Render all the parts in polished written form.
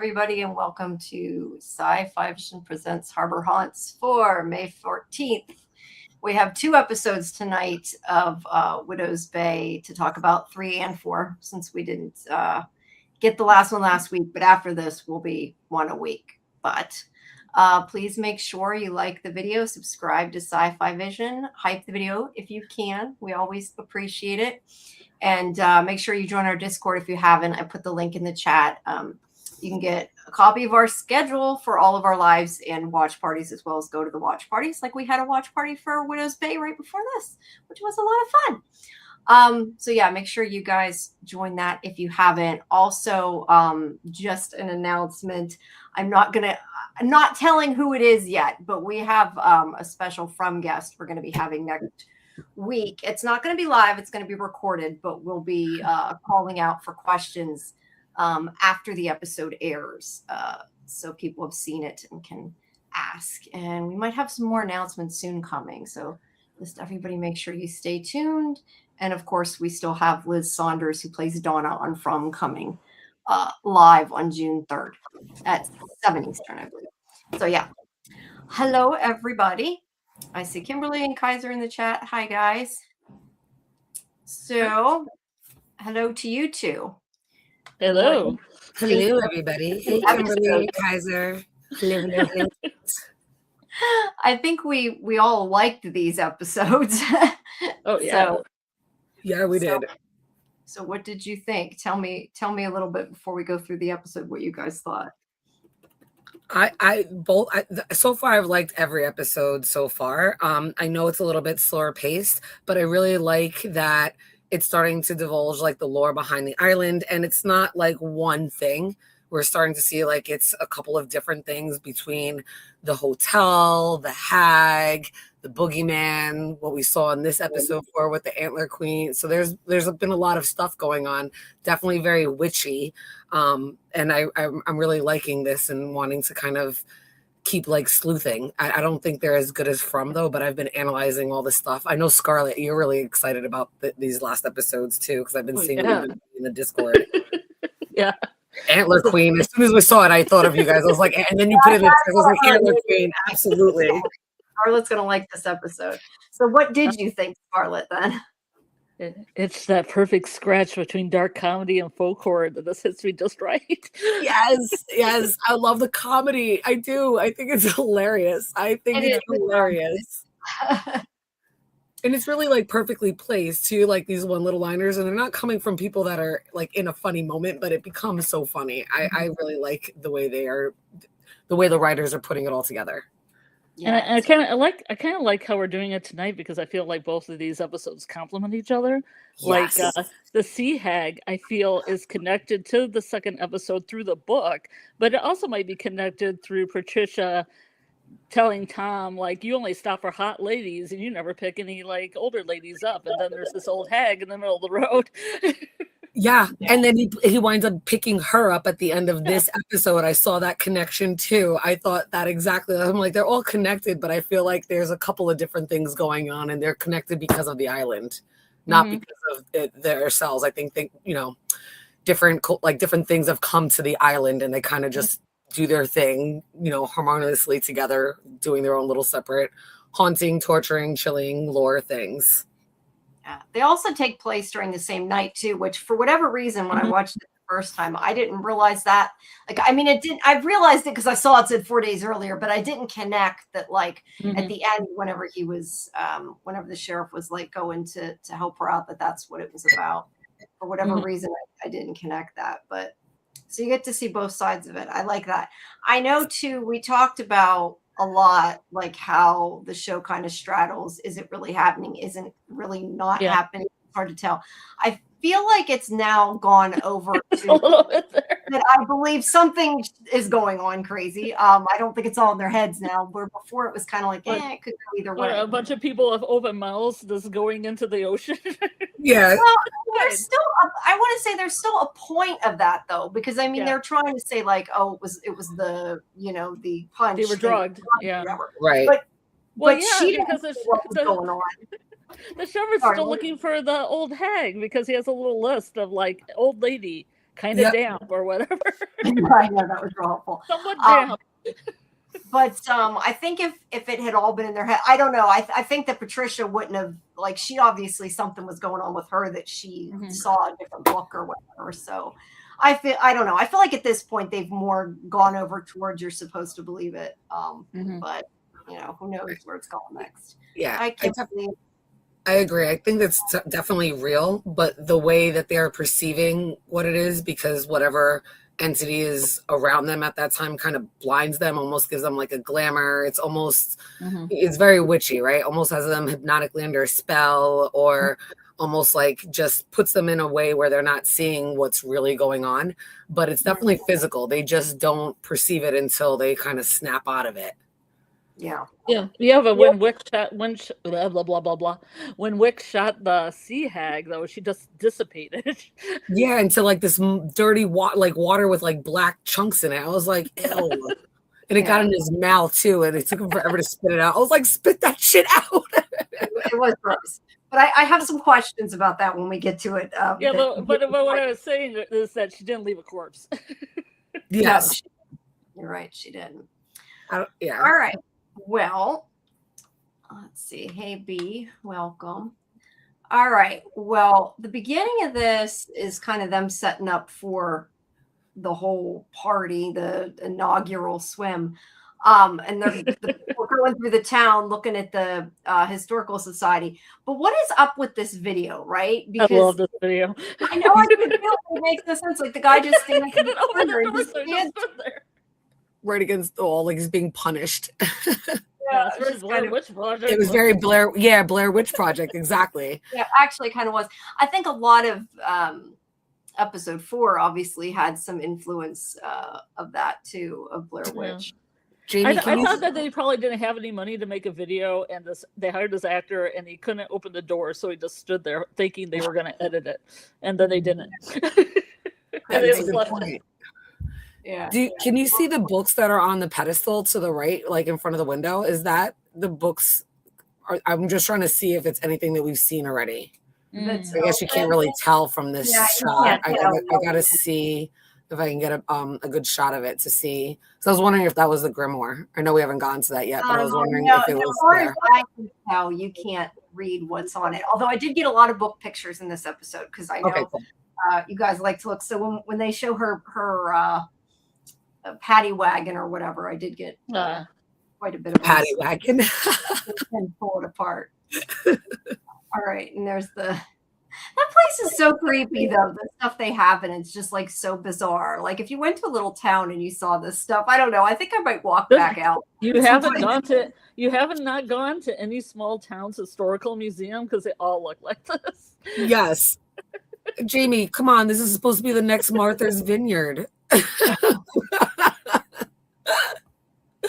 everybody, and welcome to SciFi Vision Presents Harbor Haunts for May 14th. We have 2 episodes tonight of Widow's Bay to talk about, 3 and 4, since we didn't get the last one last week, but after this will be 1 a week. But please make sure you like the video, subscribe to SciFi Vision, hype the video if you can. We always appreciate it. And make sure you join our Discord if you haven't. I put the link in the chat. You can get a copy of our schedule for all of our lives and watch parties, as well as go to the watch parties. Like we had a watch party for Widow's Bay right before this, which was a lot of fun. So yeah, make sure you guys join that if you haven't. Also, just an announcement. I'm not telling who it is yet, but we have a special from guest we're going to be having next week. It's not going to be live, it's going to be recorded, but we'll be calling out for questions after the episode airs, so people have seen it and can ask. And we might have some more announcements soon coming, so just everybody make sure you stay tuned. And of course, we still have Liz Saunders, who plays Donna on From, coming live on June 3rd at 7 Eastern, I believe. So yeah, hello everybody. I see Kimberly and Kaiser in the chat. Hi, guys. So, hello to you two. Hello. Hello, everybody. Hey, Kimberly, Kaiser. Hello. I think we all liked these episodes. Oh, yeah. We did. So what did you think? Tell me a little bit before we go through the episode what you guys thought. So far I've liked every episode so far. I know it's a little bit slower paced, but I really like that it's starting to divulge like the lore behind the island, and it's not like one thing. We're starting to see like it's a couple of different things between the hotel, the hag, the boogeyman, what we saw in this episode 4 with the antler queen. So there's been a lot of stuff going on, definitely very witchy. And I'm really liking this and wanting to kind of keep like sleuthing. I don't think they're as good as From though, but I've been analyzing all this stuff. I know Scarlet, you're really excited about these last episodes too, because I've been seeing it in the Discord. Yeah. Antler Queen. As soon as we saw it, I thought of you guys. I was like, and then you put it in. I was like, Antler Queen. Absolutely. Scarlet's gonna like this episode. So, what did you think, Scarlet? Then it's that perfect scratch between dark comedy and folk horror that this hits me just right. Yes. I love the comedy. I do. I think it's hilarious. It's hilarious. And it's really like perfectly placed too, like these one little liners, and they're not coming from people that are like in a funny moment, but it becomes so funny. I really like the way the writers are putting it all together. Yeah. And I kind of like how we're doing it tonight, because I feel like both of these episodes complement each other. Yes. Like the Sea Hag, I feel, is connected to the second episode through the book, but it also might be connected through Patricia telling Tom, like, you only stop for hot ladies and you never pick any like older ladies up, and then there's this old hag in the middle of the road. Yeah, and then he winds up picking her up at the end of this episode. I saw that connection too. I thought that exactly. I'm like, they're all connected, but I feel like there's a couple of different things going on, and they're connected because of the island, not because of themselves. I think different things have come to the island, and they kind of just do their thing, harmoniously together, doing their own little separate haunting, torturing, chilling lore things. Yeah. They also take place during the same night too, which for whatever reason, when I watched it the first time, I didn't realize that. Like, I mean, I realized it because I saw it said 4 days earlier, but I didn't connect that, like, at the end, whenever he was, whenever the sheriff was like going to help her out, that's what it was about. For whatever reason, I didn't connect that. But so you get to see both sides of it. I like that. I know too, we talked about a lot, like how the show kind of straddles. Is it really happening? Isn't really not happening? It's hard to tell. I feel like it's now gone over to that I believe something is going on crazy. I don't think it's all in their heads now, where before it was kind of like, it could go either way. A bunch of people have open mouths just going into the ocean. Yeah. Well, there's still, I want to say there's still a point of that though, because I mean, they're trying to say like, it was the, the punch. They were drugged. Yeah. Right. But she didn't because know what was going on. The sheriff's still looking for the old hag, because he has a little list of like old lady, kind of damp or whatever. I know that was awful. Somewhat damp. But I think if it had all been in their head, I don't know. I think that Patricia wouldn't have, like, she obviously something was going on with her that she saw a different book or whatever. So I don't know. I feel like at this point they've more gone over towards you're supposed to believe it. But you know, who knows where it's going next. Yeah. I agree. I think that's definitely real, but the way that they're perceiving what it is, because whatever entity is around them at that time kind of blinds them, almost gives them like a glamour. It's almost, it's very witchy, right? Almost has them hypnotically under a spell, or almost like just puts them in a way where they're not seeing what's really going on. But it's definitely physical. They just don't perceive it until they kind of snap out of it. Yeah. But when Wick shot, blah blah blah blah blah. When Wick shot the sea hag, though, she just dissipated. Yeah, into like this dirty water with like black chunks in it. I was like, ew. And it got in his mouth too, and it took him forever to spit it out. I was like, spit that shit out. It was gross. But I have some questions about that when we get to it. But what I was saying is that she didn't leave a corpse. Yes. No, you're right. She didn't. Yeah. All right. Well, let's see. Hey, B, welcome. All right. Well, the beginning of this is kind of them setting up for the whole party, the inaugural swim. And they're going through the town looking at the historical society. But what is up with this video, right? Because I love this video. I know I can feel it makes no sense. Like the guy just stands in the corner and just stands there. Right against the wall, like he's being punished. Yeah, Blair Witch Project. It was very Blair Witch Project, exactly. Yeah, actually kind of was. I think a lot of episode 4 obviously had some influence of that too, of Blair Witch. Jamie, I thought that they probably didn't have any money to make a video, and they hired this actor, and he couldn't open the door, so he just stood there thinking they were going to edit it, and then they didn't. And they just left it. Yeah. Can you see the books that are on the pedestal to the right, like in front of the window? Is that the books? I'm just trying to see if it's anything that we've seen already. I guess you can't really tell from this shot. I gotta see if I can get a good shot of it to see. So I was wondering if that was the grimoire. I know we haven't gotten to that yet, but I was wondering if it was there. As I can tell, you can't read what's on it. Although I did get a lot of book pictures in this episode because I know you guys like to look. So when they show her paddy wagon or whatever, I did get quite a bit of paddy wagon and pull it apart. All right, and there's that place is so creepy though. The stuff they have, and it's just like so bizarre. Like if you went to a little town and you saw this stuff, I don't know. I think I might walk back out. You haven't not gone to any small town's historical museum because they all look like this. Yes. Jamie, come on. This is supposed to be the next Martha's Vineyard.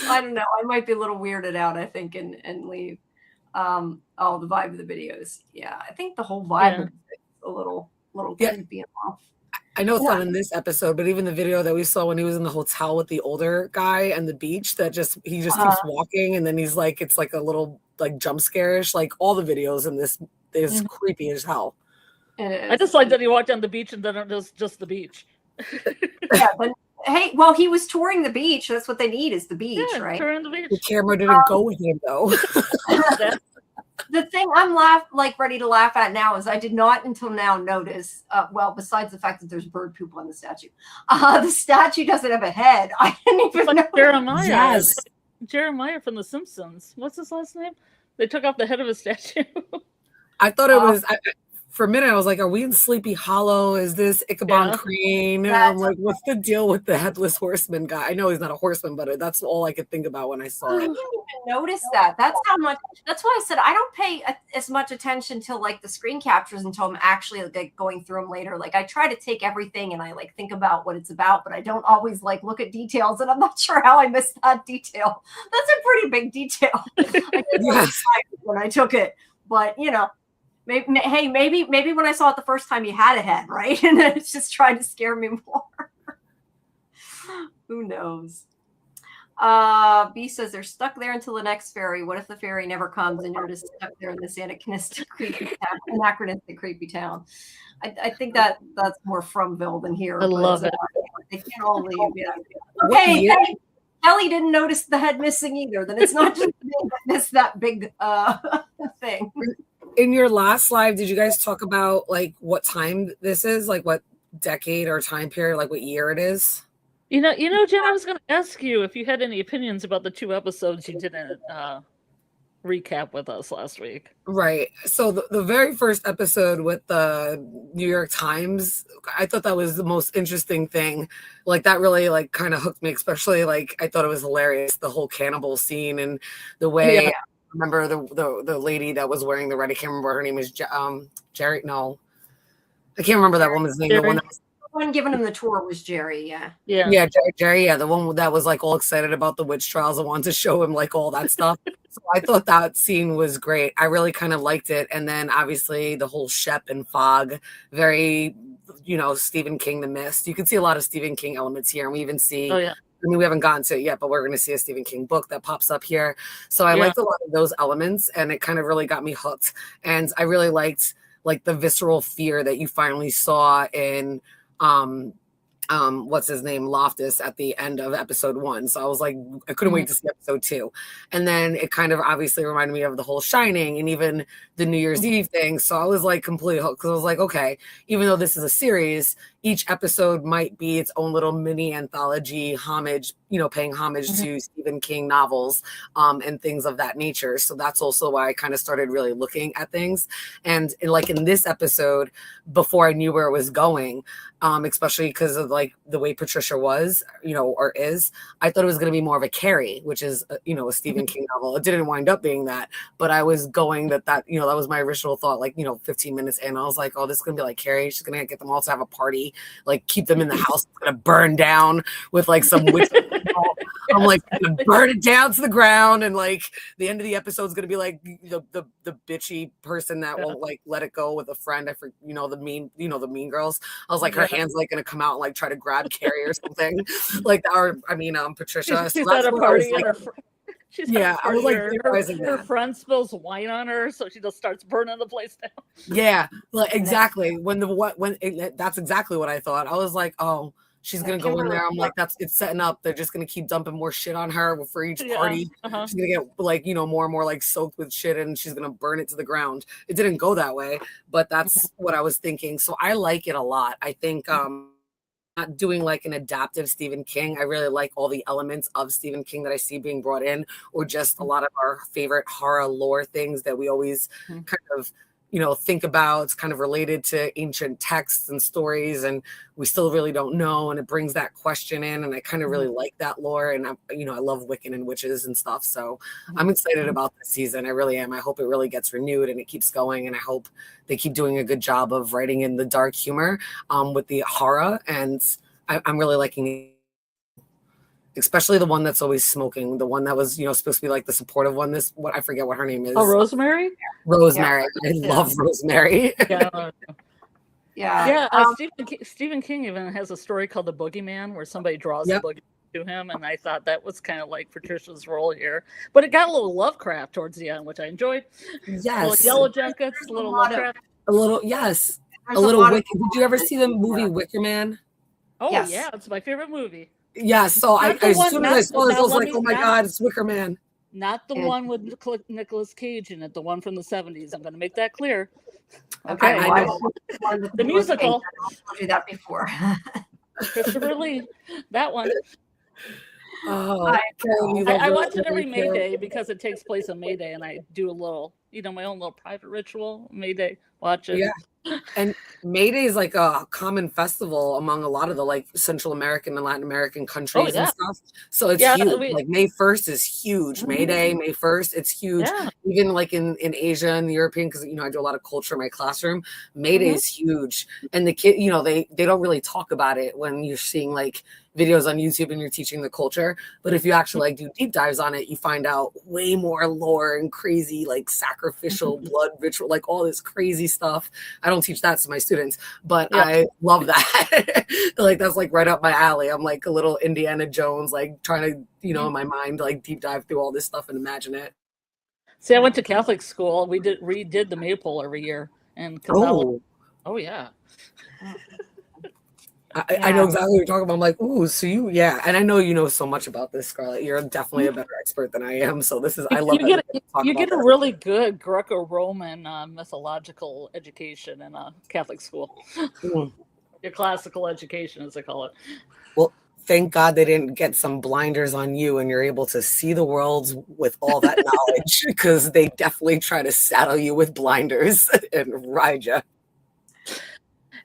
I don't know. I might be a little weirded out, I think, and leave. The vibe of the videos. Yeah, I think the whole vibe is a little creepy and off. I know it's not in this episode, but even the video that we saw when he was in the hotel with the older guy and the beach, he just keeps walking, and then he's like, it's like a little like jump scare-ish. Like all the videos in this is creepy as hell. I just like that he walked down the beach and then it was just the beach. Yeah, but hey, well, he was touring the beach. That's what they need is the beach, right? Touring the beach. The camera didn't go with him though. The thing I'm ready to laugh at now is I did not until now notice. Besides the fact that there's bird poop on the statue, the statue doesn't have a head. I didn't even know. Jeremiah. Yes. Jeremiah from The Simpsons. What's his last name? They took off the head of his statue. I thought it was. For a minute, I was like, are we in Sleepy Hollow? Is this Ichabod Crane? And I'm like, what's the deal with the headless horseman guy? I know he's not a horseman, but that's all I could think about when I saw it. I didn't even notice that. That's why I said I don't pay as much attention to like the screen captures until I'm actually like going through them later. Like I try to take everything and I like think about what it's about, but I don't always like look at details, and I'm not sure how I missed that detail. That's a pretty big detail. I didn't when I took it, but you know. Maybe when I saw it the first time, you had a head, right? And it's just trying to scare me more. Who knows? B says they're stuck there until the next ferry. What if the ferry never comes and you're just stuck there in this anachronistic creepy town? I think that's more Fromville than here. I love it. They can't all leave. Yeah. Okay, Kelly didn't notice the head missing either. Then it's not just me that missed that big thing. In your last live, did you guys talk about like what time this is? Like what decade or time period, like what year it is? You know, Jen, I was going to ask you if you had any opinions about the 2 episodes you didn't recap with us last week. Right. So the very first episode with the New York Times, I thought that was the most interesting thing. Like that really like kind of hooked me, especially like I thought it was hilarious, the whole cannibal scene and the way I remember the lady that was wearing the red. I can't remember her name is Jerry. No, I can't remember that woman's name. Jerry. The one that was one giving him the tour was Jerry. Yeah. Jerry. Yeah, the one that was like all excited about the witch trials and wanted to show him like all that stuff. So I thought that scene was great. I really kind of liked it. And then obviously the whole Shep and Fog, very, Stephen King, The Mist. You can see a lot of Stephen King elements here, and we even see. Oh yeah. I mean, we haven't gotten to it yet, but we're going to see a Stephen King book that pops up here. So I liked a lot of those elements, and it kind of really got me hooked. And I really liked like the visceral fear that you finally saw in what's his name, Loftus, at the end of episode 1. So I was like, I couldn't wait to see episode 2. And then it kind of obviously reminded me of the whole Shining and even the New Year's Eve thing. So I was like completely hooked, because I was like, okay, even though this is a series, each episode might be its own little mini anthology homage, paying homage to Stephen King novels and things of that nature. So that's also why I kind of started really looking at things. And like in this episode, before I knew where it was going, especially because of like the way Patricia was, or is, I thought it was going to be more of a Carrie, which is, a Stephen King novel. It didn't wind up being that, but I was going that that was my original thought, like, 15 minutes in, I was like, oh, this is going to be like Carrie. She's going to get them all to have a party, like keep them in the house. It's going to burn down with like some witch. I'm like, gonna burn it down to the ground, and like the end of the episode is gonna be like the bitchy person that won't like let it go with a friend. The mean girls. I was like, her hand's like gonna come out and like try to grab Carrie or something like that. Or Patricia. She's at a party and I was like, her friend spills wine on her, so she just starts burning the place down. Yeah, like exactly. That's exactly what I thought. I was like, oh. She's gonna go in there. I'm like, it's setting up. They're just gonna keep dumping more shit on her for each party. She's gonna get like, more and more like soaked with shit, and she's gonna burn it to the ground. It didn't go that way, but that's what I was thinking. So I like it a lot. I think not doing like an adaptive Stephen King. I really like all the elements of Stephen King that I see being brought in, or just a lot of our favorite horror lore things that we always kind of think about. It's kind of related to ancient texts and stories, and we still really don't know, and it brings that question in, and I kind of really like that lore, and I love Wiccan and witches and stuff, so I'm excited about this season. I really am. I hope it really gets renewed and it keeps going, and I hope they keep doing a good job of writing in the dark humor with the horror, and I'm really liking it. Especially the one that's always smoking, the one that was, supposed to be like the supportive one. I forget what her name is. Oh, Rosemary? Rosemary. Yeah. I love Rosemary. Yeah. Stephen King even has a story called The Boogeyman, where somebody draws the boogeyman to him. And I thought that was kind of like Patricia's role here. But it got a little Lovecraft towards the end, which I enjoyed. Yes. A little Yellow Jackets, a little Lovecraft. A little Wicker. Did you ever see the movie Wicker Man? Oh, yeah. It's my favorite movie. Yeah, so as soon as I saw this, I was like, oh my God, it's Wicker Man. Not the one with Nicolas Cage in it, the one from the 70s. I'm going to make that clear. Okay. The musical. I told you that before. Christopher Lee. That one. Oh, I watch it every May Day because it takes place on May Day, and I do a little, my own little private ritual. May Day, watch it. Yeah. And May Day is like a common festival among a lot of the like Central American and Latin American countries and stuff. So it's huge. Like May 1st is huge. May Day, May 1st, it's huge. Yeah. Even like in Asia and the European, because I do a lot of culture in my classroom. May Day is huge. And the kid, they don't really talk about it when you're seeing like videos on YouTube and you're teaching the culture. But if you actually like do deep dives on it, you find out way more lore and crazy like sacrificial blood ritual, like all this crazy stuff. I don't don't teach that to my students, but I love that. Like, that's like right up my alley. I'm like a little Indiana Jones, like trying to, in my mind, like deep dive through all this stuff and imagine it. See, I went to Catholic school. We redid the maypole every year, and oh yeah. I know exactly what you're talking about. I'm like, ooh, so and I know you know so much about this, Scarlet. You're definitely a better expert than I am. So I love that you get a really good Greco-Roman mythological education in a Catholic school. Your classical education, as they call it. Well, thank God they didn't get some blinders on you and you're able to see the world with all that knowledge, because they definitely try to saddle you with blinders and ride you.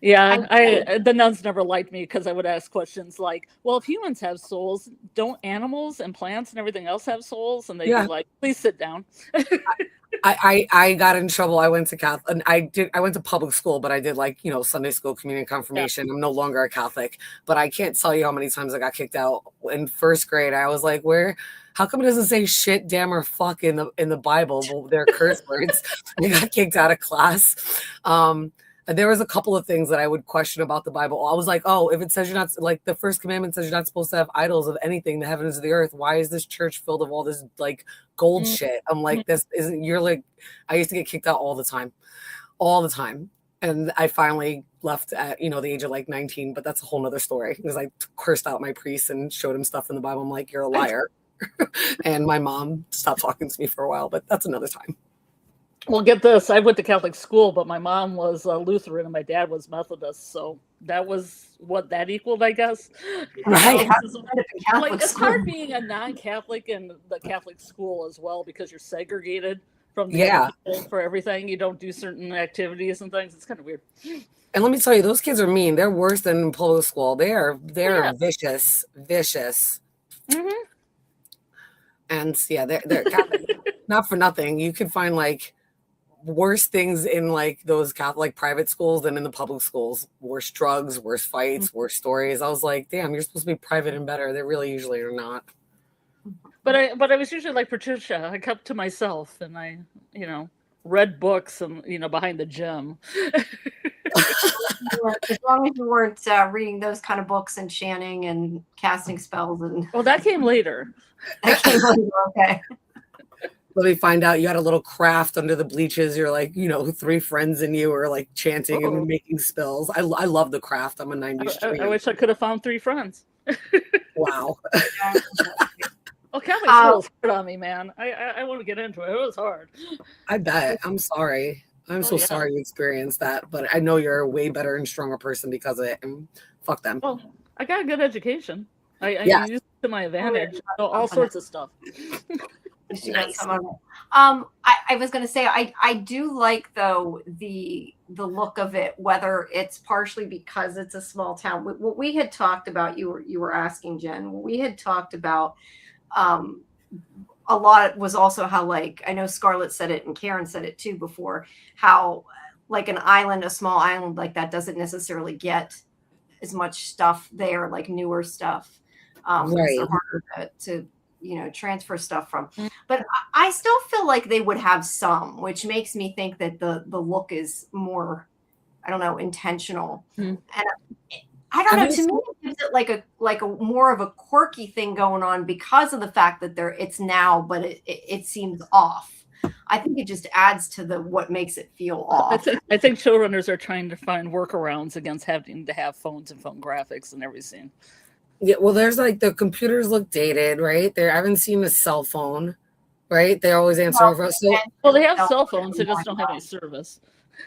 Yeah, the nuns never liked me because I would ask questions like, well, if humans have souls, don't animals and plants and everything else have souls? And they'd be like, please sit down. I got in trouble. I went to Catholic, and I went to public school, but I did Sunday school, communion, confirmation. I'm no longer a Catholic, but I can't tell you how many times I got kicked out. In first grade, I was like, how come it doesn't say shit, damn, or fuck in the Bible? Well, they're curse words. I got kicked out of class. There was a couple of things that I would question about the Bible. I was like, oh, if it says you're not, like the first commandment says you're not supposed to have idols of anything, the heavens or the earth, why is this church filled of all this like gold shit? I'm like, this isn't, you're like, I used to get kicked out all the time. And I finally left at, the age of like 19, but that's a whole nother story, because I cursed out my priest and showed him stuff in the Bible. I'm like, you're a liar. And my mom stopped talking to me for a while, but that's another time. Well, get this. I went to Catholic school, but my mom was Lutheran and my dad was Methodist. So that was what that equaled, I guess. Right. It's hard being a non-Catholic in the Catholic school as well, because you're segregated from the other people for everything. You don't do certain activities and things. It's kind of weird. And let me tell you, those kids are mean. They're worse than in public school. They're vicious. Mm-hmm. And they're not for nothing. You could find like worse things in like those Catholic private schools than in the public schools. Worse drugs, worse fights, worse stories. I was like, damn, you're supposed to be private and better. They really usually are not. But I was usually like Patricia. I kept to myself and I, read books and, behind the gym. As long as you weren't reading those kind of books and chanting and casting spells. Well, that came later. Okay. Let me find out you had a little craft under the bleachers. You're like, 3 friends in you are like chanting and making spells. I love the craft. I'm a 90s I wish I could have found 3 friends. Wow. Well, Catholic school's hard on me, man. I want to get into it. It was hard. I bet. I'm sorry. I'm so sorry you experienced that, but I know you're a way better and stronger person because of it, and fuck them. Well, I got a good education. I used it to my advantage. All sorts of stuff. Nice. I was going to say, I do like, though, the look of it, whether it's partially because it's a small town. What we had talked about, you were asking, Jen, what we had talked about a lot was also how, like, I know Scarlet said it and Karen said it too before, how like a small island like that doesn't necessarily get as much stuff there, like newer stuff. Right. So harder to transfer stuff from. But I still feel like they would have some, which makes me think that the look is more, I don't know, intentional. And I don't know, to me it gives it like a more of a quirky thing going on because of the fact that it's now, but it seems off. I think it just adds to what makes it feel off. I think showrunners are trying to find workarounds against having to have phones and phone graphics in every scene. Yeah, well, there's like the computers look dated, right? I haven't seen a cell phone, right? They're always answering for us. Well, they have cell phones, they just don't have any service.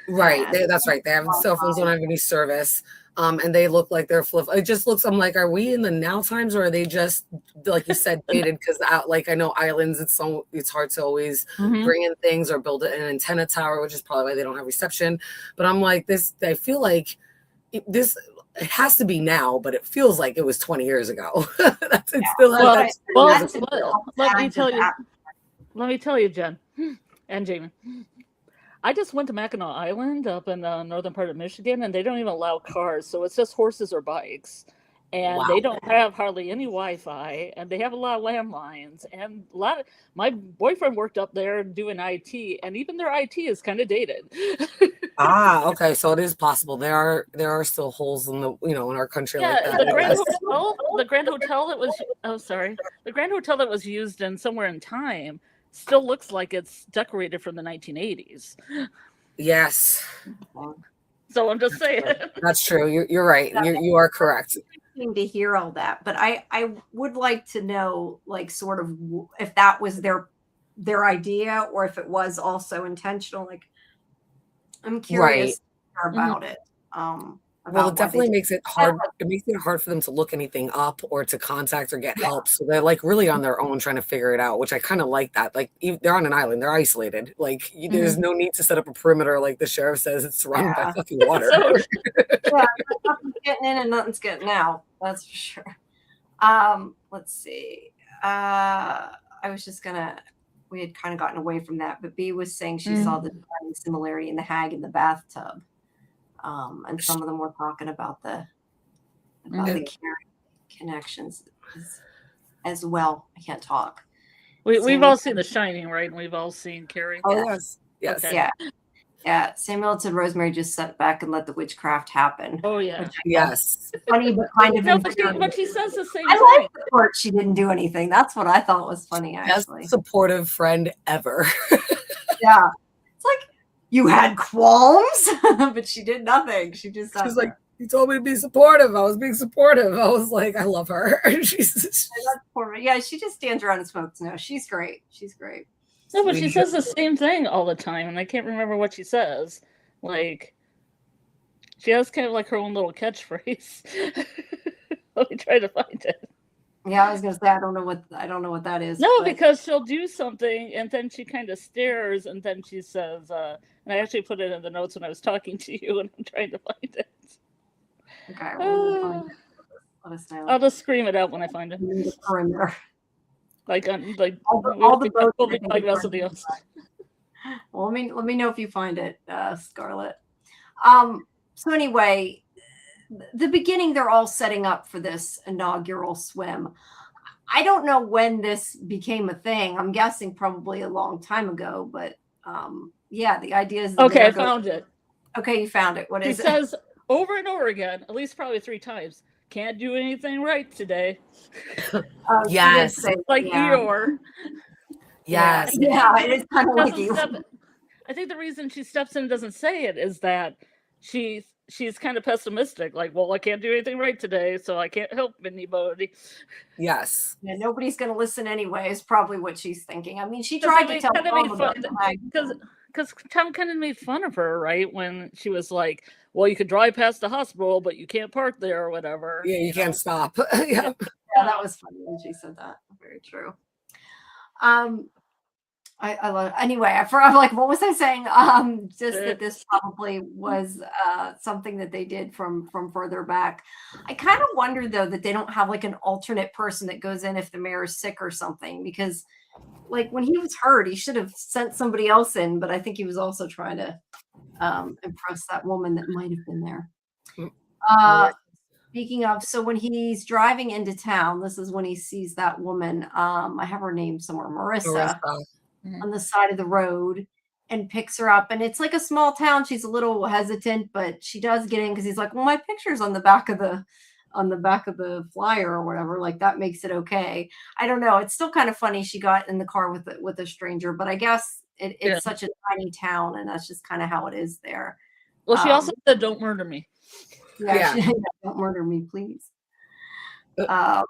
Right, that's right. They have cell phones, don't have any service. And they look like they're flip. It just looks. I'm like, are we in the now times, or are they just like you said, dated? Because like I know islands, it's hard to always bring in things or build an antenna tower, which is probably why they don't have reception. But I'm like this. I feel like this. It has to be now, but it feels like it was 20 years ago. It still has let me tell you, Jen and Jamie. I just went to Mackinac Island up in the northern part of Michigan, and they don't even allow cars, so it's just horses or bikes. And they don't have hardly any Wi-Fi, and they have a lot of landlines. And my boyfriend worked up there doing IT, and even their IT is kind of dated. Okay, so it is possible. There are still holes in the in our country like that. The Grand Hotel that was the Grand Hotel that was used in Somewhere in Time still looks like it's decorated from the 1980s. Yes. So I'm just saying. That's true. You're right. You are correct. To hear all that, but I would like to know, like, sort of if that was their idea or if it was also intentional. Like, I'm curious about it. Well, it definitely makes it hard. It makes it hard for them to look anything up or to contact or get help. So they're like really on their own trying to figure it out, which I kind of like that. Like they're on an island, they're isolated. Like there's no need to set up a perimeter like the sheriff says it's surrounded by fucking water. Nothing's getting in and nothing's getting out. That's for sure. Let's see. I was just gonna. We had kind of gotten away from that, but B was saying she saw the similarity in the hag in the bathtub. And some of them were talking about the connections as well. I can't talk. We've all seen The Shining, right? And we've all seen Carrie. Oh yes. Okay. Yeah. Samuel said Rosemary just sat back and let the witchcraft happen. Oh yeah. Yes. Funny, but kind of. No, but she says the same. I like the part she didn't do anything. That's what I thought was funny. Actually, best supportive friend ever. Yeah, it's like. You had qualms, but she did nothing. She just she's like, you told me to be supportive. I was being supportive. I was like, I love her. Yeah, she just stands around and smokes. No, she's great. She's great. No, but she says the same thing all the time, and I can't remember what she says. Like, she has kind of like her own little catchphrase. Let me try to find it. Yeah, I was gonna say I don't know what that is. No, because she'll do something and then she kind of stares and then she says, and I actually put it in the notes when I was talking to you and I'm trying to find it. Okay, well, let us know. I'll just scream it out when I find it. Perimeter. Like all the boats like something else. Well, let me know if you find it, Scarlet. So anyway. The beginning, they're all setting up for this inaugural swim. I don't know when this became a thing. I'm guessing probably a long time ago, but the idea is okay. I found it. Okay, you found it. What is it? It says over and over again, at least probably 3 times. Can't do anything right today. Yes, like Eeyore. Yes, yeah, it is kind of like Eeyore. I think the reason she steps in and doesn't say it is that she's kind of pessimistic, like, well, I can't do anything right today, so I can't help anybody. Yes. Yeah, nobody's going to listen anyway, is probably what she's thinking. I mean, she tried to tell Tom about because Tom kind of made fun of her, right? When she was like, well, you could drive past the hospital, but you can't park there or whatever. Yeah, you can't stop. Yeah, that was funny when she said that. Very true. I love it. Anyway, I'm like, what was I saying? Just that this probably was something that they did from further back. I kind of wonder though that they don't have like an alternate person that goes in if the mayor is sick or something, because like when he was hurt, he should have sent somebody else in, but I think he was also trying to impress that woman that might have been there. Speaking of, so when he's driving into town, this is when he sees that woman. I have her name somewhere, Marissa. On the side of the road and picks her up, and it's like a small town. She's a little hesitant, but she does get in because he's like, well, my picture's on the back of the flyer or whatever, like that makes it okay. I don't know, it's still kind of funny she got in the car with a stranger, but I guess it's such a tiny town and that's just kind of how it is there. Well, she also said don't murder me. Don't murder me, please. We have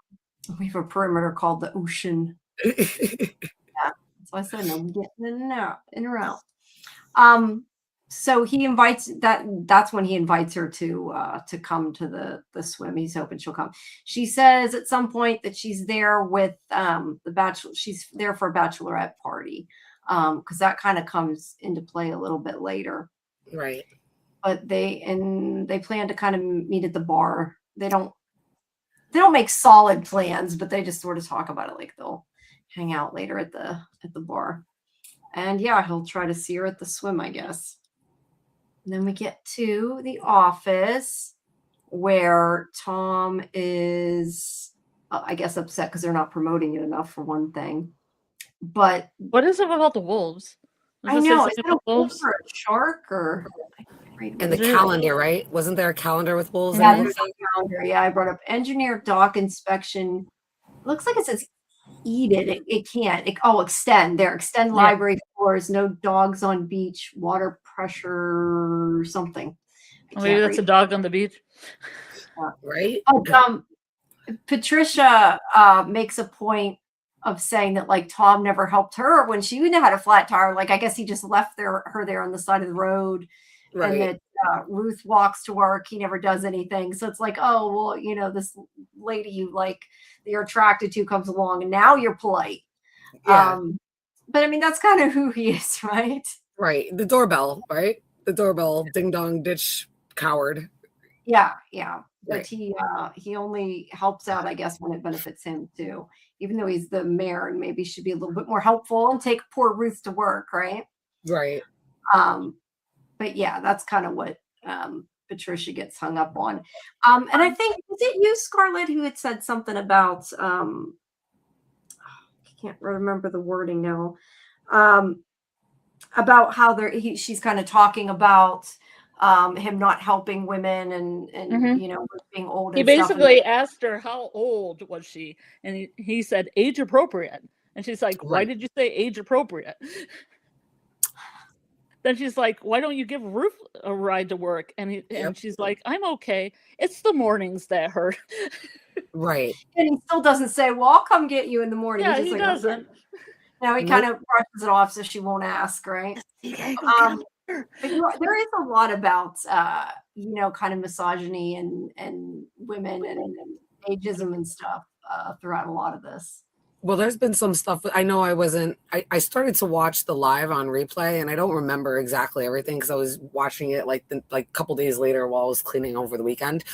a perimeter called the ocean. So I said, no, we get in and out. So he invites that's when he invites her to come to the swim. He's hoping she'll come. She says at some point that she's there with the bachelor. She's there for a bachelorette party. Because that kind of comes into play a little bit later. Right. But they plan to kind of meet at the bar. They don't make solid plans, but they just sort of talk about it, like they'll hang out later at the bar. And he'll try to see her at the swim, I guess. And then we get to the office where Tom is, I guess, upset because they're not promoting it enough for one thing. But what is it about the wolves? I know. Is it a wolf or a shark or? And the calendar, right? Wasn't there a calendar with wolves? Yeah, there's a calendar. Yeah, I brought up engineer dock inspection. Looks like it says eat it. It can't. Extend. There, extend library floors. No dogs on beach. Water pressure or something. Maybe that's a dog on the beach. Right. Patricia makes a point of saying that like Tom never helped her when she had a flat tire. Like I guess he just left her there on the side of the road. Right. And that Ruth walks to work. He never does anything. So it's like, oh, well, this lady you like, that you're attracted to comes along and now you're polite. Yeah. But I mean, that's kind of who he is, right? Right. The doorbell, right? The doorbell, ding dong, ditch, coward. Yeah. Yeah. But right. He only helps out, I guess, when it benefits him too, even though he's the mayor and maybe should be a little bit more helpful and take poor Ruth to work. Right. Right. But yeah, that's kind of what Patricia gets hung up on. And I think, was it you, Scarlet, who had said something about, I can't remember the wording now, about how she's kind of talking about him not helping women and being old. He basically asked her how old was she, and he said age appropriate, and she's like, "Why did you say age appropriate?" Then she's like, "Why don't you give Ruth a ride to work?" And she's like, "I'm okay. It's the mornings that hurt." Right. And he still doesn't say, "Well, I'll come get you in the morning." Yeah, he doesn't. Now he kind of brushes it off so she won't ask, right? But there is a lot about kind of misogyny and women and ageism and stuff throughout a lot of this. Well, there's been some stuff. I know I started to watch the live on replay, and I don't remember exactly everything because I was watching it like a couple days later while I was cleaning over the weekend.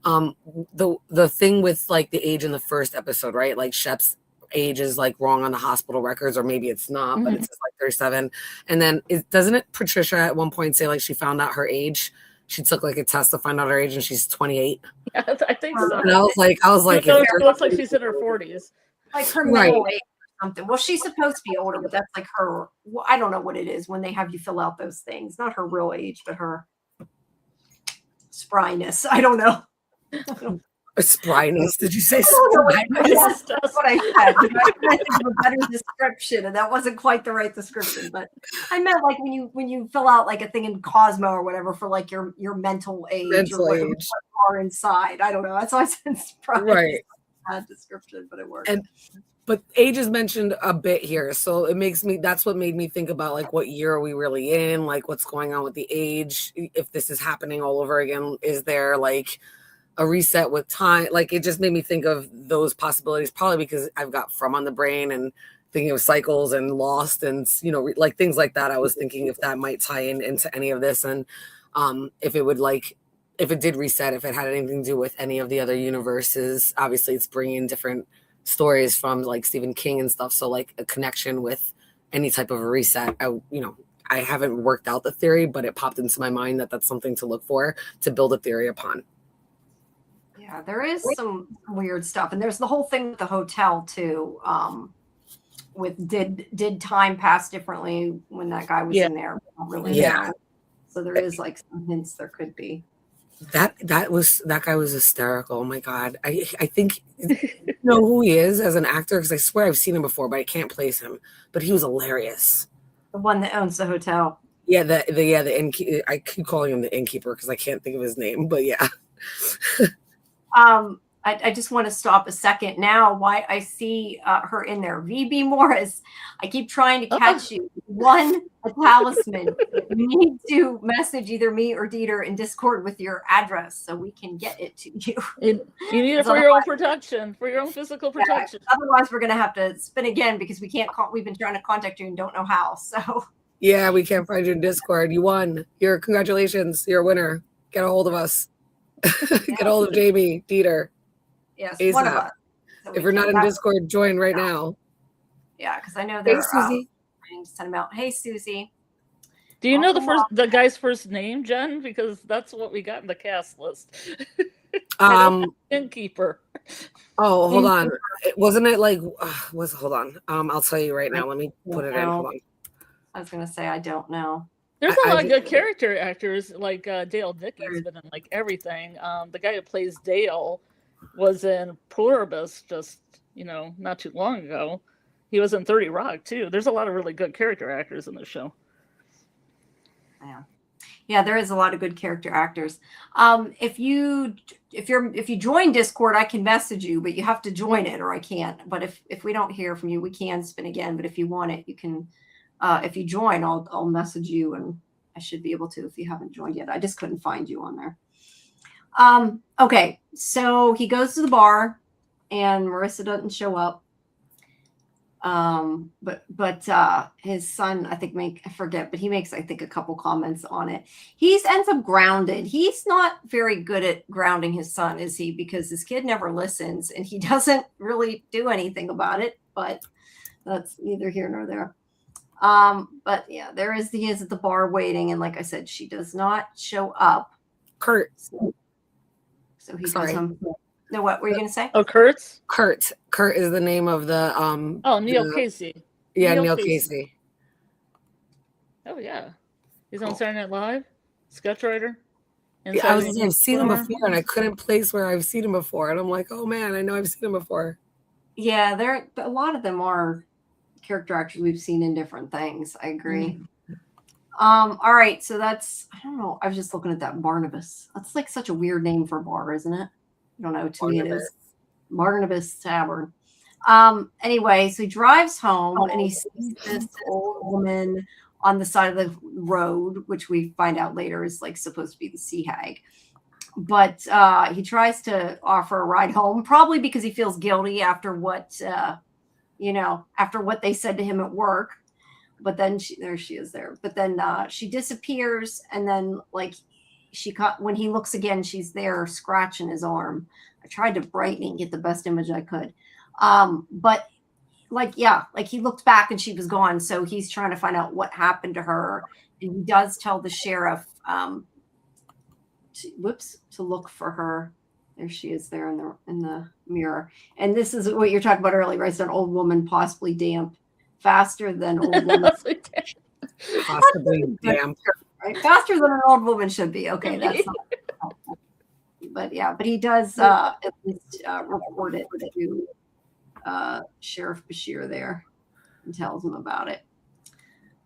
The thing with like the age in the first episode, right? Like Shep's age is like wrong on the hospital records, or maybe it's not, but it's like 37. And then doesn't it Patricia at one point say like she found out her age? She took like a test to find out her age, and she's 28. Yeah, I think so. And I was like, it looks like she's in her 40s. Like her middle age or something. Well, she's supposed to be older, but that's like her. Well, I don't know what it is when they have you fill out those things. Not her real age, but her spryness. I don't know. Spryness? Did you say spryness? Yes, that's what I said. I think of a better description, and that wasn't quite the right description. But I meant like when you fill out like a thing in Cosmo or whatever for like your mental age or whatever you are inside. I don't know. That's why I said spryness. Right. Description, but it works. But age is mentioned a bit here, so that's what made me think about like what year are we really in, like what's going on with the age, if this is happening all over again, is there like a reset with time? Like it just made me think of those possibilities, probably because I've got From on the brain and thinking of cycles and Lost and like things like that. I was thinking if that might tie into any of this, and if it did reset, if it had anything to do with any of the other universes. Obviously it's bringing different stories from like Stephen King and stuff. So like a connection with any type of a reset. I haven't worked out the theory, but it popped into my mind that that's something to look for, to build a theory upon. Yeah, there is some weird stuff. And there's the whole thing with the hotel too. With did time pass differently when that guy was in there? Really? Yeah. So there is like some hints there could be. That guy was hysterical. Oh my God. I think you know who he is as an actor, because I swear I've seen him before, but I can't place him. But he was hilarious. The one that owns the hotel. Yeah, the innkeeper. I keep calling him the innkeeper because I can't think of his name, but yeah. I just want to stop a second now. Why I see her in there. VB Morris, I keep trying to catch you. One, a talisman. You need to message either me or Dieter in Discord with your address so we can get it to you. You need it for your own protection, for your own physical protection. Yeah, otherwise, we're going to have to spin again because we can't call. We've been trying to contact you and don't know how. So yeah, we can't find you in Discord. You won. Congratulations. You're a winner. Get a hold of us. Get a hold of Jamie, Dieter. Yes, ASAP. one of us. So if you're not in Discord, join right now. Yeah, because I know they're Susie. Send them out. Hey, Susie. Do you know the guy's first name, Jen? Because that's what we got in the cast list. Innkeeper. Oh, hold on. Wasn't it like? Hold on. I'll tell you right now. Let me put it in. Hold on. I was gonna say I don't know. There's a lot of good character actors, like Dale Dickey's been in like everything. The guy who plays Dale was in Pluribus just, not too long ago. He was in 30 Rock too. There's a lot of really good character actors in the show. Yeah, there is a lot of good character actors. If you join Discord, I can message you, but you have to join it or I can't. But if we don't hear from you, we can spin again. But if you want it, you can. If you join, I'll message you, and I should be able to if you haven't joined yet. I just couldn't find you on there. Okay, so he goes to the bar, and Marissa doesn't show up. But his son, I think, I forget, but he makes, I think, a couple comments on it. He ends up grounded. He's not very good at grounding his son, is he? Because his kid never listens, and he doesn't really do anything about it. But that's neither here nor there. But yeah, he is at the bar waiting, and like I said, she does not show up. Kurt. So he goes home. No, what were you going to say? Oh, Kurtz? Kurt is the name of the Neil Casey. Yeah, Neil Casey. Oh yeah, he's on Saturday Night Live, sketch writer. Yeah, I've seen him before, and I couldn't place where I've seen him before, and I'm like, oh man, I know I've seen him before. Yeah, a lot of them are character actors we've seen in different things. I agree. All right, so that's, I don't know. I was just looking at that Barnabas. That's like such a weird name for a bar, isn't it? I don't know. To me, it is Barnabas Tavern. Anyway, so he drives home and he sees this old woman on the side of the road, which we find out later is like supposed to be the sea hag. But he tries to offer a ride home, probably because he feels guilty after what, after what they said to him at work. But then there she is there. But then she disappears, and then when he looks again, she's there scratching his arm. I tried to brighten and get the best image I could. But he looked back and she was gone. So he's trying to find out what happened to her. And he does tell the sheriff to look for her. There she is there in the mirror. And this is what you're talking about earlier, right? It's an old woman, possibly damp, faster than old woman. Possibly damp. Right? Faster than an old woman should be. Okay, that's not helpful. But yeah, but he does at least report it to Sheriff Bashir there and tells him about it.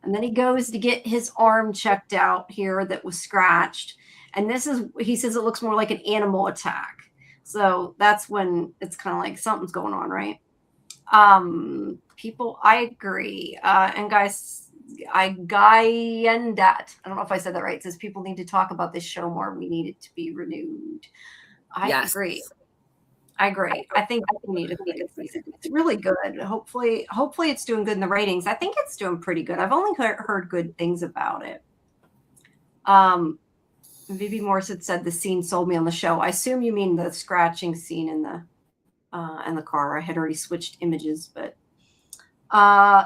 And then he goes to get his arm checked out here that was scratched. And he says it looks more like an animal attack. So that's when it's kind of like something's going on, right? People, I agree. And guys, Guyendat, I don't know if I said that right. It says people need to talk about this show more. We need it to be renewed. I agree. I think we need to make a season. It's really good. Hopefully it's doing good in the ratings. I think it's doing pretty good. I've only heard good things about it. Vivi Morris had said the scene sold me on the show. I assume you mean the scratching scene in the car. I had already switched images, but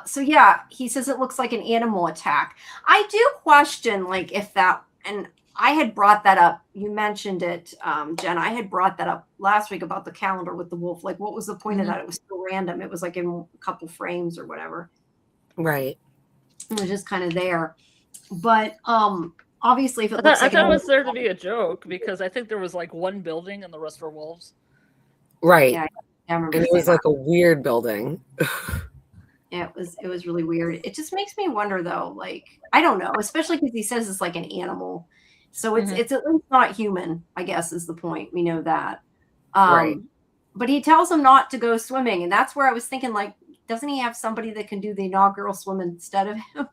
so yeah, he says it looks like an animal attack. I do question if that, and I had brought that up. You mentioned it, Jen. I had brought that up last week about the calendar with the wolf. What was the point of that? It was so random. It was like in a couple frames or whatever. Right. It was just kind of there. But obviously, if it I thought it was there to be a joke because I think there was one building and the rest were wolves. Right. Yeah, I remember. And it was like a weird building. Yeah, it was really weird. It just makes me wonder though, I don't know, especially because he says it's like an animal. So it's at least not human, I guess is the point. We know that. Right. But he tells him not to go swimming. And that's where I was thinking, doesn't he have somebody that can do the inaugural swim instead of him?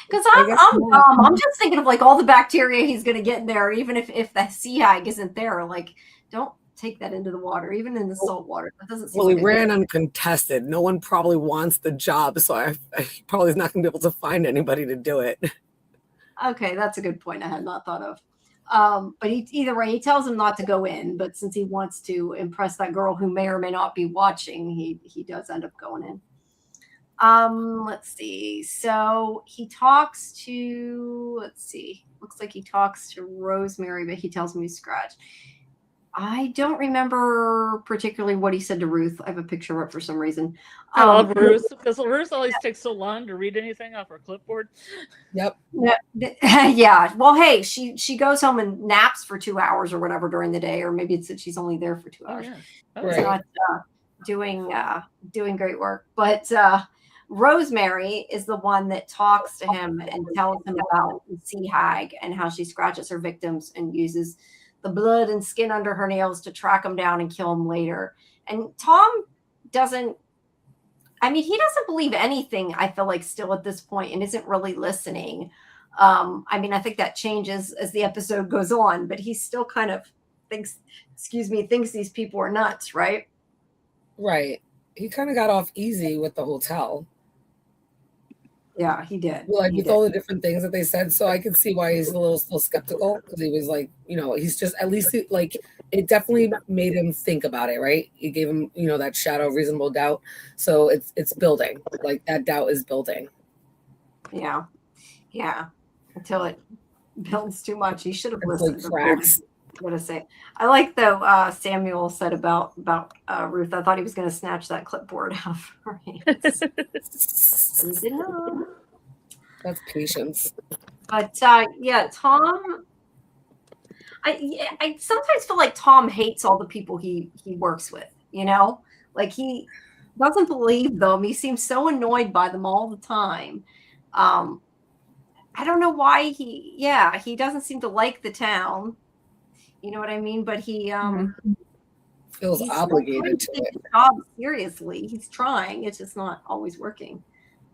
Because I'm just thinking of all the bacteria he's going to get in there, even if the sea hag isn't there. Don't take that into the water, even in the salt water. That doesn't seem well, he ran uncontested. No one probably wants the job, so I probably is not going to be able to find anybody to do it. Okay, that's a good point I had not thought of. But either way, he tells him not to go in. But since he wants to impress that girl who may or may not be watching, he does end up going in. Let's see. So he talks to, looks like he talks to Rosemary, but he tells me he's scratched. I don't remember particularly what he said to Ruth. I have a picture of it for some reason. I love Ruth because Ruth always takes so long to read anything off her clipboard. Yep. Yeah. Well, hey, she goes home and naps for 2 hours or whatever during the day, or maybe it's that she's only there for 2 hours. Yeah. It's not doing great work. But Rosemary is the one that talks to him and tells him about the sea hag and how she scratches her victims and uses the blood and skin under her nails to track them down and kill them later. And Tom doesn't. I mean, he doesn't believe anything, I feel like, still at this point, and isn't really listening. I mean, I think that changes as the episode goes on, but he still kind of thinks these people are nuts, right? Right. He kind of got off easy with the hotel. Yeah, he did. With all the different things that they said. So I can see why he's a little still skeptical, because he was like, he's just, at least it definitely made him think about it, right? It gave him, that shadow of reasonable doubt. So it's building. Like, that doubt is building. Yeah. Yeah. Until it builds too much. He should have listened. Like cracks. What to say? I like though Samuel said about Ruth. I thought he was going to snatch that clipboard out of her hands. He did not. That's patience. But yeah, Tom. I sometimes feel like Tom hates all the people he works with. Like he doesn't believe them. He seems so annoyed by them all the time. I don't know why he doesn't seem to like the town. You know what I mean? But he feels obligated to it. Job seriously. He's trying. It's just not always working.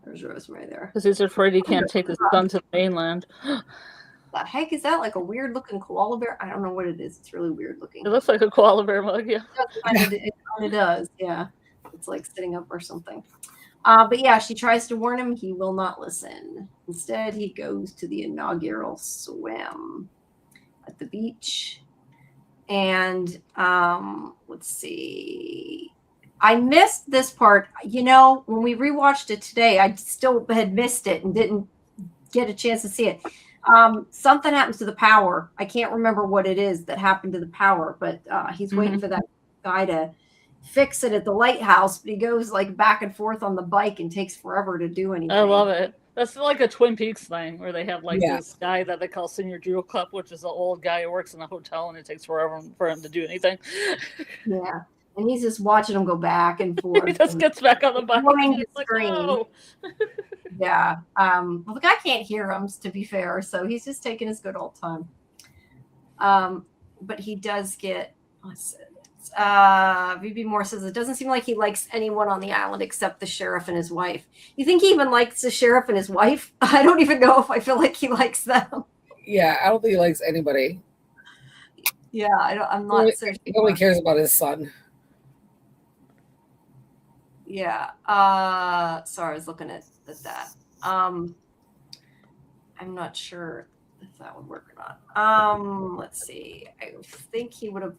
There's Rosemary there. Because he's afraid he can't take his son to the mainland. The heck is that? Like a weird looking koala bear? I don't know what it is. It's really weird looking. It looks like a koala bear mug, yeah. It kind of does, yeah. It's like sitting up or something. But yeah, she tries to warn him. He will not listen. Instead, he goes to the inaugural swim at the beach. And let's see. I missed this part. When we rewatched it today, I still had missed it and didn't get a chance to see it. Something happens to the power. I can't remember what it is that happened to the power, but he's waiting for that guy to fix it at the lighthouse, but he goes like back and forth on the bike and takes forever to do anything. I love it. That's like a Twin Peaks thing where they have this guy that they call Senior Jewel Cup, which is an old guy who works in the hotel, and it takes forever for him to do anything. Yeah. And he's just watching him go back and forth. He just gets back on the bike. Like, oh. Yeah. Well, the guy can't hear him, to be fair, so he's just taking his good old time. But he does get, VB Moore says it doesn't seem like he likes anyone on the island except the sheriff and his wife. You think he even likes the sheriff and his wife? I don't even know if I feel like he likes them. Yeah, I don't think he likes anybody. Yeah, I'm not so sure. He only cares about his son. Yeah. Sorry, I was looking at that. I'm not sure if that would work or not. Let's see. I think he would have.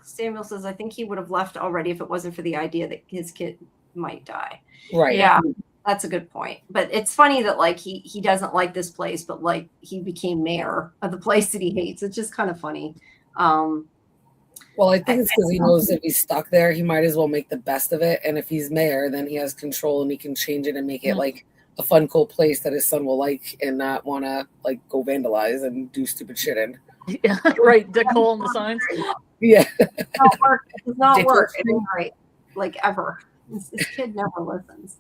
Samuel says, I think he would have left already if it wasn't for the idea that his kid might die. Right. Yeah, that's a good point. But it's funny that like he doesn't like this place, but like he became mayor of the place that he hates. It's just kind of funny. Well, I think it's because he knows if he's stuck there, he might as well make the best of it. And if he's mayor, then he has control and he can change it and make it like a fun, cool place that his son will like and not want to like go vandalize and do stupid shit in. Yeah, right. Dick hole in the signs. Yeah. It does not work. It ain't right. Like ever. This kid never listens.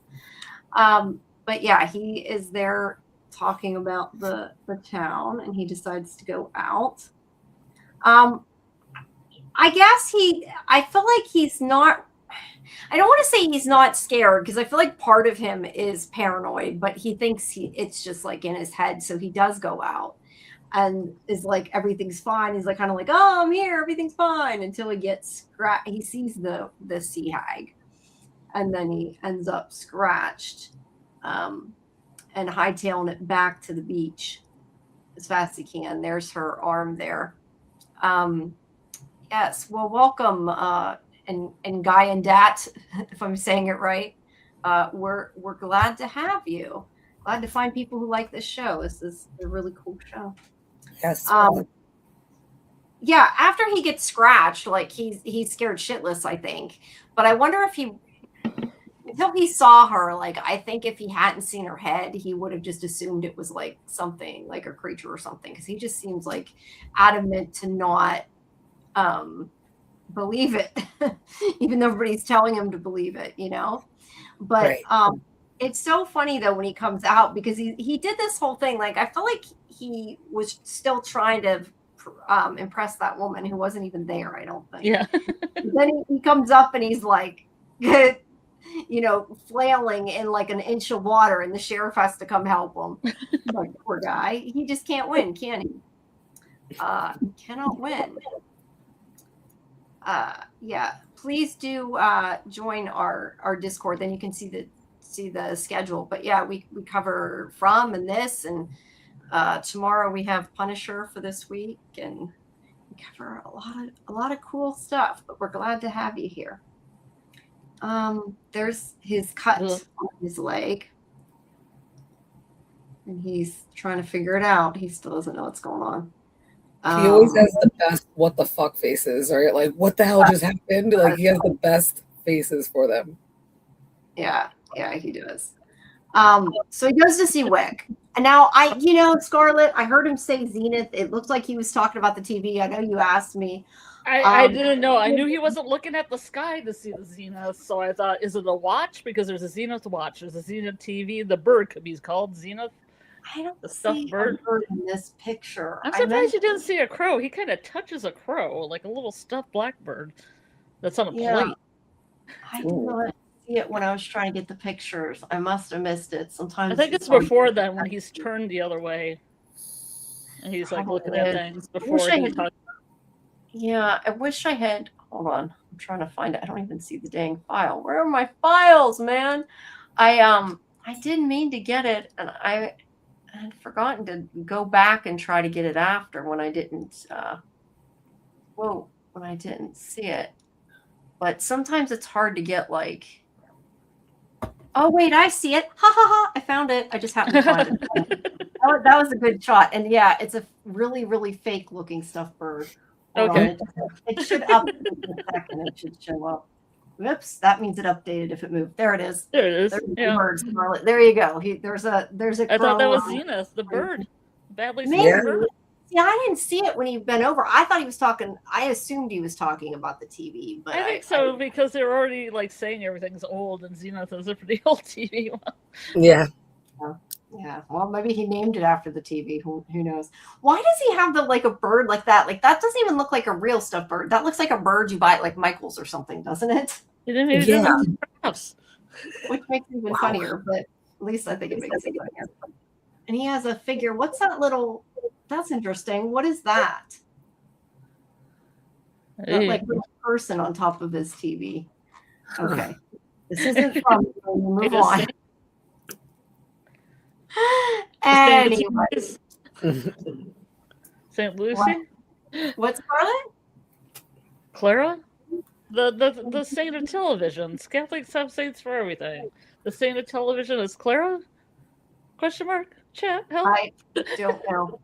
But yeah, he is there talking about the town and he decides to go out. I guess I feel like he's not, I don't want to say he's not scared because I feel like part of him is paranoid, but he thinks it's just like in his head. So he does go out and is like, everything's fine. He's like, kind of like, oh, I'm here. Everything's fine until he gets he sees the sea hag and then he ends up scratched and hightailing it back to the beach as fast as he can. There's her arm there. Yes, well, welcome, and Guy and Dat, if I'm saying it right. We're glad to have you. Glad to find people who like this show. This is a really cool show. Yes. yeah, after he gets scratched, like he's scared shitless, I think. But I wonder if until he saw her, like I think if he hadn't seen her head, he would have just assumed it was like something like a creature or something, because he just seems like adamant to not believe it, even though everybody's telling him to believe it, But Right. It's so funny though when he comes out, because he did this whole thing. Like I feel like he was still trying to impress that woman who wasn't even there, I don't think. Yeah. Then he comes up and he's like, flailing in like an inch of water, and the sheriff has to come help him. Like, poor guy. He just can't win, can he? Cannot win. Yeah, please do join our Discord. Then you can see the schedule. But yeah, we cover From and this, and tomorrow we have Punisher for this week, and we cover a lot of cool stuff. But we're glad to have you here. There's his cut on his leg, and he's trying to figure it out. He still doesn't know what's going on. He always has the best what the fuck faces, right? Like, what the hell just happened? Like, he has the best faces for them. Yeah, he does. So he goes to see Wick. And now Scarlet, I heard him say Zenith. It looks like he was talking about the TV. I know you asked me. I didn't know. I knew he wasn't looking at the sky to see the Zenith, so I thought, is it a watch? Because there's a Zenith watch. There's a Zenith TV. The bird could be called Zenith. I don't the stuffed see bird a bird in this picture. I'm surprised you didn't see a crow. He kind of touches a crow, like a little stuffed blackbird that's on a plate. I did not see it when I was trying to get the pictures. I must have missed it. Sometimes I think it's before then, when he's turned the other way and he's like looking at things before he talks. Yeah, I wish I had. Hold on, I'm trying to find it. I don't even see the dang file. Where are my files, man? I didn't mean to get it, and I had forgotten to go back and try to get it after when I didn't. When I didn't see it. But sometimes it's hard to get like. Oh wait, I see it! Ha ha ha! I found it. I just happened to find it. That was a good shot, and yeah, it's a really, really fake looking stuffed bird. Okay. It should update in a second. It should show up. Whoops, that means it updated if it moved. There it is. There it is. Yeah. Bird, Scarlet. There you go. There's a I thought that was Zenith, the bird. Badly seen bird. See, I didn't see it when he bent over. I thought he was talking. I assumed he was talking about the TV, but I think so because they're already like saying everything's old, and Zenith is a pretty old TV one. Yeah. Yeah, well, maybe he named it after the TV. Who knows? Why does he have a bird like that? Like that doesn't even look like a real stuffed bird. That looks like a bird you buy at like Michael's or something, doesn't it? Yeah. Which makes it even funnier, but at least I think it makes it funnier. And he has a figure. What's that little? That's interesting. What is that? That like little person on top of his TV. Okay, this isn't from. Move on. Anyways. St. Lucie? What's Scarlet? Clara? The saint of television. Catholics have saints for everything. The saint of television is Clara? Question mark? Chat? Help? I don't know.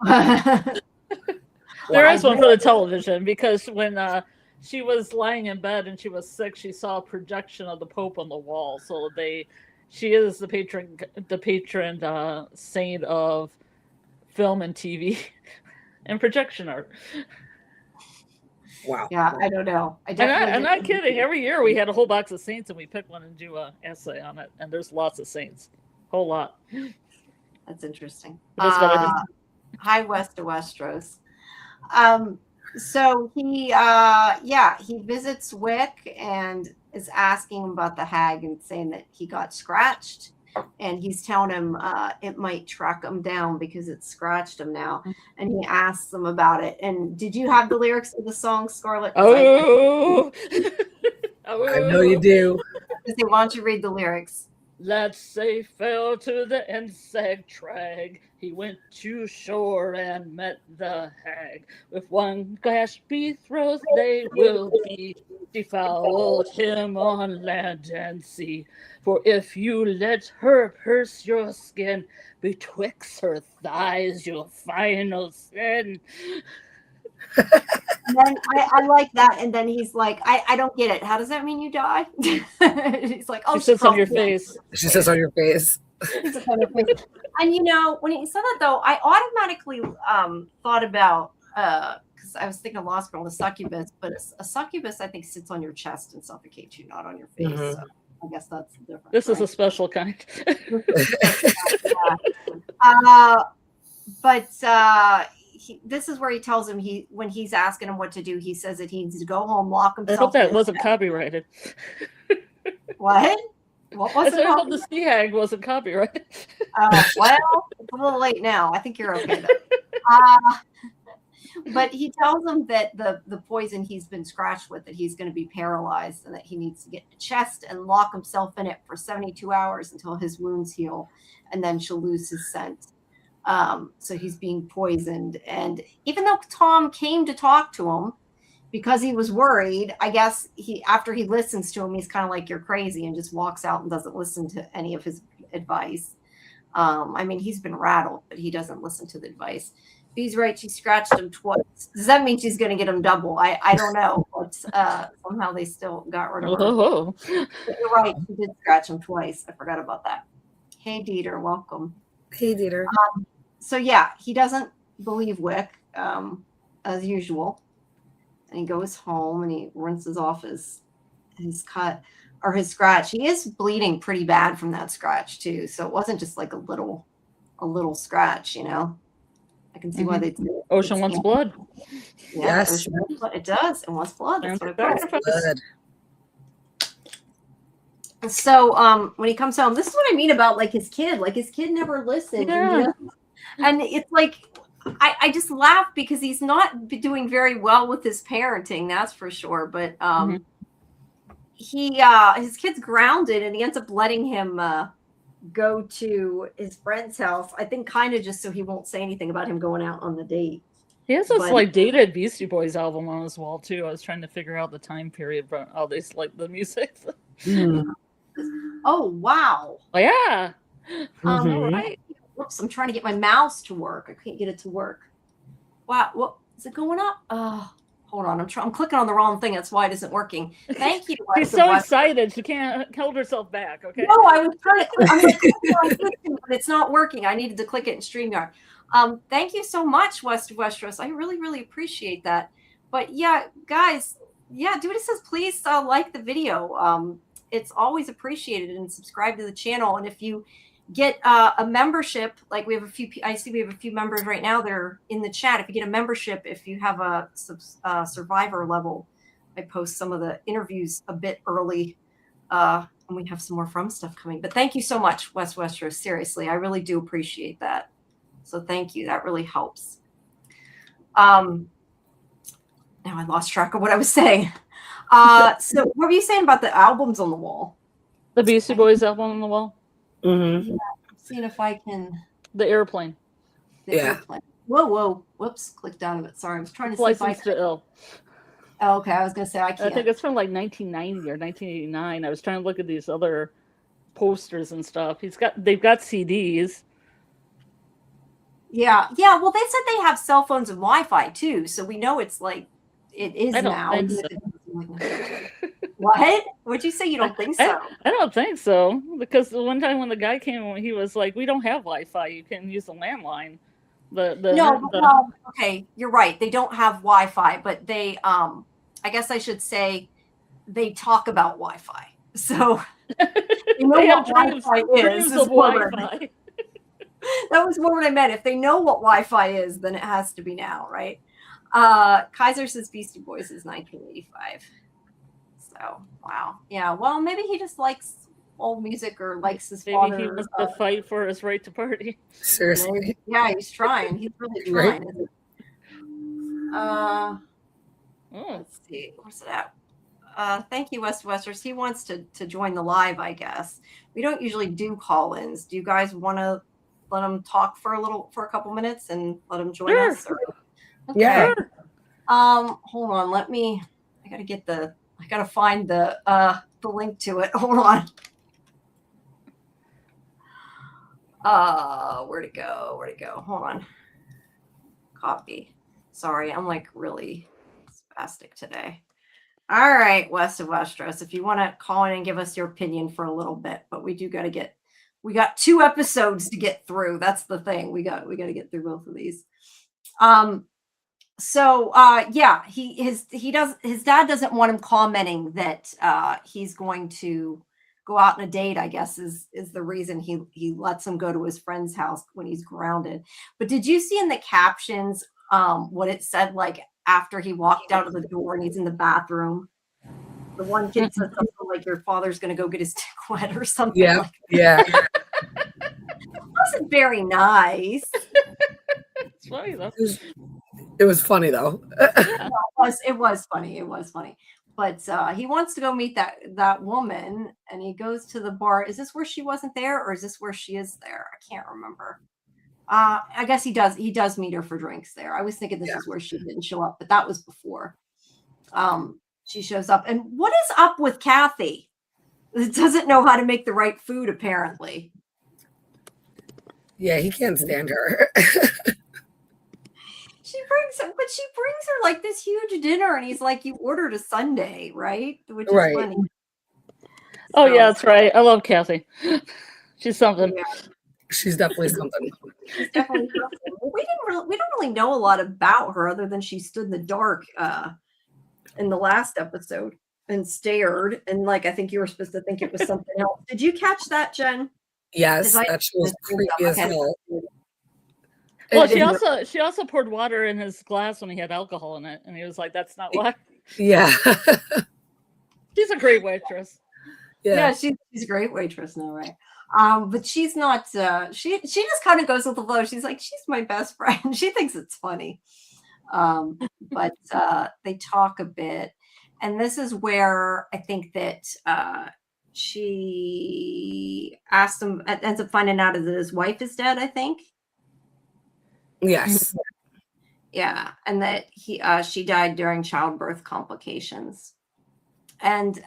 There is one for the television, because when she was lying in bed and she was sick, she saw a projection of the Pope on the wall. So she is the patron saint of film and TV and projection art. Wow. Yeah, I don't know. I'm not kidding. Every year we had a whole box of saints and we pick one and do an essay on it. And there's lots of saints. Whole lot. That's interesting. Hi, West to Westeros. So he visits Wick and is asking him about the hag and saying that he got scratched, and he's telling him it might track him down because it scratched him now. And he asks him about it. And did you have the lyrics of the song, Scarlet? Oh, I know you do. Why don't you read the lyrics? Let's say fell to the insect trag. He went to shore and met the hag. With one gaspy throat they will be. She fouled him on land and sea. For if you let her pierce your skin, betwixt her thighs you'll find no sin. And then I like that. And then he's like, I don't get it. How does that mean you die? He's like, oh, She sits on your face. She says on your face. He sits on your face. And when he said that though, I automatically thought about because I was thinking of Lost Girl and a succubus, but a succubus I think sits on your chest and suffocates you, not on your face. Mhm. So I guess that's the difference. This is a special kind. This is where he tells him when he's asking him what to do, he says that he needs to go home, lock I himself. hope that in. wasn't copyrighted. What? What was I hope the sea hag wasn't copyrighted. Well, it's a little late now. I think you're okay though. But he tells him that the poison he's been scratched with, that he's going to be paralyzed and that he needs to get in the chest and lock himself in it for 72 hours until his wounds heal, and then she'll lose his scent. So he's being poisoned. And even though Tom came to talk to him because he was worried, I guess after he listens to him, he's kind of like, you're crazy, and just walks out and doesn't listen to any of his advice. I mean, he's been rattled, but he doesn't listen to the advice. He's right. She scratched him twice. Does that mean she's going to get him double? I don't know. But somehow they still got rid of her. Oh. But you're right. She did scratch him twice. I forgot about that. Hey, Dieter. Welcome. Hey, Dieter. So, yeah, he doesn't believe Wick, as usual. And he goes home and he rinses off his cut or his scratch. He is bleeding pretty bad from that scratch, too. So it wasn't just like a little scratch, you know. I can see why they do it. Ocean wants blood. Yeah, Yes. it does. It wants blood. That's what it Good. does. So when he comes home, this is what I mean about like his kid. Like his kid never listened. Yeah. And it's like I just laugh because he's not doing very well with his parenting, that's for sure. But his kid's grounded and he ends up letting him go to his friend's house, I think kind of just so he won't say anything about him going out on the date. He has this like dated Beastie Boys album on his wall too. I was trying to figure out the time period for all these like the music. Oh wow. Oh yeah. Right. Whoops, I'm trying to get my mouse to work. I can't get it to work. Wow, what is it going up? Hold on, I'm clicking on the wrong thing. That's why it isn't working. Thank you. She's so excited. She can't hold herself back. Okay. No, I was trying to click. I'm like, but it's not working. I needed to click it in StreamYard. Thank you so much, Westeros. I really, really appreciate that. But yeah, guys, yeah, do what it says. Please like the video. It's always appreciated, and subscribe to the channel. And if you get a membership, like we have a few, I see we have a few members right now that are in the chat. If you get a membership, if you have a survivor level, I post some of the interviews a bit early, and we have some more From stuff coming. But thank you so much, Westeros. Seriously, I really do appreciate that. So thank you. That really helps. Now I lost track of what I was saying. So what were you saying about the albums on the wall? The Beastie Boys album on the wall. Mm-hmm. Yeah, I'm seeing if I can. The airplane. Airplane. Whoa. Whoops. Clicked out of it. Sorry. I was trying to see if I License to Ill. Oh, okay. I was going to say I can't. I think it's from like 1990 or 1989. I was trying to look at these other posters and stuff. They've got CDs. Yeah. Well, they said they have cell phones and Wi-Fi too, so we know it's like it is now. Think so. What? What'd you say? You don't think so? I don't think so, because the one time when the guy came, he was like, "We don't have Wi-Fi. You can use the landline." Okay, you're right. They don't have Wi-Fi, but they, I guess I should say, they talk about Wi-Fi. So you know what Wi-Fi is. Wi-Fi. That was more what I meant. If they know what Wi-Fi is, then it has to be now, right? Kaiser says Beastie Boys is 1985. So, wow. Yeah, well, maybe he just likes old music or likes his father. Maybe he wants to fight for his right to party. Seriously. Yeah, he's trying. He's really trying. Right? Let's see. Where's it at? Thank you, Westeros. He wants to join the live, I guess. We don't usually do call-ins. Do you guys want to let him talk for a couple minutes and let him join us? Or? Okay. Yeah. Hold on. I gotta find the link to it. Hold on. Where'd it go? Hold on. Copy. Sorry, I'm like really spastic today. All right, West of Westeros, if you want to call in and give us your opinion for a little bit, but we got 2 episodes to get through. That's the thing. We got to get through both of these. So yeah, his dad doesn't want him commenting that he's going to go out on a date, I guess is the reason he lets him go to his friend's house when he's grounded. But did you see in the captions what it said, like after he walked out of the door and he's in the bathroom? The one kid said something like, your father's going to go get his dick wet or something. Yeah, like yeah. It wasn't very nice. It's funny though. It was funny though. It was funny. It was funny. But he wants to go meet that woman, and he goes to the bar. Is this where she wasn't there, or is this where she is there? I can't remember. I guess he does meet her for drinks there. I was thinking this is where she didn't show up, but that was before. She shows up. And what is up with Kathy? It doesn't know how to make the right food, apparently. Yeah, he can't stand her. She brings her like this huge dinner, and he's like, you ordered a sundae, right? Which is funny. Oh yeah, that's right. I love Kathy. She's something. Yeah. She's definitely something. She's definitely something. Well, we don't really know a lot about her other than she stood in the dark in the last episode and stared, and like I think you were supposed to think it was something else. Did you catch that, Jen? Yes, that she was creepy as hell. Well, she also poured water in his glass when he had alcohol in it, and he was like, "That's not water." Yeah, she's a great waitress. Yeah, she's a great waitress, no, right? But she's not. She just kind of goes with the flow. She's like, she's my best friend. She thinks it's funny. But they talk a bit, and this is where I think that she asked him, ends up finding out that his wife is dead, I think. Yes. Yeah, and that she died during childbirth complications. And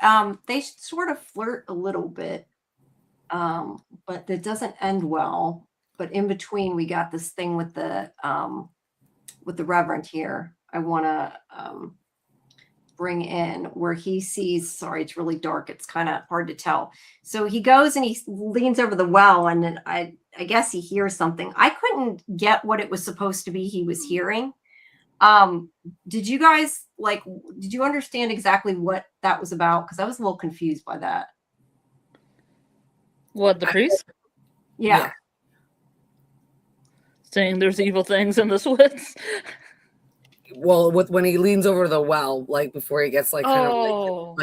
they sort of flirt a little bit, but it doesn't end well. But in between, we got this thing with the Reverend here. I want to bring in where he sees. Sorry, it's really dark. It's kind of hard to tell. So he goes and he leans over the well, and then I guess he hears something. I couldn't get what it was supposed to be he was hearing. Did you guys did you understand exactly what that was about? Because I was a little confused by that. What, the priest? Yeah. Saying there's evil things in this woods. Well, when he leans over the well, like before he gets like kind of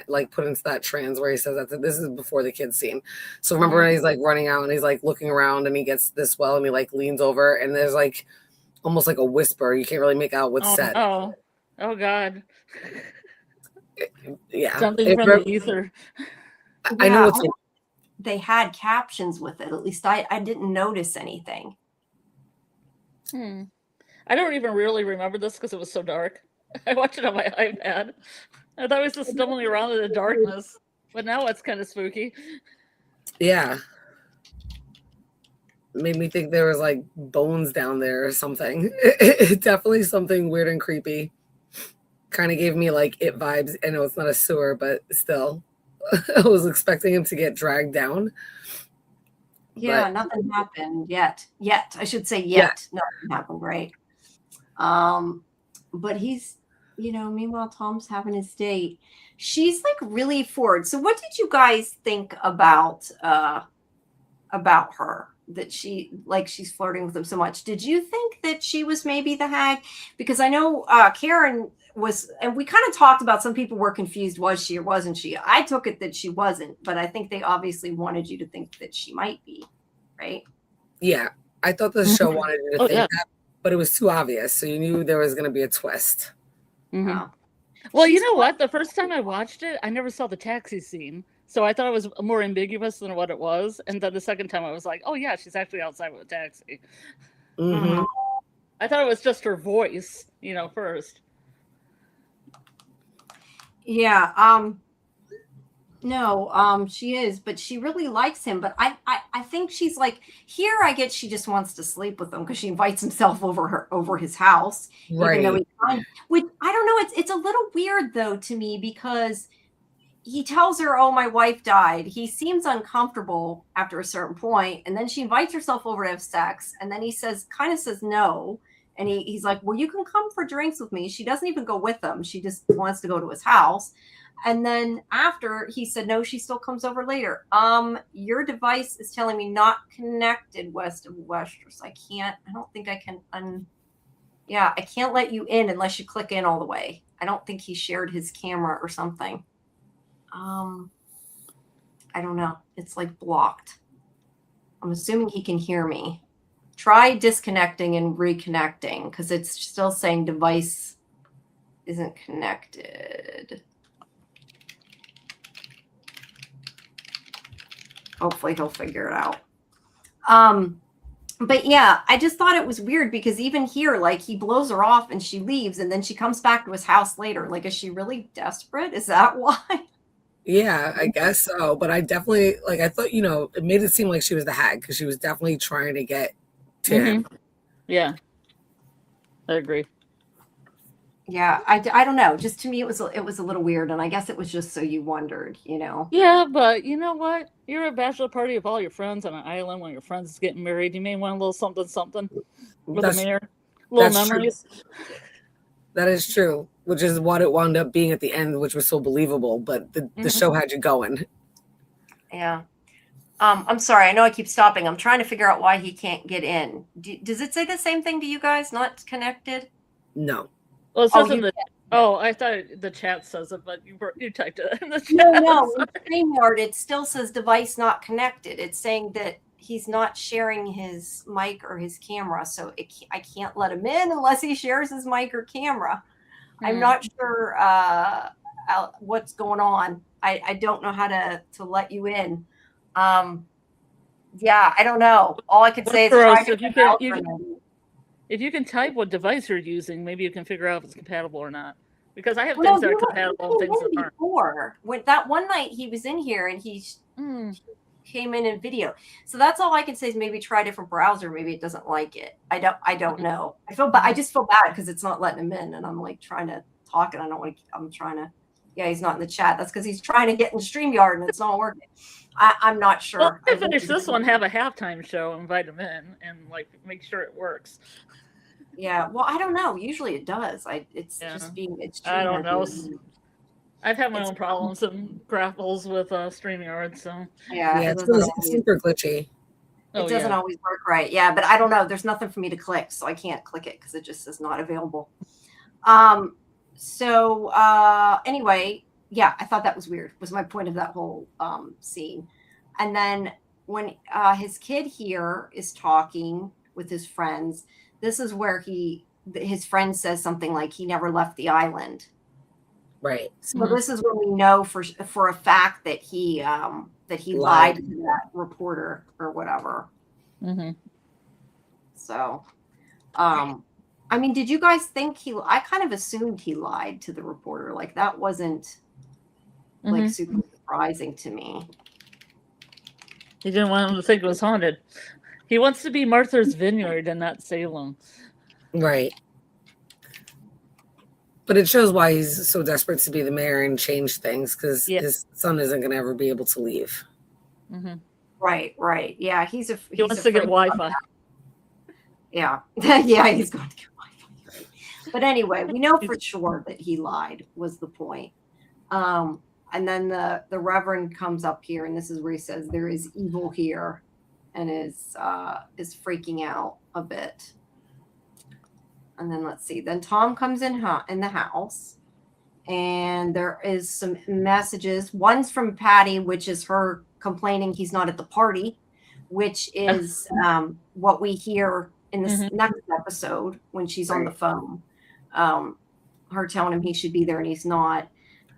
like put into that trance where he says that this is before the kids scene. So remember when he's like running out and he's like looking around and he gets this well and he like leans over and there's like almost like a whisper. You can't really make out what's said. Oh God. Yeah. Something from the ether. I know it's they had captions with it. At least I didn't notice anything. I don't even really remember this because it was so dark. I watched it on my iPad. I thought I was just stumbling around in the darkness. But now it's kind of spooky. Yeah. Made me think there was like bones down there or something. Definitely something weird and creepy. Kind of gave me like It vibes. I know it's not a sewer, but still. I was expecting him to get dragged down. Yeah, nothing happened yet. I should say yet. Yeah. Nothing happened, right? But he's, meanwhile, Tom's having his date. She's like really forward. So what did you guys think about her? That she's flirting with him so much. Did you think that she was maybe the hag? Because I know Karen was, and we kind of talked about, some people were confused, was she or wasn't she? I took it that she wasn't, but I think they obviously wanted you to think that she might be, right? Yeah, I thought the show wanted you to think that, but it was too obvious, so you knew there was going to be a twist. Mm-hmm. Well, you know what? The first time I watched it, I never saw the taxi scene. So I thought it was more ambiguous than what it was. And then the second time I was like, oh, yeah, she's actually outside with a taxi. Mm-hmm. I thought it was just her voice, first. Yeah. No, she is, but she really likes him. But I think she's like, here I get she just wants to sleep with him because she invites himself over his house, even though Right. which I don't know, it's a little weird though to me because he tells her, "Oh, my wife died." He seems uncomfortable after a certain point, and then she invites herself over to have sex, and then he kind of says no, and he's like, "Well, you can come for drinks with me." She doesn't even go with him; she just wants to go to his house. And then after he said no, she still comes over later. Your device is telling me not connected west of Westeros. I don't think I can yeah, I can't let you in unless you click in all the way. I don't think he shared his camera or something. I don't know. It's like blocked. I'm assuming he can hear me. Try disconnecting and reconnecting because it's still saying device isn't connected. Hopefully he'll figure it out. But yeah, I just thought it was weird because even here, like he blows her off and she leaves and then she comes back to his house later. Like, is she really desperate? Is that why? Yeah, I guess so. But I definitely I thought, it made it seem like she was the hag because she was definitely trying to get to him. Yeah, I agree. Yeah, I don't know. Just to me, it was a little weird, and I guess it was just so you wondered, Yeah, but you know what? You're at a bachelor party of all your friends on an island when your friends is getting married. You may want a little something with the mayor. Little memories. True. That is true, which is what it wound up being at the end, which was so believable. But the show had you going. Yeah. I'm sorry. I know I keep stopping. I'm trying to figure out why he can't get in. Does it say the same thing to you guys? Not connected? No. Well, it says in the. Oh, I thought the chat says it, but you typed it in the chat. No. In StreamYard, it still says device not connected. It's saying that he's not sharing his mic or his camera, so I can't let him in unless he shares his mic or camera. I'm not sure what's going on. I don't know how to let you in. Yeah, I don't know. All I could say is try to if you can type what device you're using, maybe you can figure out if it's compatible or not. Because I have things that are compatible and things that aren't. Before, when that one night he was in here and he came in video. So that's all I can say is maybe try a different browser. Maybe it doesn't like it. I don't know. I just feel bad because it's not letting him in, and I'm like trying to talk, and I don't want to. I'm trying to. Yeah, he's not in the chat. That's because he's trying to get in StreamYard and it's not working. I'm not sure. Well, I finish this one, have a halftime show, invite him in, and make sure it works. Yeah, well, I don't know. Usually it does. It's I don't know. I've had my own problems and grapples with StreamYard, so yeah, it's super glitchy. It doesn't always work right. Yeah, but I don't know. There's nothing for me to click, so I can't click it because it just says not available. So anyway, yeah, I thought that was weird. Was my point of that whole scene. And then when his kid here is talking with his friends, this is where his friend says something like he never left the island. Right. So this is when we know for a fact that he lied to that reporter or whatever. So, I mean, did you guys think I kind of assumed he lied to the reporter. Like that wasn't like super surprising to me. He didn't want him to think it was haunted. He wants to be Martha's Vineyard and not Salem. Right. But it shows why he's so desperate to be the mayor and change things because his son isn't going to ever be able to leave. Right. Yeah, he wants to get Wi-Fi. Yeah. Yeah, he's going to get Wi-Fi. But anyway, we know for sure that he lied was the point. And then the Reverend comes up here, and this is where he says there is evil here, and is freaking out a bit. And then let's see. Then Tom comes in the house, and there is some messages. One's from Patty, which is her complaining he's not at the party, which is what we hear in this next episode when she's on the phone. Her telling him he should be there and he's not.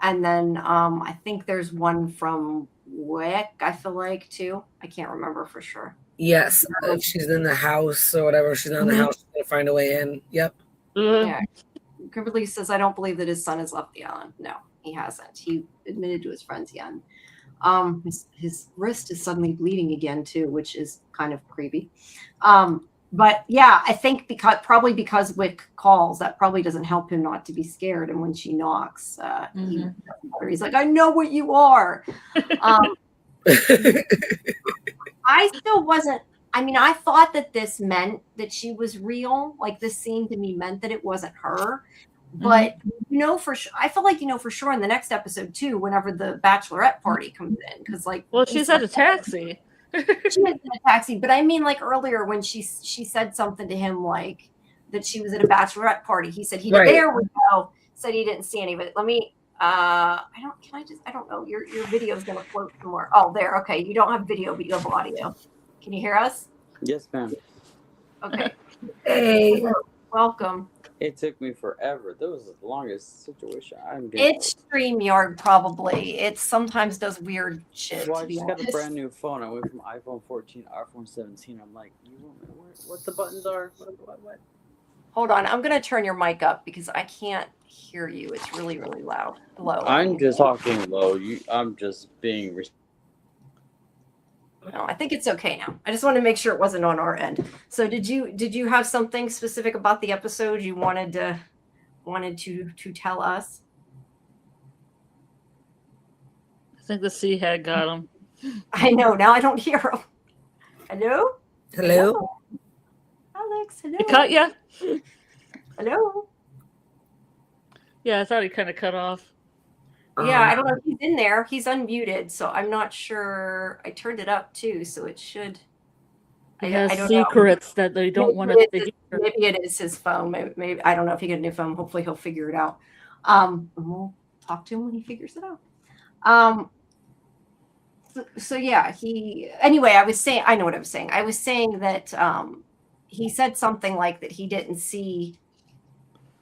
And then I think there's one from Wick, I feel like, too. I can't remember for sure. Yes, if she's in the house or whatever, she's not in the house, she's going to find a way in. Yep. Yeah. Kimberly says, I don't believe that his son has left the island. No, he hasn't. He admitted to his friends again. His wrist is suddenly bleeding again too, which is kind of creepy. But yeah, I think probably because Wick calls, that probably doesn't help him not to be scared. And when she knocks, he's like, "I know what you are." I still wasn't. I mean, I thought that this meant that she was real. Like this scene to me meant that it wasn't her. But for sure, I feel like for sure in the next episode too, whenever the bachelorette party comes in, because she's at a taxi. She is in a taxi, but I mean, like earlier when she said something to him like that she was at a bachelorette party. He said there we go. Said he didn't see any of it. Let me. I don't know. Your video is going to float somewhere. Oh, there. Okay, you don't have video, but you have audio. Can you hear us? Yes, ma'am. Okay. Hey. Welcome. It took me forever. That was the longest situation I'm getting. It's StreamYard, probably. It sometimes does weird shit. Well, I just got a brand new phone. I went from iPhone 14 to iPhone 17. I'm like, what the buttons are? What? Hold on. I'm going to turn your mic up because I can't hear you. It's really, really low. I'm just talking low. I'm just being. No, I think it's okay now. I just want to make sure it wasn't on our end. So did you have something specific about the episode you wanted to tell us? I think the sea hag got him. I know. Now I don't hear him. Hello? Hello? Alex, hello. It cut ya? Hello? Yeah, I thought he kind of cut off. Yeah, I don't know if he's in there. He's unmuted, so I'm not sure. I turned it up too, so it should. He has secrets that they don't want to figure. Maybe it is his phone. Maybe I don't know if he got a new phone. Hopefully he'll figure it out. We'll talk to him when he figures it out. So yeah, anyway, I know what I was saying. I was saying that he said something like that he didn't see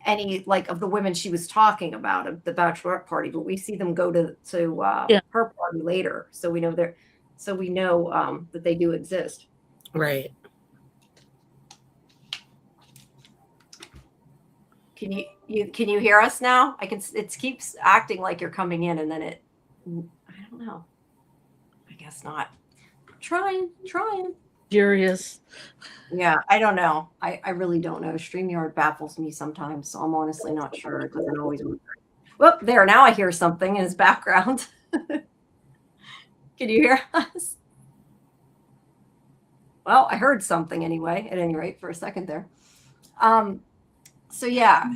any like of the women she was talking about at the bachelorette party, but we see them go to her party later, so we know that they do exist. Right. Can you hear us now? It keeps acting like you're coming in, and then I don't know. I guess not. Trying. Furious. Yeah, I don't know. I really don't know. StreamYard baffles me sometimes, so I'm honestly not sure. It doesn't always work. Well, there. Now I hear something in his background. Can you hear us? Well, I heard something anyway, at any rate, for a second there. So yeah,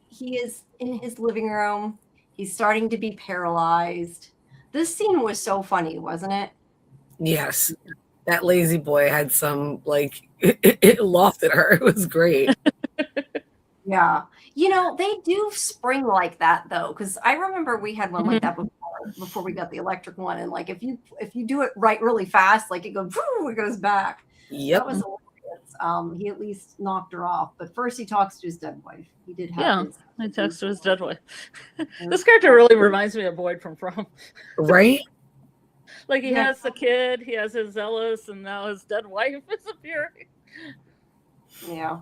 he is in his living room. He's starting to be paralyzed. This scene was so funny, wasn't it? Yes. That lazy boy had some, it lofted her. It was great. Yeah. They do spring like that, though, because I remember we had one like that before we got the electric one. And, if you do it right really fast, it goes back. Yep. That was hilarious. He at least knocked her off. But first he talks to his dead wife. He did have he talks to his dead wife. This character really reminds me of Boyd from From. Right? He has the kid, he has his zealous, and now his dead wife is appearing. Yeah.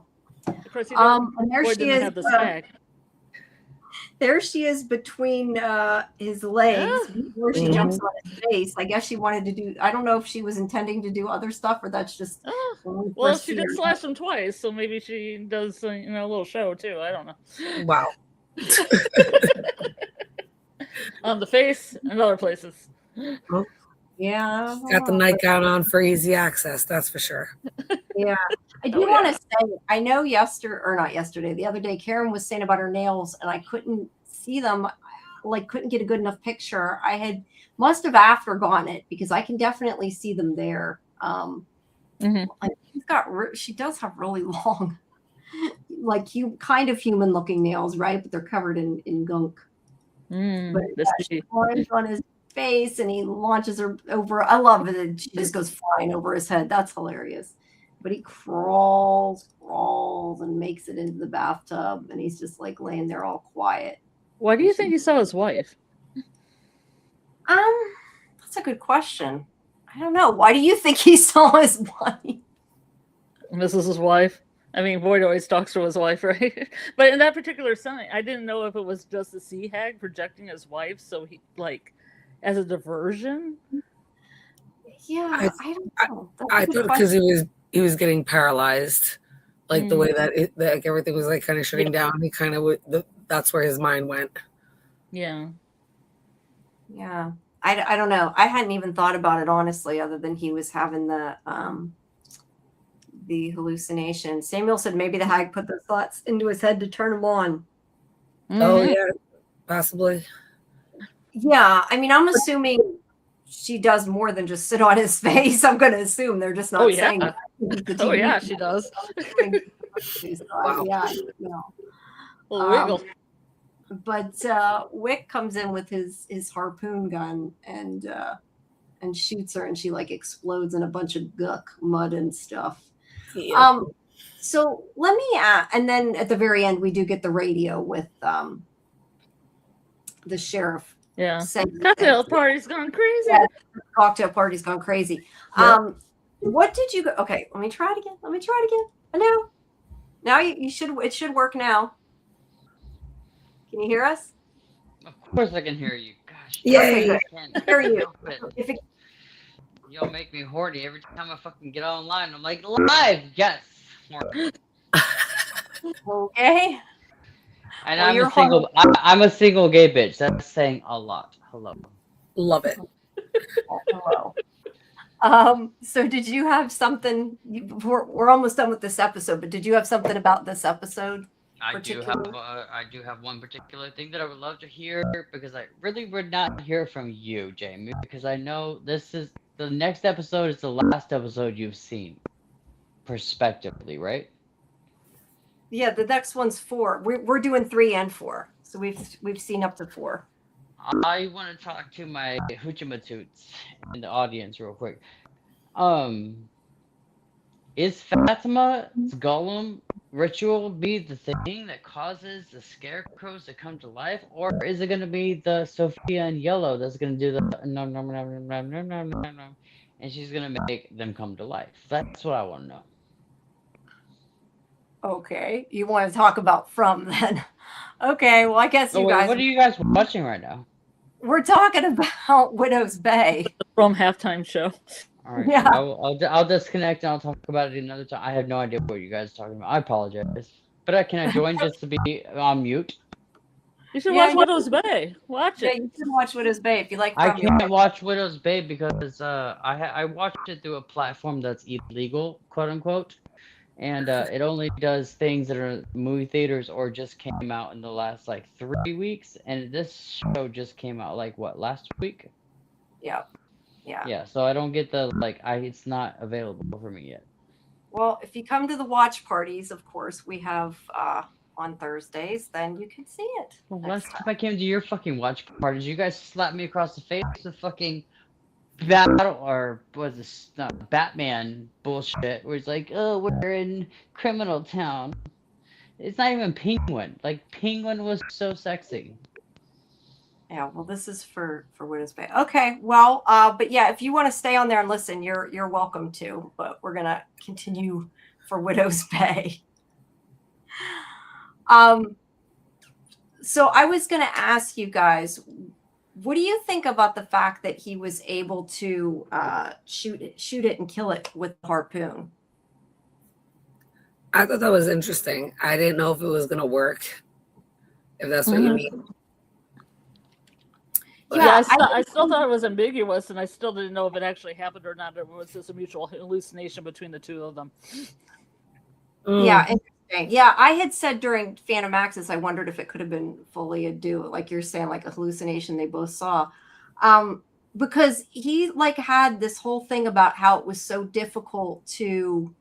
Of course, and there Boyd she didn't is. have the stag. There she is between his legs before she jumps on his face. I guess she wanted to do. I don't know if she was intending to do other stuff or that's just. Well, she did slash him twice, so maybe she does a little show too. I don't know. Wow. On the face and other places. Oh. Yeah. Got the nightgown on for easy access, that's for sure. Yeah. I do want to say, I know not yesterday, the other day, Karen was saying about her nails and I couldn't see them, couldn't get a good enough picture. Must have aftergone it because I can definitely see them there. She does have really long, kind of human looking nails, right? But they're covered in gunk. But she on his face and he launches her over. I love it. She just goes flying over his head. That's hilarious. But he crawls and makes it into the bathtub and he's just laying there all quiet. Why do you think he saw his wife? That's a good question. I don't know. Why do you think he saw his wife? This is his wife. I mean, Boyd always talks to his wife, right? But in that particular scene, I didn't know if it was just the sea hag projecting his wife, so as a diversion. Yeah, I don't know. That's a I good thought because question. he was getting paralyzed, like the way that like everything was like kind of shutting down. He kind of that's where his mind went. Yeah. Yeah. I don't know. I hadn't even thought about it honestly, other than he was having the hallucination. Samuel said maybe the hag put those thoughts into his head to turn him on. Oh yeah, possibly. Yeah, I mean, I'm assuming she does more than just sit on his face. I'm going to assume they're just not saying that. Oh yeah, she does. Wow. Yeah, I don't know. Wiggle. But Wick comes in with his harpoon gun and shoots her, and she like explodes in a bunch of guck, mud, and stuff. Yeah. So let me and then at the very end we do get the radio with the sheriff. Yeah. Saying Cocktail party's gone crazy. Yeah, cocktail party's gone crazy. Yep. What did you go? Okay, let me try it again. No. Now you should. It should work now. Can you hear us? Of course I can hear you. Gosh. Yay. Okay, I hear you. You'll make me horny every time I fucking get online. I'm like, live! Yes! Okay. And well, I'm a single gay bitch. That's saying a lot. Hello. Love it. Hello. So did you have something? We're almost done with this episode, but did you have something about this episode? I do have one particular thing that I would love to hear, because I really would not hear from you, Jamie, because I know this is the next episode is the last episode you've seen, prospectively, right? Yeah, the next one's 4. We're doing 3 and 4, so we've seen up to 4. I want to talk to my hoochie-matoots in the audience real quick. Is Fatima's golem ritual be the thing that causes the scarecrows to come to life, or is it going to be the Sophia in yellow that's going to do the no, and she's going to make them come to life? That's what I want to know. Okay, you want to talk about From then? Okay, well I guess you guys. What are you guys watching right now? We're talking about Widow's Bay. From halftime show. All right. Yeah. I'll disconnect and I'll talk about it another time. I have no idea what you guys are talking about. I apologize. But can I join just to be on mute? You should watch Widow's Bay. Watch it. Yeah, you should watch Widow's Bay if you like. I can't watch Widow's Bay because I watched it through a platform that's illegal, quote unquote, and it only does things that are movie theaters or just came out in the last like 3 weeks, and this show just came out like what, last week? Yeah. Yeah, so I don't get the it's not available for me yet. Well, if you come to the watch parties, of course, we have on Thursdays, then you can see it. Well, last time I came to your fucking watch parties, you guys slapped me across the face with fucking battle, or was this not Batman bullshit, where it's like, oh, we're in Criminal Town. It's not even Penguin. Like, Penguin was so sexy. Yeah, well, this is for Widow's Bay. Okay, well, but yeah, if you want to stay on there and listen, you're welcome to. But we're gonna continue for Widow's Bay. So I was gonna ask you guys, what do you think about the fact that he was able to shoot it and kill it with the harpoon? I thought that was interesting. I didn't know if it was gonna work. If that's what you mean. Yeah, I still thought it was ambiguous, and I still didn't know if it actually happened or not. Or was this a mutual hallucination between the two of them? Yeah, interesting. Yeah, I had said during Phantom Axis, I wondered if it could have been fully a duo, like you're saying, like a hallucination they both saw, because he like had this whole thing about how it was so difficult to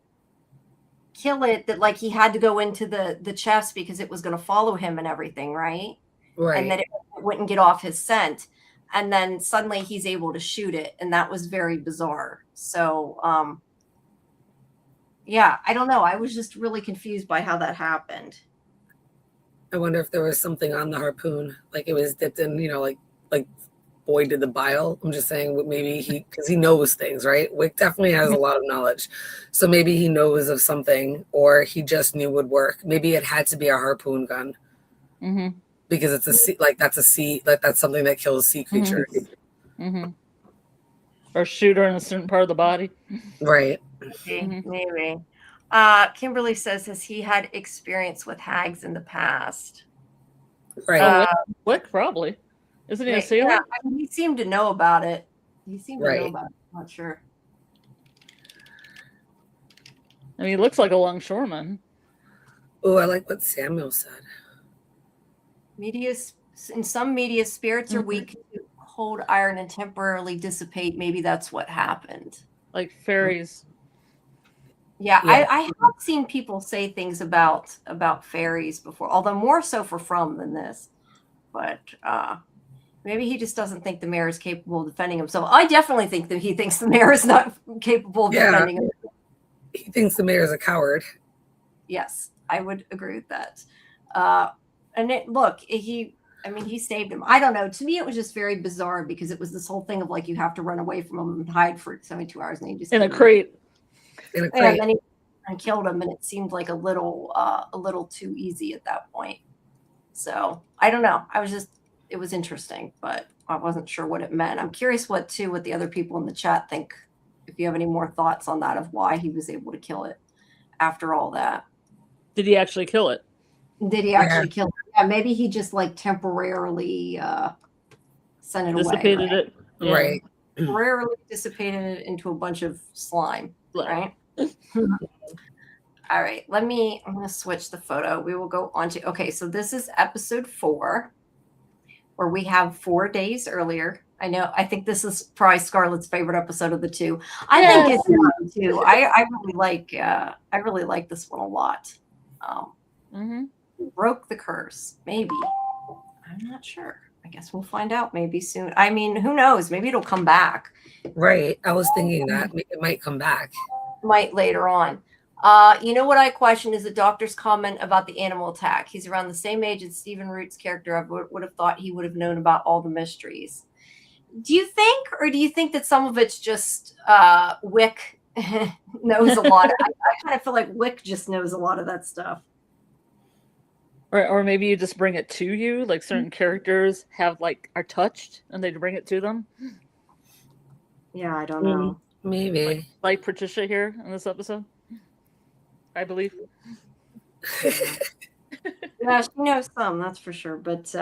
kill it that like he had to go into the chest because it was going to follow him and everything, right? And that it wouldn't get off his scent. And then suddenly he's able to shoot it. And that was very bizarre. So, yeah, I don't know. I was just really confused by how that happened. I wonder if there was something on the harpoon, like it was dipped in, like Boyd did the bile. I'm just saying, maybe because he knows things, right? Wick definitely has a lot of knowledge. So maybe he knows of something, or he just knew would work. Maybe it had to be a harpoon gun. Mm-hmm. Because it's that's something that kills sea creatures. Mm-hmm. Or shoot her in a certain part of the body. Right. Maybe. Kimberly says, has he had experience with hags in the past? Right. Wick probably. Isn't he a Yeah, sailor? I mean, he seemed to know about it. He seemed to know about it. I'm not sure. I mean, he looks like a longshoreman. Oh, I like what Samuel said. In some media, spirits are weak to hold iron and temporarily dissipate. Maybe that's what happened. Like fairies. Yeah. I have seen people say things about fairies before, although more so for From than this. But maybe he just doesn't think the mayor is capable of defending himself. I definitely think that he thinks the mayor is not capable of defending himself. He thinks the mayor is a coward. Yes, I would agree with that. And he saved him. I don't know. To me, it was just very bizarre because it was this whole thing of like you have to run away from him and hide for 72 hours, and he just in a crate. In a crate. And then he killed him, and it seemed like a little too easy at that point. So I don't know. It was interesting, but I wasn't sure what it meant. I'm curious what the other people in the chat think. If you have any more thoughts on that of why he was able to kill it after all that. Did he actually kill it? Did he actually kill it? Yeah, maybe he just like temporarily sent it dissipated away. It. Yeah. Right. Temporarily dissipated it into a bunch of slime. Right. All right. I'm going to switch the photo. We will go on to, okay. So this is episode 4 where we have 4 days earlier. I think this is probably Scarlet's favorite episode of the 2. I think it's mine too. I really like this one a lot. Broke the curse. Maybe. I'm not sure. I guess we'll find out maybe soon. I mean, who knows? Maybe it'll come back. Right. I was thinking that it might come back. Might later on. You know what I question is the doctor's comment about the animal attack. He's around the same age as Stephen Root's character. I would have thought he would have known about all the mysteries. Do you think that some of it's just Wick knows a lot? I kind of feel like Wick just knows a lot of that stuff. Or maybe you just bring it to you, like certain characters are touched and they bring it to them. Yeah, I don't know. Maybe. Like Patricia here in this episode, I believe. Yeah, she knows some, that's for sure. But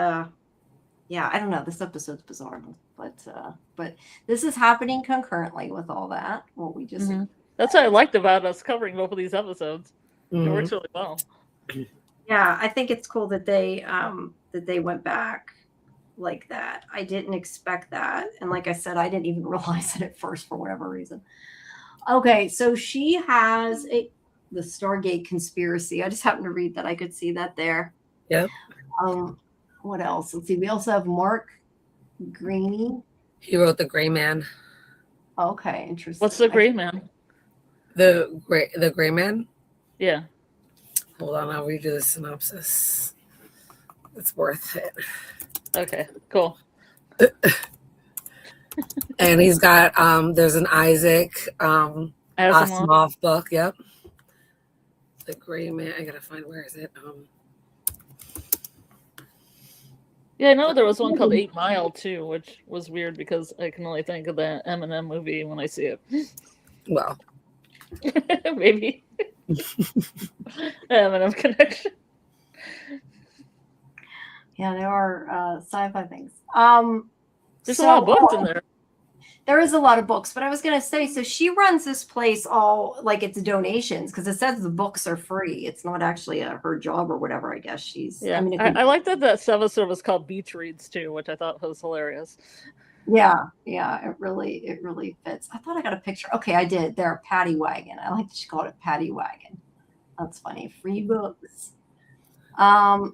yeah, I don't know. This episode's bizarre, but this is happening concurrently with all that. What we just That's what I liked about us covering both of these episodes. It works really well. Yeah, I think it's cool that they went back like that. I didn't expect that, and like I said, I didn't even realize it at first for whatever reason. Okay, so she has the Stargate conspiracy. I just happened to read that. I could see that there. Yep. What else? Let's see. We also have Mark Greaney. He wrote The Gray Man. Okay, interesting. What's the Gray Man? The Gray Man? Yeah. Hold on, I'll read you the synopsis. It's worth it. Okay, cool. And he's got there's an Isaac Asimov book. Yep. The Gray Man. I gotta find, where is it? Yeah, I know there was one called 8 Mile too, which was weird because I can only think of that Eminem movie when I see it. Well, maybe Eminem connection. Yeah, there are sci-fi things. There's a lot of books in there. There is a lot of books, but I was going to say, so she runs this place all like it's donations because it says the books are free. It's not actually her job or whatever. I guess she's. Yeah, I mean, I like that episode was called Beach Reads too, which I thought was hilarious. Yeah, it really fits. I thought I got a picture. Okay, I did. There, Patty Wagon. I like that she called it Patty Wagon. That's funny. Free books.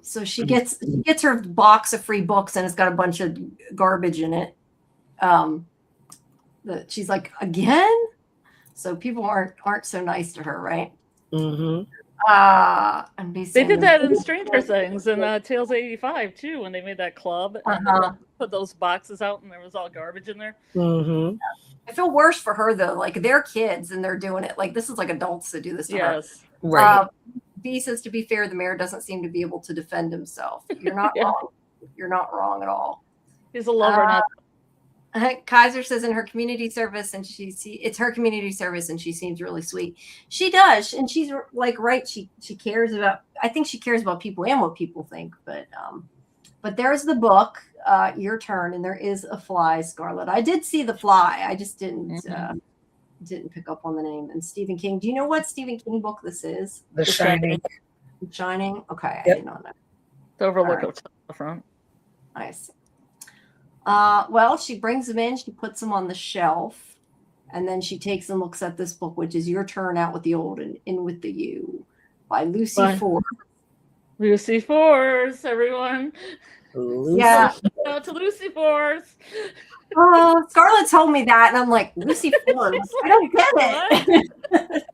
So she gets her box of free books and it's got a bunch of garbage in it. She's like, again? So people aren't so nice to her, right? Mm-hmm. And they did that in Stranger Things and Tales 85 too, when they made that club and put those boxes out and there was all garbage in there. Mm-hmm. I feel worse for her though. Like they're kids and they're doing it. Like this is like adults that do this to her. Right. B says, to be fair, the mayor doesn't seem to be able to defend himself. You're not wrong. You're not wrong at all. He's a lover, Kaiser says in her community service, and it's her community service, and she seems really sweet. She does, and she's like right. She cares about. I think she cares about people and what people think. But there's the book, Your Turn, and there is a fly, Scarlet. I did see the fly. I just didn't pick up on the name. And Stephen King. Do you know what Stephen King book this is? The Shining. Shining. Okay, Yep. I did not know. The Overlook All up the front. Nice. Well, she brings them in, she puts them on the shelf, and then she takes and looks at this book, which is Your Turn, Out with the Old and In with the You by Lucy Ford. Lucy Force, everyone. Yeah. Out to Lucy Force. Scarlett told me that, and I'm like, Lucy Ford? I don't get it.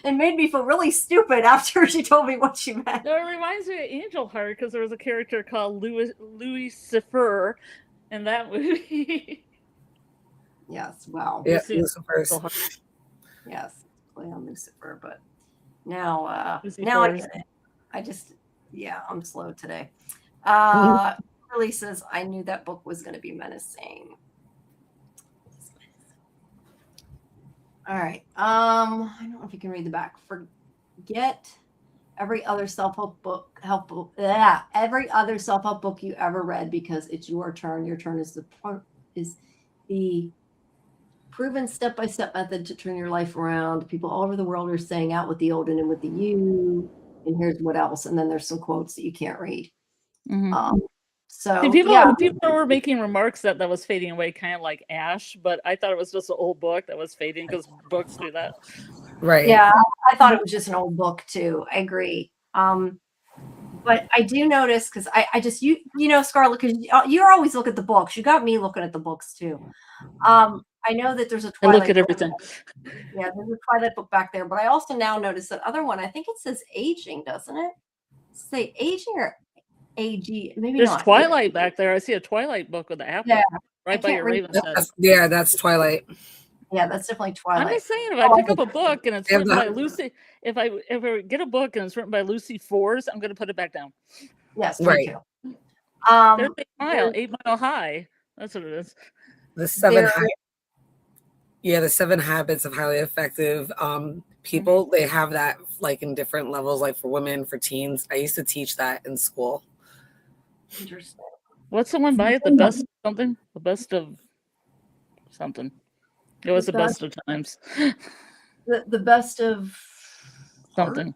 It made me feel really stupid after she told me what she meant. No, it reminds me of Angel Heart because there was a character called Lucifer in that movie. Yes, well. Yeah, Lucifer. Yes, play on Lucifer, but now I get it. I'm slow today. Really says, I knew that book was going to be menacing. All right. I don't know if you can read the back. Forget every other self-help book. Every other self-help book you ever read because it's your turn. Your turn is the proven step-by-step method to turn your life around. People all over the world are saying out with the old and in with the you. And here's what else. And then there's some quotes that you can't read. So people were making remarks that was fading away, kind of like Ash, but I thought it was just an old book that was fading because books do that. Right. Yeah, I thought it was just an old book too. I agree. But I do notice because I just you know, Scarlet, because you're always look at the books. You got me looking at the books too. I know that there's a Twilight. I look at everything. Yeah, there's a Twilight book back there, but I also now notice that other one. I think it says aging, doesn't it? Say aging or AG? Maybe there's not. Twilight back there. I see a Twilight book with the apple right by your Raven's head. Yeah, that's Twilight. Yeah, that's definitely Twilight. I'm just saying, if I pick up a book and it's written by Lucy, if I get a book and it's written by Lucy Force, I'm going to put it back down. Yes, right. Me too. There's 8 Mile High. That's what it is. The 7 habits of highly effective people. They have that like in different levels, like for women, for teens. I used to teach that in school. Interesting. What's the one by it? The best of something? The best of something. It was the best of times. The best of something.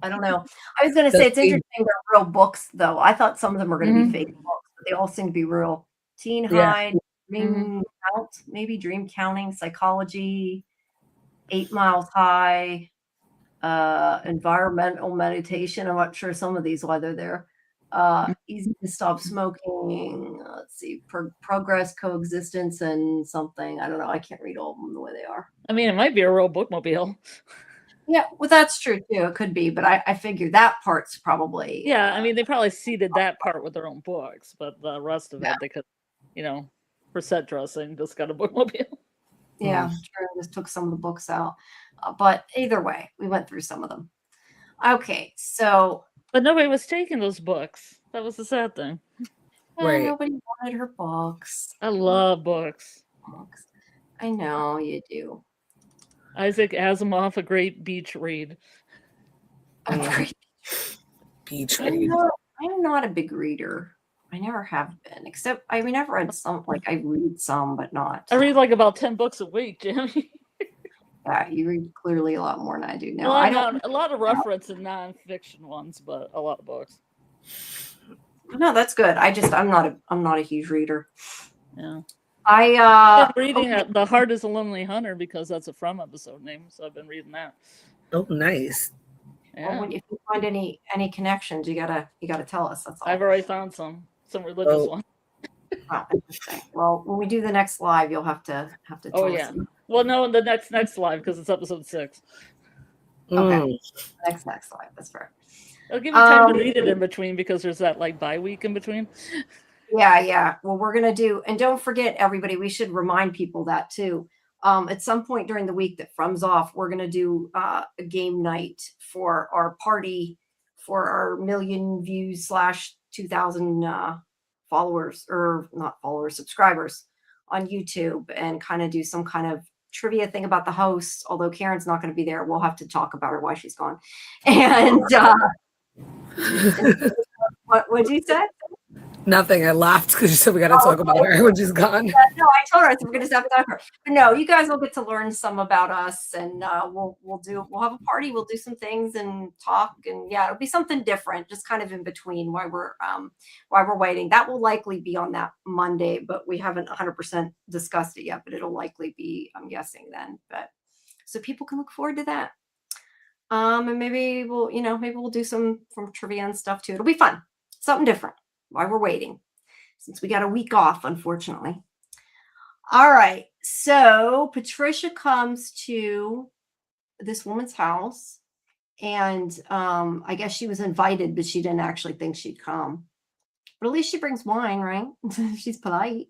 I don't know. I was going to say it's interesting they're real books, though. I thought some of them were going to be fake books, but they all seem to be real. Teen Hide, Dream Count, maybe Dream Counting, Psychology, 8 Miles High, Environmental Meditation. I'm not sure some of these why they're there. Easy to Stop Smoking. Let's see, Progress, Coexistence, and something. I don't know. I can't read all of them the way they are. I mean, it might be a real bookmobile. Yeah, well, that's true too. It could be, but I figure that part's probably. Yeah, I mean, they probably seeded that part with their own books, but the rest of it, they could, for set dressing, just got a bookmobile. Yeah, true. Just took some of the books out, but either way, we went through some of them. Okay, so. But nobody was taking those books. That was the sad thing. Right. Nobody wanted her books. I love books. I know you do. Isaac Asimov, a great beach read. A great beach read. I'm not a big reader. I never have been, except I've read some. Like I read some, but not. I read like about 10 books a week, Jimmy. Yeah, you read clearly a lot more than I do now. A lot of reference and nonfiction ones, but a lot of books. No, that's good. I'm not a huge reader. Yeah. I'm reading The Heart is a Lonely Hunter because that's a From episode name, so I've been reading that. Oh, nice. Yeah. Well, if you find any connections, you gotta tell us. That's all. I've already found some religious ones. Oh, interesting. Well, when we do the next live, you'll have to tell us. Well, no, in the next live because it's episode 6. Okay. Next live. That's fair. I'll give you time to read it in between because there's that like bye week in between. Yeah. Well, we're gonna do, and don't forget, everybody. We should remind people that too. At some point during the week that From's off, we're gonna do a game night for our party for our 1,000,000 views / 2,000 followers, or not followers, subscribers. on YouTube and kind of do some kind of trivia thing about the host. Although Karen's not going to be there, we'll have to talk about her while she's gone. And what would you say? Nothing. I laughed because you said we got to talk about her when she's gone. Yeah, no, I told her I said we're going to have to talk to her. But no, you guys will get to learn some about us, and we'll have a party. We'll do some things and talk, and yeah, it'll be something different, just kind of in between while we're waiting. That will likely be on that Monday, but we haven't 100% discussed it yet. But it'll likely be, I'm guessing then. But so people can look forward to that. And maybe we'll do some trivia and stuff too. It'll be fun, something different while we're waiting, since we got a week off, unfortunately. All right, so Patricia comes to this woman's house, and I guess she was invited, but she didn't actually think she'd come. But at least she brings wine, right? She's polite.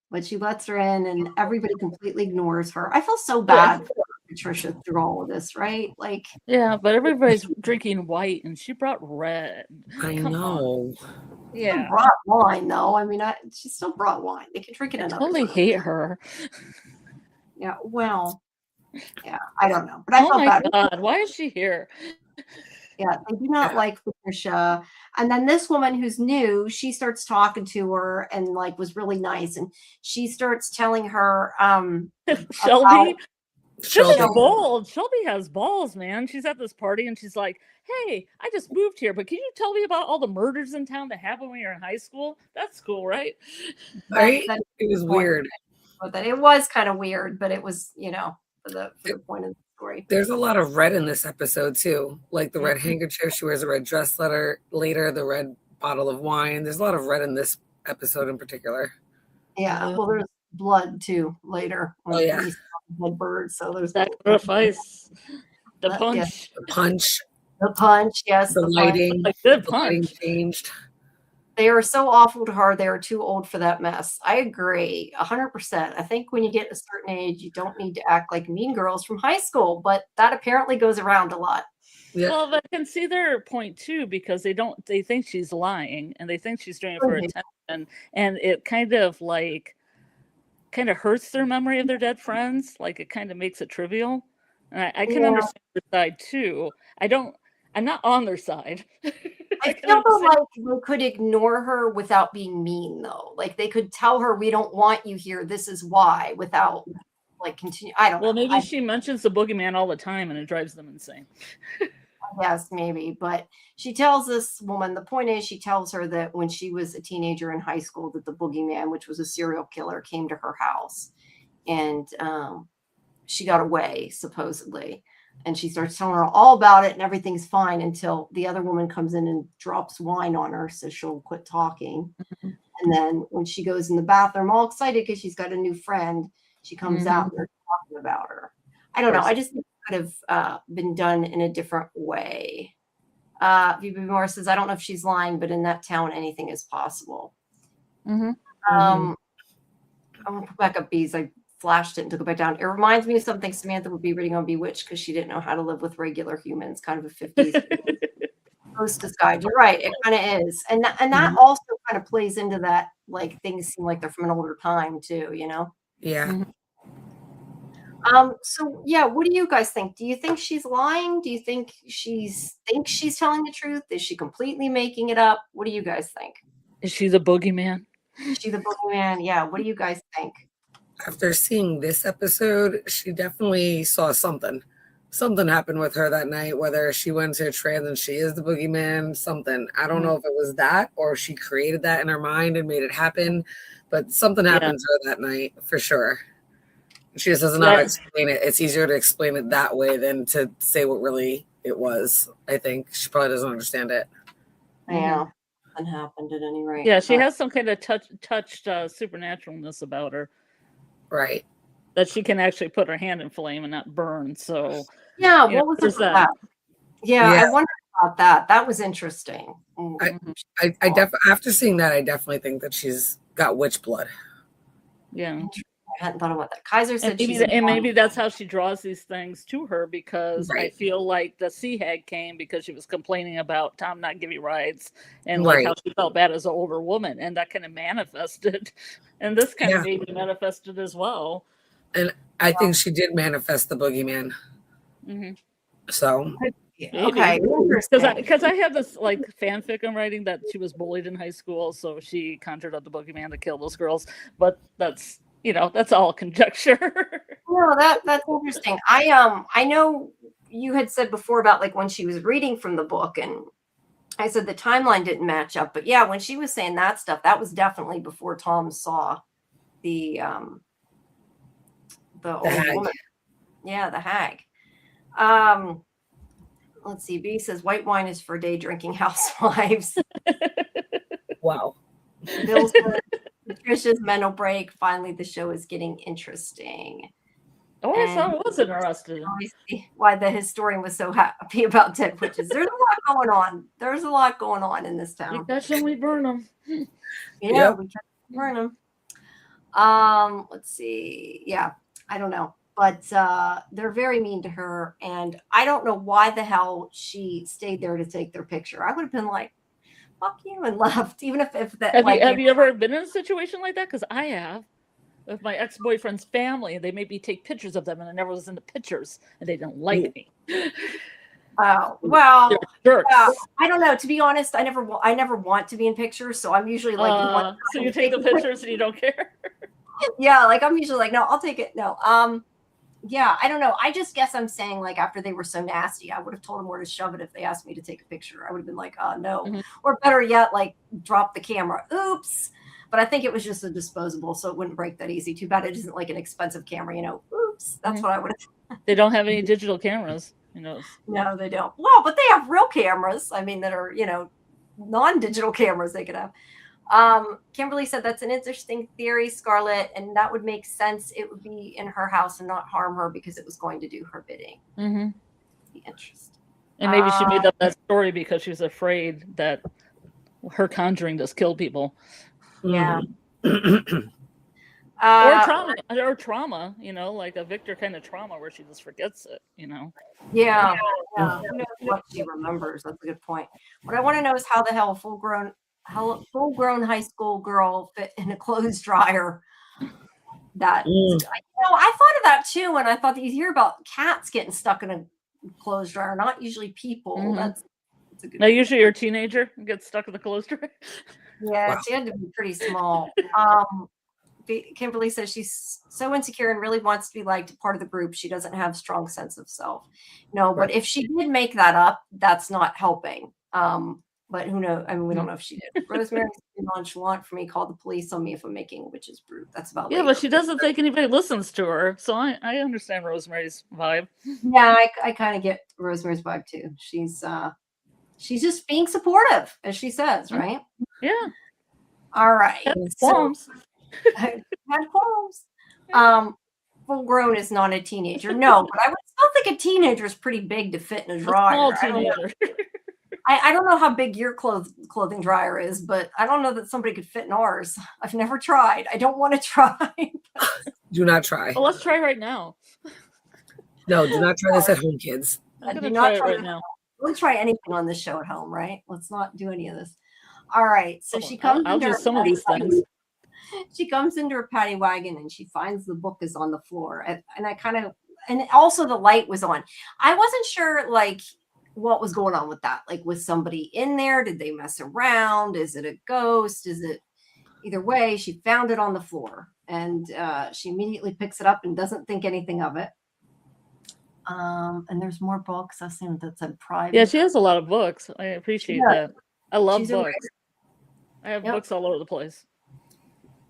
But she lets her in, and everybody completely ignores her. I feel so bad for Patricia through all of this, right? Like, yeah, but everybody's drinking white, and she brought red. I know. Yeah, she brought wine though. I mean, she still brought wine. They can drink it I another totally time. hate her. Yeah, well, yeah, I don't know, but I Oh felt my bad. God, why is she here? Yeah, they do not like Patricia. And then this woman who's new, she starts talking to her and like was really nice, and she starts telling her Shelby. She's Shelby. bold. Shelby has balls, man. She's at this party and she's like, "Hey, I just moved here, but can you tell me about all the murders in town that happened when you were in high school? That's cool, right?" Right? It was weird. That it was kind of weird, but it was, for the point of the story. There's a lot of red in this episode too, like the red handkerchief. She wears a red dress later, the red bottle of wine. There's a lot of red in this episode in particular. Yeah, well, there's blood too later. Oh yeah, dead bird. So there's sacrifice, the punch, yes. the punch, yes, the lighting, a good the lighting punch. changed. They are so awful to her. They are too old for that mess. I agree, 100%. I think when you get a certain age, you don't need to act like mean girls from high school, but that apparently goes around a lot. Yeah. Well, but I can see their point too, because they think she's lying and they think she's doing it for attention, and it kind of hurts their memory of their dead friends. Like it kind of makes it trivial. And I can understand their side too. I'm not on their side. I feel like they could ignore her without being mean, though. Like they could tell her, "We don't want you here. This is why," without continue. I don't know. Well, maybe she mentions the boogeyman all the time and it drives them insane. Yes, maybe. But she tells this woman, the point is, she tells her that when she was a teenager in high school, that the boogeyman, which was a serial killer, came to her house, and she got away, supposedly. And she starts telling her all about it, and everything's fine until the other woman comes in and drops wine on her, so she'll quit talking. Mm-hmm. And then when she goes in the bathroom, all excited because she's got a new friend, she comes out and they're talking about her. I don't know. I just think it could have been done in a different way. VB Moore says, "I don't know if she's lying, but in that town, anything is possible." I'm going to put back up Bees. I flashed it and took it back down. It reminds me of something Samantha would be reading on Bewitched because she didn't know how to live with regular humans, kind of a 50s hostess guide. You're right. It kind of is. And that also kind of plays into that, like things seem like they're from an older time too, Yeah. So yeah, what do you guys think? Do you think she's lying? Do you think she's telling the truth? Is she completely making it up? What do you guys think? Is she the boogeyman? Is she the boogeyman? Yeah. What do you guys think? After seeing this episode, she definitely saw something. Something happened with her that night, whether she went to a trance and she is the boogeyman, something. I don't know if it was that or she created that in her mind and made it happen, but something happened to her that night for sure. She just doesn't know how to explain it. It's easier to explain it that way than to say what really it was. I think she probably doesn't understand it. Yeah, something happened at any rate. Yeah, she has some kind of touched supernaturalness about her. Right. That she can actually put her hand in flame and not burn. So yeah, what was it that? Yeah, I wondered about that. That was interesting. I after seeing that, I definitely think that she's got witch blood. Yeah. I hadn't thought about that. Kaiser said And maybe that's how she draws these things to her, because I feel like the sea hag came because she was complaining about Tom not giving rides, and like how she felt bad as an older woman, and that kind of manifested, and this kind of maybe manifested as well. And I think she did manifest the boogeyman. Mm-hmm. So okay, because I have this like fanfic I'm writing that she was bullied in high school, so she conjured up the boogeyman to kill those girls. But that's that's all conjecture. No, that's interesting. I know you had said before about like when she was reading from the book, and I said the timeline didn't match up. But yeah, when she was saying that stuff, that was definitely before Tom saw the old hag. woman. Yeah, the hag. Let's see. B says white wine is for day drinking housewives. Wow. Bill says Patricia's mental break. Finally, the show is getting interesting. Oh, I thought it was interesting. I see why the historian was so happy about dead witches. There's a lot going on. There's a lot going on in this town. We catch them, we burn them. Yeah, we catch them, burn them. Let's see. Yeah, I don't know. But they're very mean to her, and I don't know why the hell she stayed there to take their picture. I would have been like, "Fuck you," and left, even if that. Have you ever been in a situation like that? Because I have, with my ex-boyfriend's family. They made me take pictures of them, and I never was into pictures, and they didn't like me. Oh well, jerks. I don't know. To be honest, I never want to be in pictures, so I'm usually like, so you take the pictures and you don't care. Yeah, like I'm usually like, no, I'll take it. No, yeah, I don't know. I just guess I'm saying like after they were so nasty, I would have told them where to shove it if they asked me to take a picture. I would have been like, no. Mm-hmm. Or better yet, like drop the camera. Oops. But I think it was just a disposable, so it wouldn't break that easy. Too bad it isn't like an expensive camera, Oops. That's what I would have. They don't have any digital cameras, No, they don't. Well, but they have real cameras. I mean, that are, non-digital cameras they could have. Kimberly said that's an interesting theory, Scarlet, and that would make sense. It would be in her house and not harm her because it was going to do her bidding. Mm-hmm. Be interesting. And maybe she made up that story because she was afraid that her conjuring just killed people. Yeah. or trauma, like a Victor kind of trauma where she just forgets it, Yeah. Who knows what she remembers? That's a good point. What I want to know is how the hell a full-grown high school girl fit in a clothes dryer. That I thought of that too, and I thought that you hear about cats getting stuck in a clothes dryer, not usually people. Mm-hmm. That's a good. Now, usually your teenager gets stuck in the clothes dryer. Yeah, wow. She had to be pretty small. Kimberly says she's so insecure and really wants to be liked, part of the group. She doesn't have a strong sense of self. No, but if she did make that up, that's not helping. But who knows? I mean, we don't know if she did. Rosemary's nonchalant for me. Call the police on me if I'm making a witch's brew. That's about later. But she doesn't think anybody listens to her. So I understand Rosemary's vibe. Yeah, I kind of get Rosemary's vibe too. She's just being supportive, as she says, right? Yeah. All right. Qualms. Had qualms. Full grown is not a teenager. No, but I would still think a teenager is pretty big to fit in a dryer. Small teenager. I don't know how big your clothing dryer is, but I don't know that somebody could fit in ours. I've never tried. I don't want to try. Do not try. Well, let's try right now. No, do not try this at home, kids. Do not try it right now. We'll try anything on this show at home, right? Let's not do any of this. All right. So she comes. I'll do some of these things. She comes into her paddy wagon and she finds the book is on the floor, and also the light was on. I wasn't sure like what was going on with that. Like, was somebody in there? Did they mess around? Is it a ghost? Is it either way? She found it on the floor and she immediately picks it up and doesn't think anything of it. And there's more books. I assume that's a private. Yeah, she has a lot of books. I appreciate that. I love books. I have books all over the place.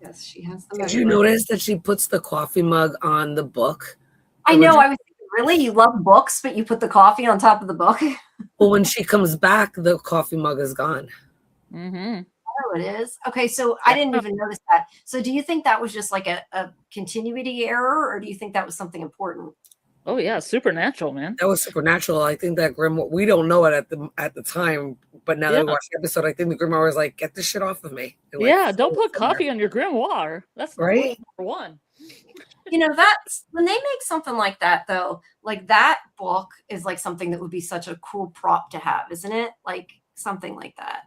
Yes, she has them. Did you notice that she puts the coffee mug on the book? I know. I was thinking, really? You love books, but you put the coffee on top of the book? Well, when she comes back, the coffee mug is gone. Mm-hmm. Oh, it is? Okay, so I didn't even notice that. So do you think that was just like a continuity error, or do you think that was something important? Oh yeah, supernatural, man. That was supernatural. I think that Grimoire, we don't know it at the time, but now that we watched the episode, I think the Grimoire was like, "Get this shit off of me." And, like, yeah, don't put coffee on your grimoire. That's right. rule number one. You know, that's when they make something like that, though. Like that book is like something that would be such a cool prop to have, isn't it? Like something like that,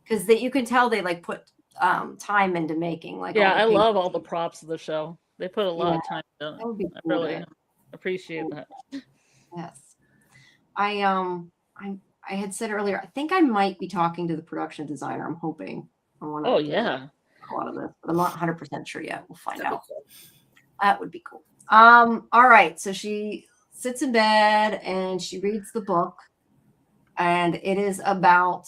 because that you can tell they like put time into making. Like, yeah, I love all the props of the show. They put a lot of time into it. That would be I cool really appreciate that. Yes, I had said earlier, I think I might be talking to the production designer. I'm hoping. Oh yeah, a lot of this, but I'm not 100% sure yet. We'll find out. Cool. That would be cool. All right, so she sits in bed and she reads the book, and it is about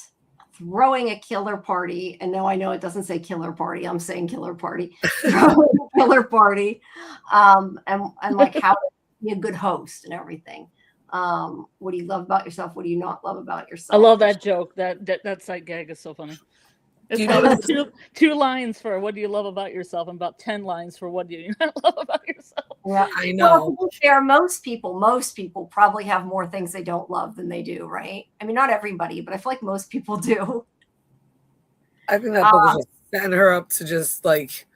throwing a killer party. And no, I know it doesn't say killer party. I'm saying killer party. Throwing a killer party, and like how to be a good host and everything. What do you love about yourself? What do you not love about yourself? I love that joke. That sight gag is so funny. It's probably two lines for what do you love about yourself, and about 10 lines for what do you not love about yourself. Yeah, I know. Well, to be fair, most people probably have more things they don't love than they do, right? I mean, not everybody, but I feel like most people do. I think that book was just setting her up to just like,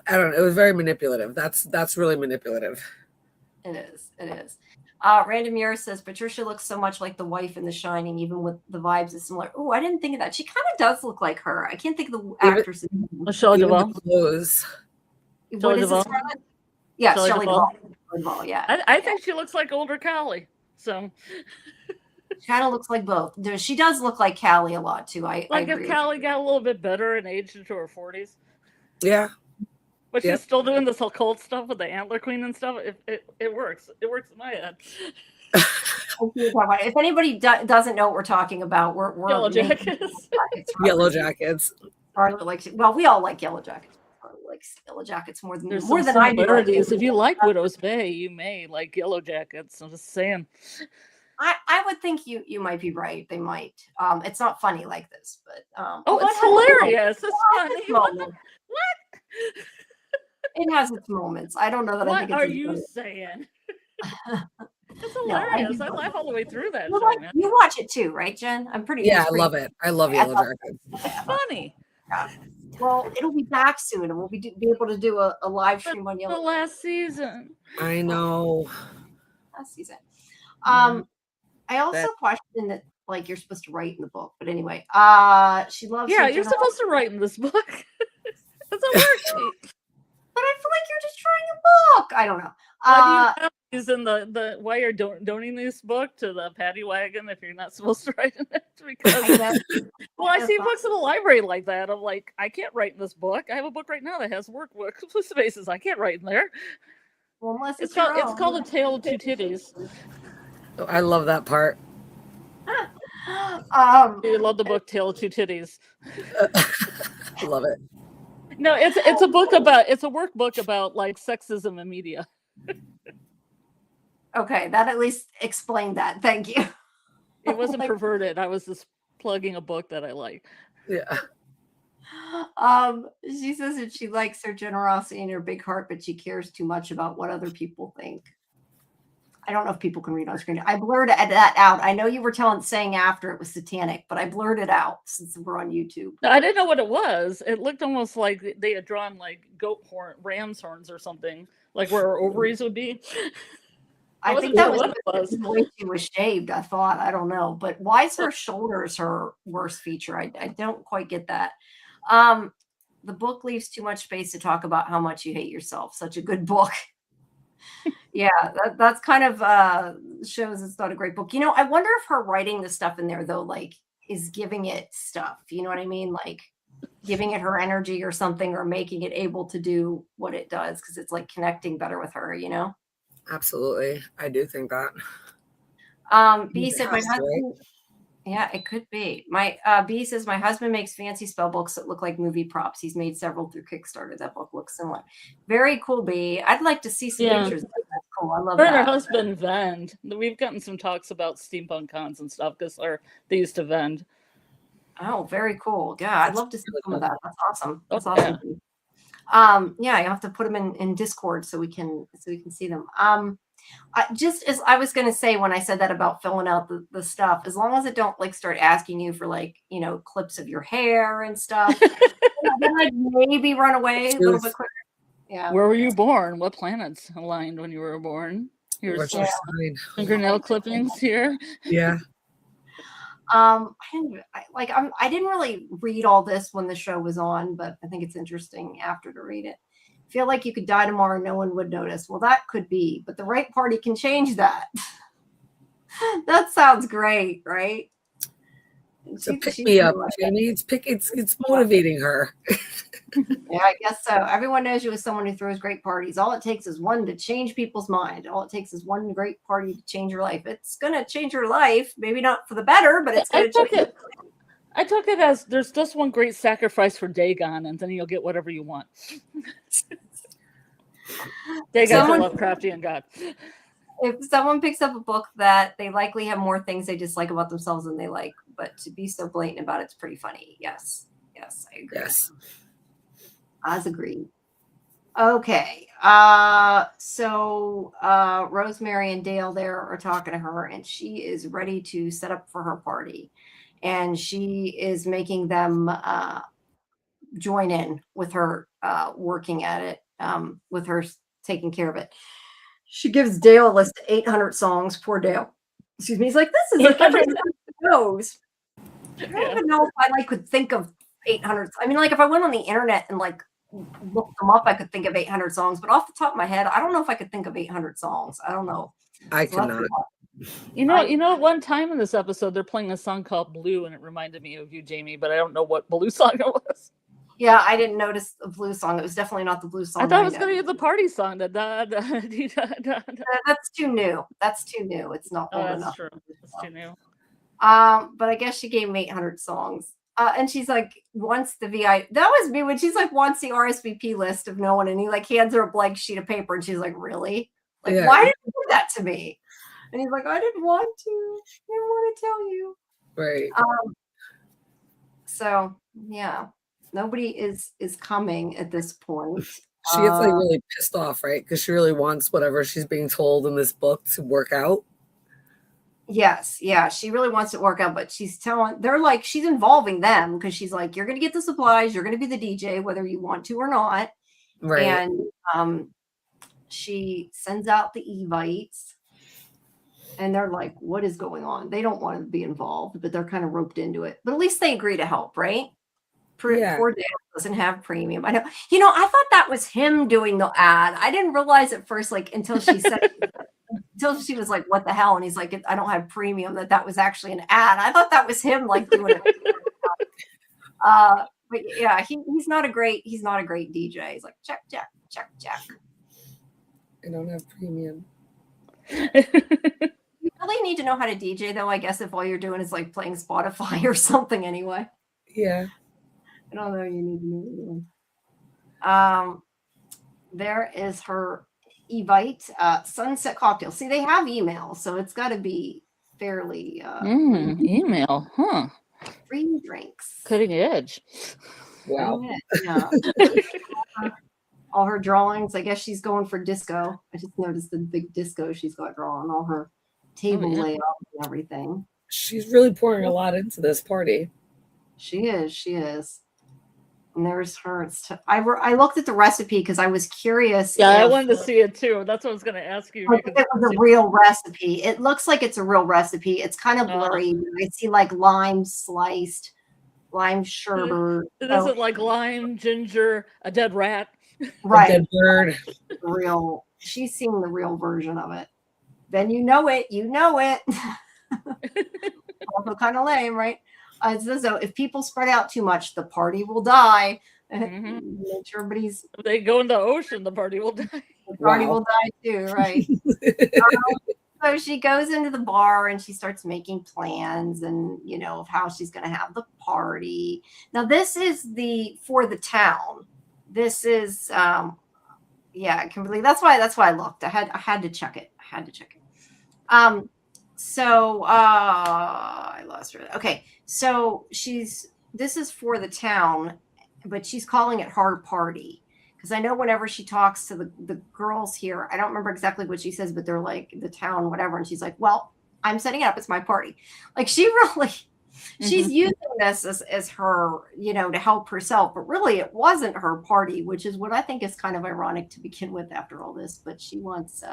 I don't know. It was very manipulative. That's really manipulative. It is. Random Muir says Patricia looks so much like the wife in The Shining, even with the vibes is similar. Oh, I didn't think of that. She kind of does look like her. I can't think of the actress. Shelley Duvall. What is it, Scarlet? Yeah, Shelley Duvall. Yeah. I think she looks like older Callie. So she kind of looks like both. She does look like Callie a lot too. I agree. If Callie got a little bit better and aged into her 40s. Yeah. But she's still doing this occult stuff with the Antler Queen and stuff. It works. It works in my head. If anybody doesn't know what we're talking about, we're Yellow Jackets. Yellow Jackets. Scarlet likes it. Well, we all like Yellow Jackets. Scarlet likes Yellow Jackets more than I do. If you like Widow's Bay, you may like Yellow Jackets. I'm just saying. I would think you might be right. They might. It's not funny like this, but it's hilarious. It's funny. What? It has its moments. I don't know that. What I think it's are you saying? It's hilarious. I laugh all the way through that. You watch it too, right, Jen? I'm pretty. Yeah, I love it. I love Yellow Jackets. It's funny. Yeah. Well, it'll be back soon, and we'll be able to do a live stream on Yellow. The last season. I know. Last season. I also question that, like, you're supposed to write in the book, but anyway, she loves. Yeah, you're supposed to write in this book. It's a worksheet. But I feel like you're just trying a book. I don't know. Why do you have these in the why you're donating this book to the paddy wagon if you're not supposed to write in it? Because I see books in the library like that. I'm like, I can't write in this book. I have a book right now that has workbook spaces. I can't write in there. Well, unless it's called A Tale of Two Titties. I love that part. You love the book Tale of Two Titties. I love it. No, it's a workbook about like sexism in media. Okay, that at least explained that. Thank you. It wasn't perverted. I was just plugging a book that I like. Yeah. She says that she likes her generosity and her big heart, but she cares too much about what other people think. I don't know if people can read on screen. I blurred that out. I know you were saying after it was satanic, but I blurred it out since we're on YouTube. I didn't know what it was. It looked almost like they had drawn like ram's horns or something, like where her ovaries would be. I think that was the way she was shaved, I thought. I don't know. But why is her shoulders her worst feature? I don't quite get that. The book leaves too much space to talk about how much you hate yourself. Such a good book. Yeah, that's kind of shows it's not a great book. You know, I wonder if her writing the stuff in there, though, like, is giving it stuff. You know what I mean? Like, giving it her energy or something, or making it able to do what it does, because it's like connecting better with her, you know? Absolutely. I do think that. B said, my husband. Yeah, it could be. My B says, my husband makes fancy spell books that look like movie props. He's made several through Kickstarter. That book looks similar. Very cool, B. I'd like to see some pictures. That's cool. I love that. Her and her husband vend. We've gotten some talks about steampunk cons and stuff because they used to vend. Oh, very cool. Yeah, I'd love to see some of that. That's awesome. That's awesome. Yeah. Yeah, you have to put them in Discord so we can see them. Just as I was going to say when I said that about filling out the stuff, as long as it don't like start asking you for like, clips of your hair and stuff, then I'd maybe run away a little bit quicker. Yeah. Where were you born? What planets aligned when you were born? Here's some fingernail clippings here. Yeah. I didn't really read all this when the show was on, but I think it's interesting after to read it. Feel like you could die tomorrow and no one would notice. Well, that could be, but the right party can change that. That sounds great, right? So pick me up, Jamie. It's motivating her. Yeah, I guess so. Everyone knows you as someone who throws great parties. All it takes is one to change people's mind. All it takes is one great party to change your life. It's gonna change your life, maybe not for the better, but it's gonna change it. I took it as there's just one great sacrifice for Dagon, and then you'll get whatever you want. Dagon's a Lovecraftian god. If someone picks up a book that they likely have more things they dislike about themselves than they like, but to be so blatant about it's pretty funny. Yes, I agree. Yes. As agreed. Okay. So Rosemary and Dale there are talking to her, and she is ready to set up for her party. And she is making them join in with her working at it, with her taking care of it. She gives Dale a list of 800 songs. Poor Dale. Excuse me. He's like, this is like everyone knows. I don't even know if I could think of 800. I mean, like if I went on the internet and like looked them up, I could think of 800 songs. But off the top of my head, I don't know if I could think of 800 songs. I don't know. I cannot. One time in this episode, they're playing a song called Blue, and it reminded me of you, Jamie, but I don't know what Blue song it was. Yeah, I didn't notice the Blue song. It was definitely not the Blue song. I thought it was going to be the party song. That's too new. That's too new. It's not old enough. True. It's too new. But I guess she gave me 800 songs. And she's like, wants the VI. That was me when she's like, wants the RSVP list of no one. And he like hands her a blank sheet of paper. And she's like, really? Like, why did you do that to me? And he's like, I didn't want to. I didn't want to tell you. Right. So, yeah. Nobody is coming at this point. She gets like really pissed off, right? Because she really wants whatever she's being told in this book to work out. Yes, yeah, she really wants it to work out, but she's involving them because she's like, you're going to get the supplies, you're going to be the DJ, whether you want to or not. Right. And she sends out the evites, and they're like, what is going on? They don't want to be involved, but they're kind of roped into it. But at least they agree to help, right? Poor Dale doesn't have premium. I know. I thought that was him doing the ad. I didn't realize at first, like until she said, until she was like, "What the hell?" And he's like, "I don't have premium." That was actually an ad. I thought that was him, like doing it. But yeah, he's not a great DJ. He's like, check. I don't have premium. You really need to know how to DJ, though. I guess if all you're doing is like playing Spotify or something, anyway. Yeah. I don't know. You need to know. There is her Evite Sunset Cocktail. See, they have email, so it's got to be fairly email, huh? Free drinks, cutting edge. Wow. Yeah. All her drawings. I guess she's going for disco. I just noticed the big disco she's got drawn. All her table layout and everything. She's really pouring a lot into this party. She is. And there's her. I looked at the recipe because I was curious. Yeah, I wanted to see it too. That's what I was going to ask you. If it was a real recipe. It looks like it's a real recipe. It's kind of blurry. I see like lime sliced, lime sherbet. Is it like lime, ginger, a dead rat? Right. A dead bird. Real. She's seeing the real version of it. Then you know it. Also kind of lame, right? So if people spread out too much, the party will die. Make sure everybody's. If they go in the ocean, the party will die. The party will die too, right? So she goes into the bar and she starts making plans and of how she's going to have the party. Now this is for the town. This is Kimberly. That's why I looked. I had to check it. So I lost her. Okay, so this is for the town, but she's calling it hard party Because I know whenever she talks to the girls here, I don't remember exactly what she says, but they're like the town, whatever. And she's like, well, I'm setting it up. It's my party. Like she really, she's using this as her, you know, to help herself. But really, it wasn't her party, which is what I think is kind of ironic to begin with after all this. But she wants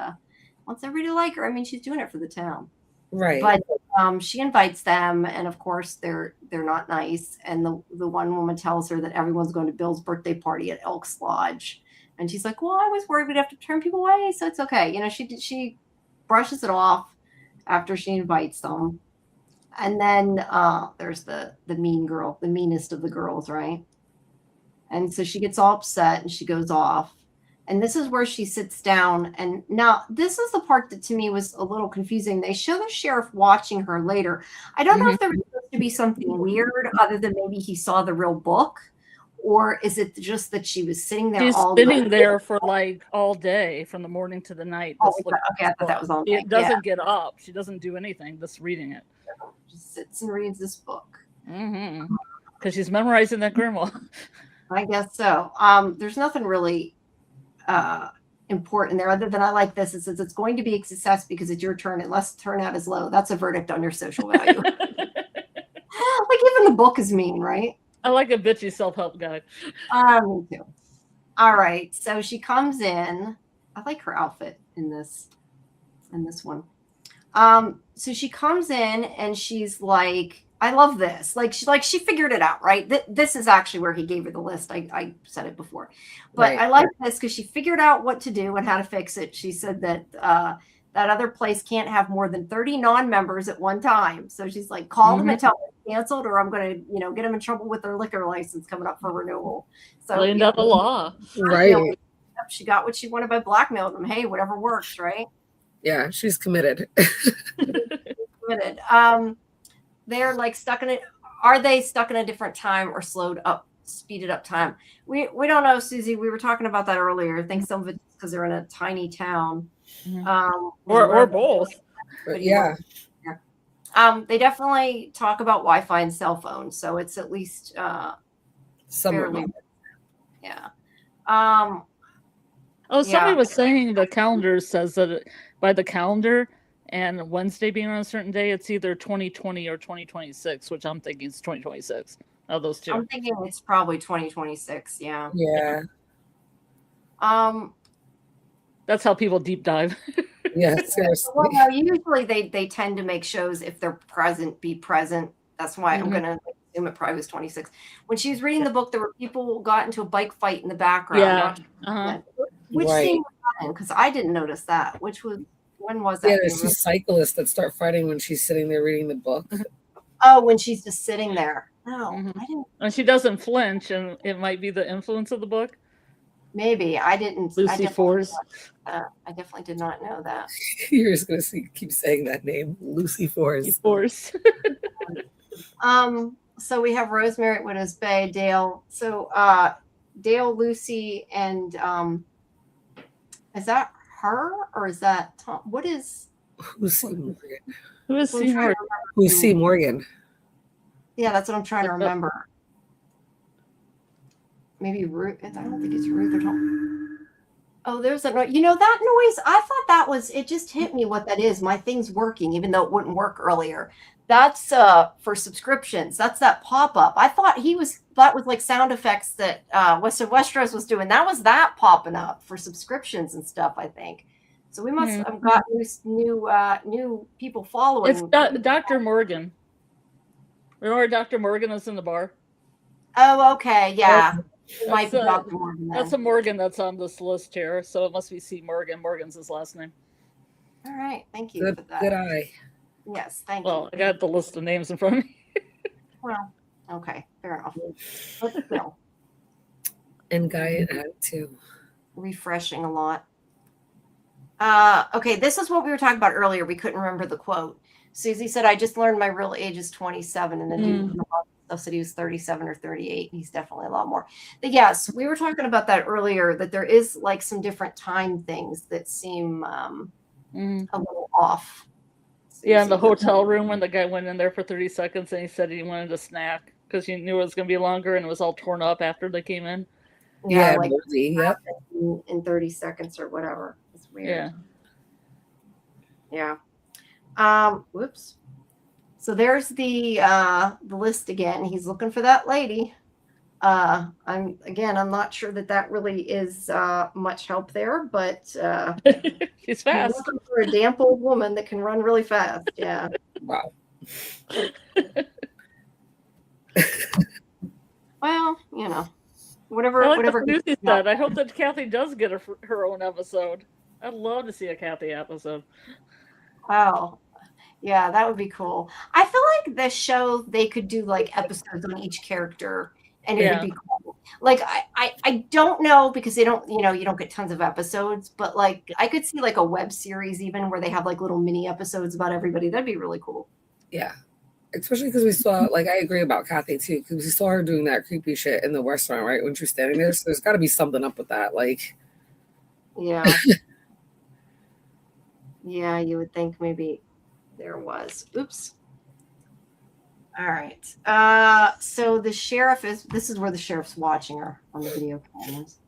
everybody to like her. I mean, she's doing it for the town. Right. But she invites them, and of course they're not nice. And the one woman tells her that everyone's going to Bill's birthday party at Elks Lodge, and she's like, "Well, I was worried we'd have to turn people away, so it's okay." You know, she brushes it off after she invites them, and then there's the mean girl, the meanest of the girls, right? And so she gets all upset and she goes off. And this is where she sits down. And now this is the part that to me was a little confusing. They show the sheriff watching her later. I don't know if there was supposed to be something weird other than maybe he saw the real book, or is it just that she was sitting there all day? She's sitting there for like all day from the morning to the night. Oh, okay, I thought that was all day. She doesn't get up. She doesn't do anything, just reading it. Just sits and reads this book. Because she's memorizing that grandma. I guess so. There's nothing really important there other than I like this. It says it's going to be a success because it's your turn unless turnout is low. That's a verdict on your social value. Like even the book is mean, right? I like a bitchy self-help guide. Me too. All right, so she comes in. I like her outfit in this one. So she comes in and she's like, I love this. She figured it out, right? This is actually where he gave her the list. I said it before, but right. I like this because she figured out what to do and how to fix it. She said that that other place can't have more than 30 non-members at one time. So she's like, call them and tell them it's canceled, or I'm going to, get them in trouble with their liquor license coming up for renewal. So blamed out the law, right? She got what she wanted by blackmailing them. Hey, whatever works, right? Yeah, she's committed. Committed. They're like stuck in it. Are they stuck in a different time or speeded up time? We don't know, Susie. We were talking about that earlier. I think some of it's because they're in a tiny town. Or both. Yeah. They definitely talk about Wi-Fi and cell phones, so it's at least fairly. Yeah. Somebody was saying the calendar says that by the calendar, and Wednesday being on a certain day, it's either 2020 or 2026, which I'm thinking is 2026. Of those two. I'm thinking it's probably 2026. Yeah. Yeah. That's how people deep dive. Yeah, seriously. Well, usually they tend to make shows if they're present, be present. That's why I'm going to assume it probably was 26. When she was reading the book, there were people who got into a bike fight in the background. Yeah. Which scene was that in? Because I didn't notice that. When was that? Yeah, there's these cyclists that start fighting when she's sitting there reading the book. Oh, when she's just sitting there. No, I didn't. And she doesn't flinch, and it might be the influence of the book. Maybe I didn't. Lucy Force. I definitely did not know that. You're just gonna keep saying that name, Lucy Force. Force. So we have Rosemary at Widow's Bay, Dale. So Dale, Lucy, and is that her or is that Tom? What is? Who's C. Morgan? Who is C. Morgan? Who's C. Morgan? Yeah, that's what I'm trying to remember. Maybe Ruth. I don't think it's Ruth or Tom. Oh, there's that noise. That noise. I thought that was. It just hit me what that is. My thing's working, even though it wouldn't work earlier. That's for subscriptions. That's that pop up. I thought that was like sound effects that Westeros was doing. That was that popping up for subscriptions and stuff, I think. So we must have got new people following. It's Dr. Morgan. Remember Dr. Morgan is in the bar? Oh, okay. Yeah. It might be Dr. Morgan. That's a Morgan that's on this list here. So it must be C. Morgan. Morgan's his last name. All right. Thank you for that. Good eye. Yes, thank you. Well, I got the list of names in front of me. Well, okay, fair enough. But still. And Guy had too. Refreshing a lot. Okay, this is what we were talking about earlier. We couldn't remember the quote. Susie said, I just learned my real age is 27, and then dude said he was 37 or 38. He's definitely a lot more. But yes, we were talking about that earlier, that there is like some different time things that seem a little off. Yeah, in the hotel room when the guy went in there for 30 seconds and he said he wanted a snack because he knew it was going to be longer and it was all torn up after they came in. Yeah, like moldy. Yep. in 30 seconds or whatever. It's weird. Yeah. Whoops. So there's the list again. He's looking for that lady. I'm not sure that really is much help there, but She's fast. he's looking for a damp old woman that can run really fast. Yeah. Wow. Well, whatever. I like whatever. what Lucy said. I hope that Kathy does get her own episode. I'd love to see a Kathy episode. Wow. Yeah, that would be cool. I feel like this show, they could do like episodes on each character, and it would be cool. Like I don't know, because they don't, you don't get tons of episodes, but like I could see like a web series even where they have like little mini episodes about everybody. That'd be really cool. Yeah. Especially because we saw, like, I agree about Kathy too, because we saw her doing that creepy shit in the restaurant, right? When she was standing there. So there's got to be something up with that. Like, yeah. Yeah, you would think maybe there was. Oops. All right. So the sheriff this is where the sheriff's watching her on the video cameras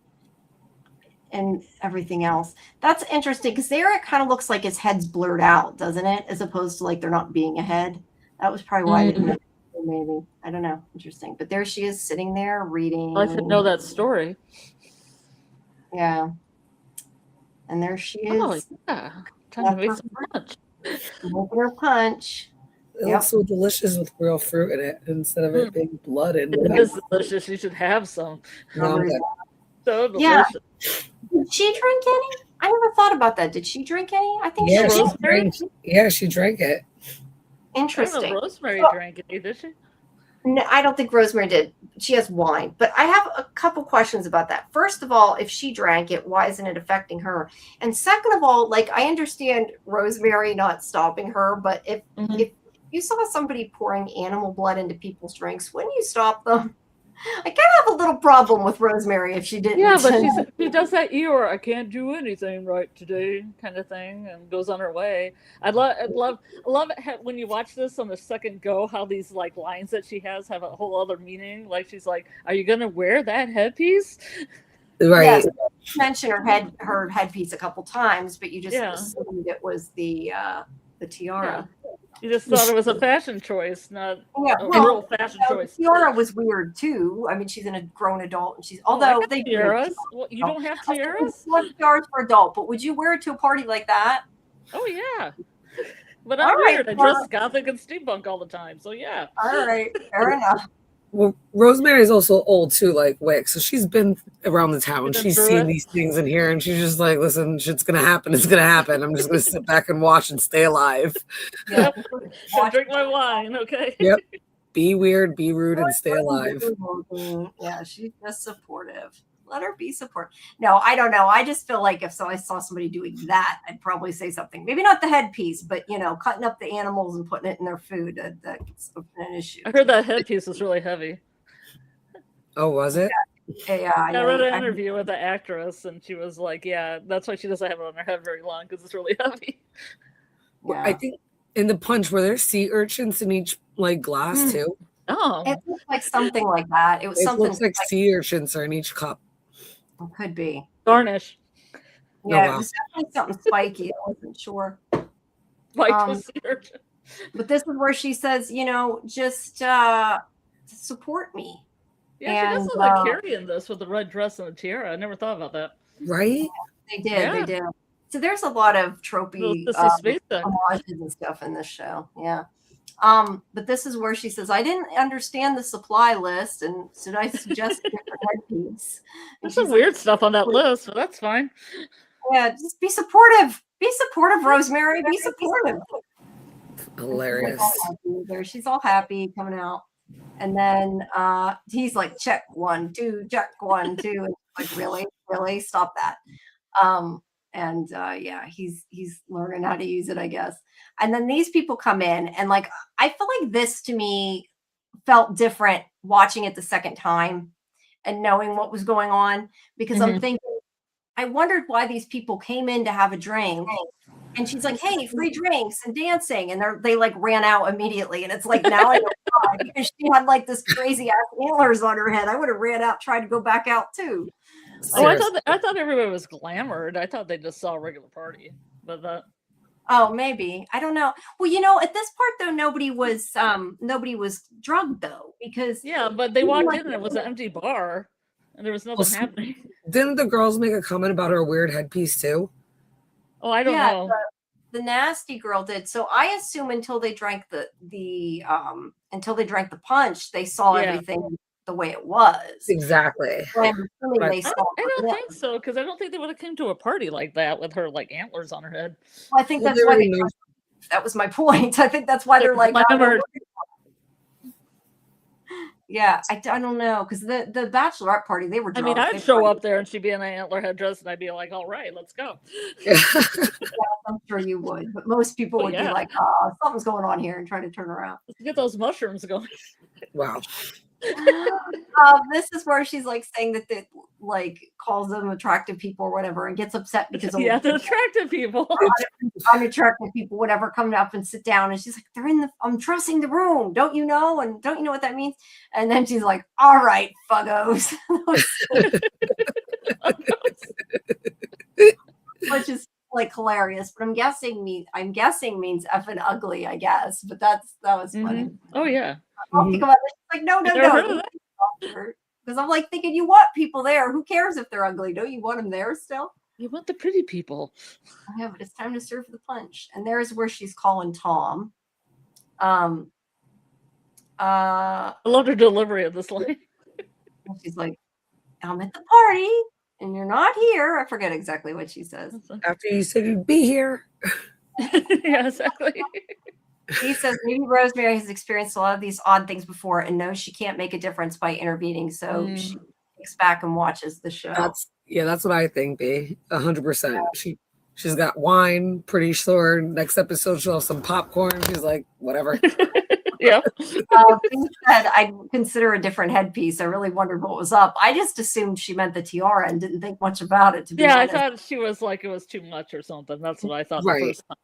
and everything else. That's interesting, because there it kind of looks like his head's blurred out, doesn't it? As opposed to like there not being a head. That was probably why they didn't. Maybe, I don't know. Interesting. But there she is sitting there reading. I should know that story. Yeah. And there she is. Oh yeah. Time to make some punch. Making her punch. it looks so delicious with real fruit in it instead of it being blood and It is delicious. You should have some. no, So delicious. Yeah. Did she drink any? I never thought about that. Did she drink any? I think yeah, she did. she drank it. Interesting. I don't know, Rosemary drank it, did she? No, I don't think Rosemary did. She has wine. But I have a couple questions about that. First of all, if she drank it, why isn't it affecting her? And second of all, like, I understand Rosemary not stopping her, but if you saw somebody pouring animal blood into people's drinks, wouldn't you stop them? I kind of have a little problem with Rosemary if she didn't. Yeah, but she does that Eeyore, I can't do anything right today kind of thing, and goes on her way. I love it when you watch this on the second go, how these like lines that she has have a whole other meaning. Like she's like, "Are you gonna wear that headpiece?" Right. Yes, you mentioned her headpiece a couple times, but you just assumed it was the tiara. Yeah. You just thought it was a fashion choice, not a real fashion choice. Tiara was weird too. I mean, she's a grown adult, and she's although they tiaras. Well, you don't have tiaras. Tiaras for adult, but would you wear it to a party like that? Oh yeah. But I'm weird. I dress gothic and steampunk all the time, so yeah. All right, fair enough. Well, Rosemary is also old too, like Wick. So she's been around the town. She's seen these things in here, and she's just like, "Listen, shit's gonna happen. It's gonna happen. I'm just gonna sit back and watch and stay alive." Yep. Drink my wine, okay? Yep. Be weird, be rude, and stay alive. Yeah, she's just supportive. Let her be supportive. No, I don't know. I just feel like if I saw somebody doing that, I'd probably say something. Maybe not the headpiece, but cutting up the animals and putting it in their food. That's an issue. I heard that headpiece was really heavy. Oh, was it? Yeah. I read an interview with the actress, and she was like, "Yeah, that's why she doesn't have it on her head very long, because it's really heavy." Yeah. I think in the punch, were there sea urchins in each like glass too? Oh, it looked like something like that. It was something. Looks like sea urchins are in each cup. It could be garnish. Yeah, it was definitely something spiky. I wasn't sure. But this is where she says, just support me. Yeah, she does look like Carrie in this with the red dress and the tiara. I never thought about that. Right? They did. They did. So there's a lot of tropey homages and stuff in this show. Yeah. But this is where she says, I didn't understand the supply list, and should I suggest a different headpiece? There's some weird stuff on that list, but that's fine. Yeah, just be supportive. Be supportive, Rosemary. Be supportive. Hilarious. She's all happy coming out. And then he's like, check 1, 2, check 1, 2. And like, really? Stop that. He's learning how to use it, I guess. And then these people come in, and like, I feel like this to me felt different watching it the second time and knowing what was going on, because I'm thinking, I wondered why these people came in to have a drink And she's like, "Hey, free drinks and dancing," and they like ran out immediately. And it's like, now I know why, because she had like this crazy ass antlers on her head. I would have ran out, tried to go back out too. Oh, I thought everybody was glamored. I thought they just saw a regular party, but that. Oh, maybe, I don't know. Well, at this part though, nobody was drugged though, because Yeah, but they walked in and it was an empty bar, and there was nothing happening. Didn't the girls make a comment about her weird headpiece too? Oh, I don't know. The nasty girl did. So I assume until they drank the punch, they saw everything the way it was. Exactly. So I'm assuming they saw. I don't think so, because I don't think they would have come to a party like that with her like antlers on her head. Well, I think that's why that was my point. I think that's why they're like. Yeah, I don't know, because the bachelorette party, they were drunk. I mean, I'd show up there and she'd be in an antler headdress, and I'd be like, "All right, let's go." Yeah, I'm sure you would, but most people would be like, "Oh, something's going on here," and try to turn around. Let's get those mushrooms going. Wow. This is where she's like saying that they like calls them attractive people or whatever, and gets upset because they're attractive people. Unattractive people, whatever, come up and sit down, and she's like, I'm dressing the room, don't you know? And don't you know what that means? And then she's like, "All right, fuggos," which is like hilarious. But I'm guessing means effing ugly, I guess. But that was funny. Mm-hmm. Oh yeah. I'll think about it. She's like, no. Because I'm like thinking, you want people there. Who cares if they're ugly? Don't you want them there still? You want the pretty people. Yeah, but it's time to serve the punch. And there's where she's calling Tom. I love her delivery of this line. She's like, "I'm at the party and you're not here." I forget exactly what she says. After you said you'd be here. Yeah, exactly. He says maybe Rosemary has experienced a lot of these odd things before and knows she can't make a difference by intervening, so she kicks back and watches the show. That's what I think, B. 100%. She's got wine, pretty sure. Next episode she'll have some popcorn. She's like, whatever. Yeah. Said I'd consider a different headpiece. I really wondered what was up. I just assumed she meant the tiara and didn't think much about it. To be honest. I thought she was like it was too much or something. That's what I thought the first time.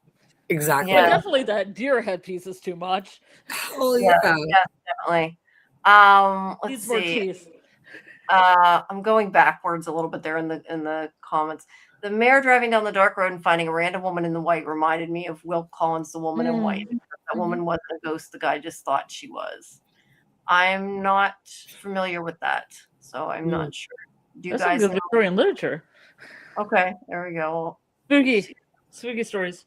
Exactly. Yeah, definitely that deer headpiece is too much. Oh yeah, definitely. Let's see. I'm going backwards a little bit there in the comments. The mayor driving down the dark road and finding a random woman in the white reminded me of Will Collins' The Woman in White. That woman wasn't a ghost. The guy just thought she was. I'm not familiar with that, so I'm not sure. Do you guys know? Victorian literature? Okay, there we go. Spooky stories.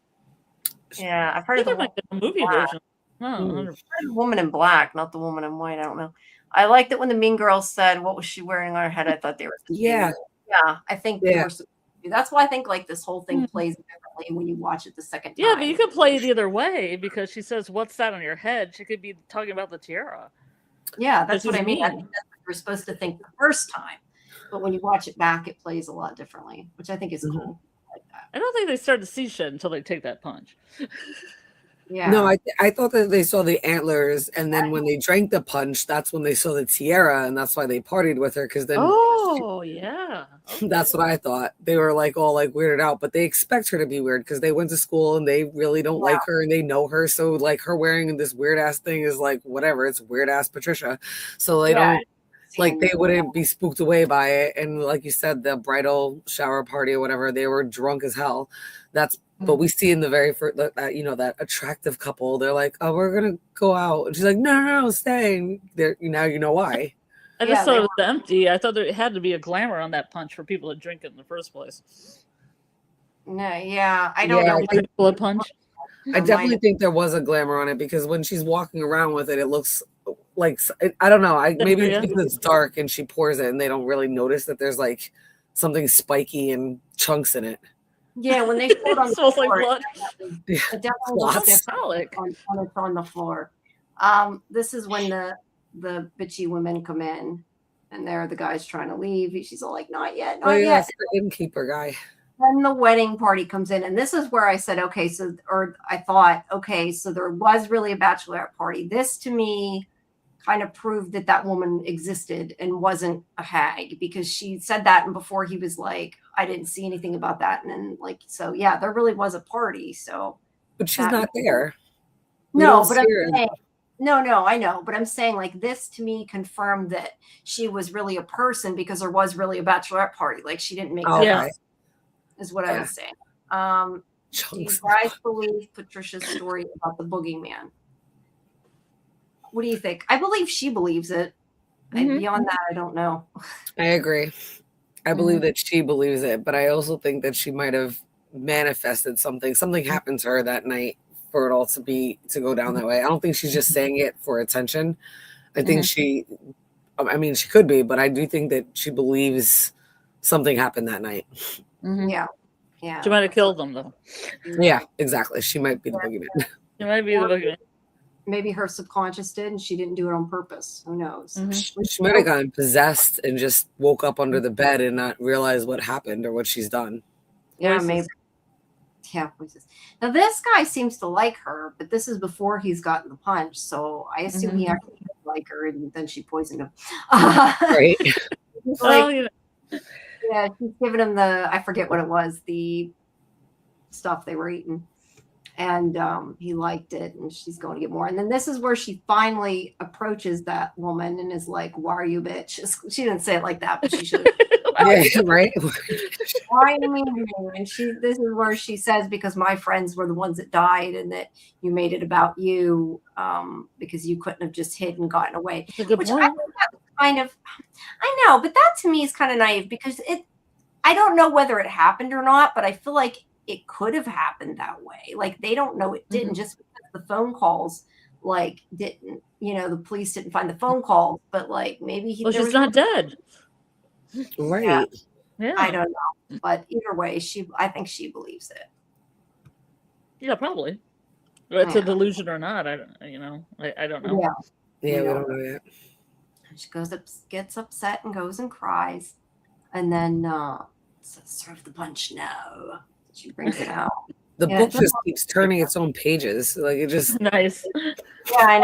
Yeah, I've heard of the movie version. The Woman in Black, not The Woman in White. I don't know. I liked it when the mean girls said, "What was she wearing on her head?" I thought they were. Yeah. I think they were. That's why I think like this whole thing plays differently when you watch it the second time. Yeah, but you could play it either way because she says, "What's that on your head?" She could be talking about the tiara. Yeah, that's what I mean. I think that's what you're supposed to think the first time, but when you watch it back, it plays a lot differently, which I think is cool. Like that. I don't think they start to see shit until they take that punch. Yeah. No, I thought that they saw the antlers, and then when they drank the punch, that's when they saw the tiara, and that's why they partied with her. Because then, that's what I thought. They were like all like weirded out, but they expect her to be weird because they went to school and they really don't like her and they know her. So like her wearing this weird ass thing is like whatever. It's weird ass Patricia. So they don't. Like they wouldn't be spooked away by it, and like you said, the bridal shower party or whatever, they were drunk as hell. But we see in the very first, that attractive couple, they're like, "Oh, we're gonna go out," and she's like, "No, stay." And now you know why. I just thought it was empty. I thought there had to be a glamour on that punch for people to drink it in the first place. No, I don't know. Blood punch. I definitely think there was a glamour on it because when she's walking around with it, it looks like I don't know. Maybe it's because it's dark and she pours it and they don't really notice that there's like something spiky and chunks in it. Yeah, when they showed on the smells floor, like blood. It definitely looks metallic when it's on the floor. This is when the bitchy women come in and the guy's trying to leave. She's all like, "Not yet, not yet." The innkeeper guy. Then the wedding party comes in, and this is where I said, okay, so there was really a bachelorette party. This to me kind of proved that that woman existed and wasn't a hag, because she said that, and before he was like, I didn't see anything about that, and then like, so yeah, there really was a party. So, but she's not there. No, but I'm saying, no, I know, but I'm saying like this to me confirmed that she was really a person, because there was really a bachelorette party. Like she didn't make that up, is what I was saying. Do you guys believe Patricia's story about the boogeyman? What do you think? I believe she believes it. And beyond that, I don't know. I agree. I believe that she believes it, but I also think that she might have manifested something. Something happened to her that night for it all to go down that way. I don't think she's just saying it for attention. I think she could be, but I do think that she believes something happened that night. Yeah. She might have killed them, though. Yeah, exactly. She might be the boogeyman. She might be the boogeyman. Maybe her subconscious did, and she didn't do it on purpose. Who knows? She might have gotten possessed and just woke up under the bed and not realize what happened or what she's done. Yeah, maybe. Yeah. Now this guy seems to like her, but this is before he's gotten the punch, so I assume he actually didn't like her, and then she poisoned him. Right. Yeah, she's giving him I forget what it was, the stuff they were eating. And he liked it, and she's going to get more. And then this is where she finally approaches that woman and is like, why are you bitch? She didn't say it like that, but she should. Yeah, right. Why are you mean to me? And this is where she says, because my friends were the ones that died, and that you made it about you, because you couldn't have just hid and gotten away. Which I think that's kind of, I know, but that to me is kind of naive, because I don't know whether it happened or not, but I feel like it could have happened that way. Like they don't know it didn't, just because the phone calls like didn't, the police didn't find the phone calls, but like maybe she's not dead. Right. Yeah. I don't know. But either way, I think she believes it. Yeah, probably. It's a delusion or not. I don't know. Yeah, we don't know yet. She gets upset and goes and cries. And then says, serve the punch now. She brings it out. The book just keeps turning its own pages. Like it just nice. Yeah, I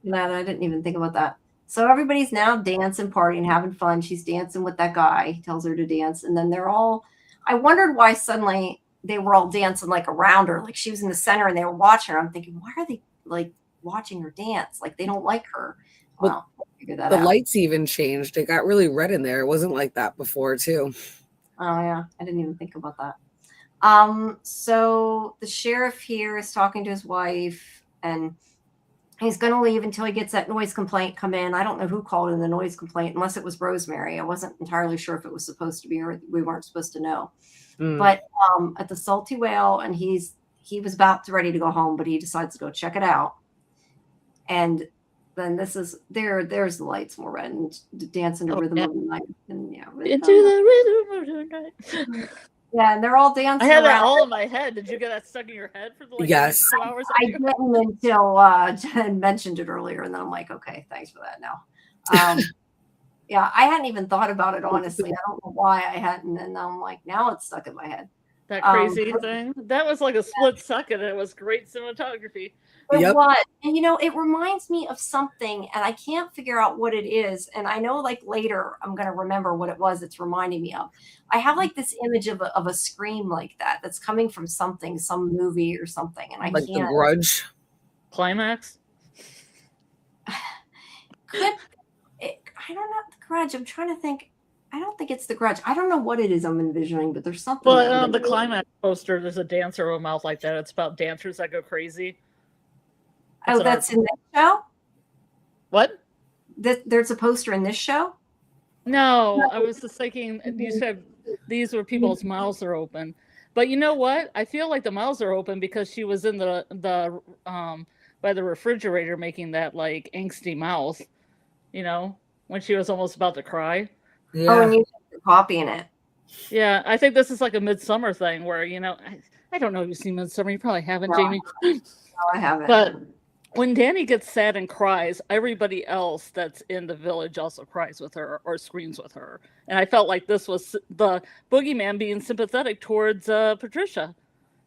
know. I didn't even think about that. So everybody's now dancing, partying, having fun. She's dancing with that guy. He tells her to dance. And then I wondered why suddenly they were all dancing like around her. Like she was in the center and they were watching her. I'm thinking, why are they like watching her dance? Like they don't like her. Well, we'll figure that out. The lights even changed. It got really red in there. It wasn't like that before too. Oh yeah. I didn't even think about that. So the sheriff here is talking to his wife, and he's going to leave until he gets that noise complaint come in. I don't know who called in the noise complaint, unless it was Rosemary. I wasn't entirely sure if it was supposed to be, or we weren't supposed to know. But at the Salty Whale, and he was about ready to go home, but he decides to go check it out. And then there's the lights more red and dancing to Rhythm of the Night. And into the rhythm of the night. Yeah, and they're all dancing. I had around. that all in my head. Did you get that stuck in your head for the yes. 2 hours? I didn't until Jenn mentioned it earlier, and then I'm like, okay, thanks for that now. Yeah, I hadn't even thought about it, honestly. I don't know why I hadn't, and I'm like, now it's stuck in my head. That crazy thing. That was like a split second, and it was great cinematography. It was. And, it reminds me of something, and I can't figure out what it is. And I know, like, later I'm going to remember what it was it's reminding me of. I have, like, this image of a scream like that's coming from something, some movie or something. And I like can't. The Grudge? Climax? I don't know. The Grudge. I'm trying to think. I don't think it's The Grudge. I don't know what it is I'm envisioning, but there's something. Well, the Climax poster, there's a dancer with a mouth like that. It's about dancers that go crazy. That's in this show? What? There's a poster in this show? No, I was just thinking, you said these were people's mouths are open. But you know what? I feel like the mouths are open because she was in the by the refrigerator making that like angsty mouth, when she was almost about to cry. Yeah. Oh, and you copying it. Yeah, I think this is like a Midsummer thing where, I don't know if you've seen Midsummer. You probably haven't, Jamie. No, I haven't. But when Danny gets sad and cries, everybody else that's in the village also cries with her or screams with her. And I felt like this was the boogeyman being sympathetic towards Patricia.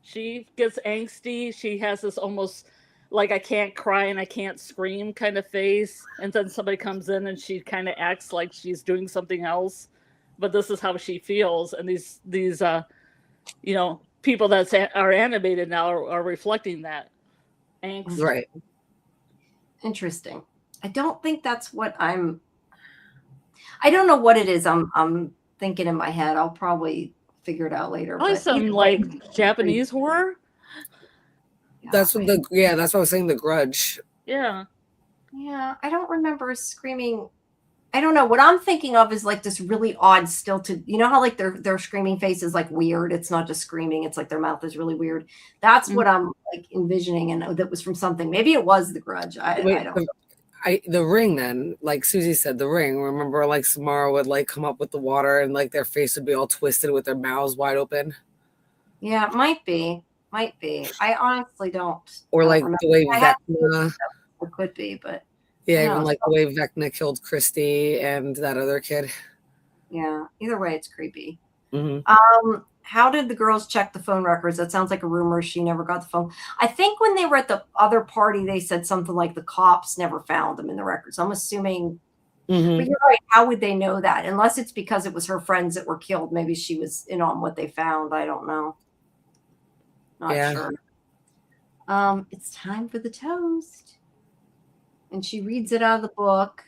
She gets angsty. She has this almost like I can't cry and I can't scream kind of face, and then somebody comes in and she kind of acts like she's doing something else, but this is how she feels, and these people that are animated now are reflecting that angst. Right. Interesting. I don't think that's what I don't know what it is I'm thinking in my head. I'll probably figure it out later. Probably some like Japanese horror. That's what that's what I was saying, The Grudge. Yeah. Yeah, I don't remember screaming. I don't know. What I'm thinking of is like this really odd stilted, you know how like their screaming face is like weird. It's not just screaming, it's like their mouth is really weird. That's what I'm like envisioning, and that was from something. Maybe it was The Grudge. I don't know. The Ring, then, like Susie said, The Ring. Remember, like Samara would like come up with the water, and like their face would be all twisted with their mouths wide open. Yeah, it might be. I honestly don't. Or like remember. the way Vecna. It could be, but yeah, even like the way Vecna killed Christy and that other kid. Yeah, either way, it's creepy. Mm-hmm. How did the girls check the phone records? That sounds like a rumor. She never got the phone. I think when they were at the other party, they said something like the cops never found them in the records. I'm assuming, but you're right. How would they know that? Unless it's because it was her friends that were killed. Maybe she was in on what they found. I don't know. Not sure. It's time for the toast. And she reads it out of the book.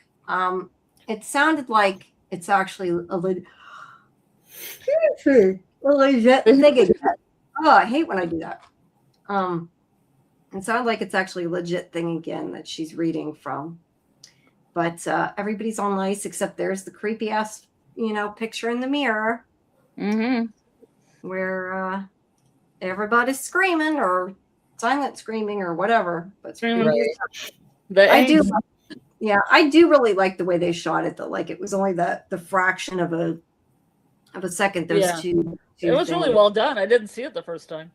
It sounded like it's actually a legit thing. Oh, I hate when I do that. It sounded like it's actually a legit thing again that she's reading from. But everybody's all nice except there's the creepy ass, picture in the mirror, where everybody's screaming or silent screaming or whatever. But I do. Yeah, I do really like the way they shot it though. Like it was only the fraction of a second. Those two. It was really well done. I didn't see it the first time.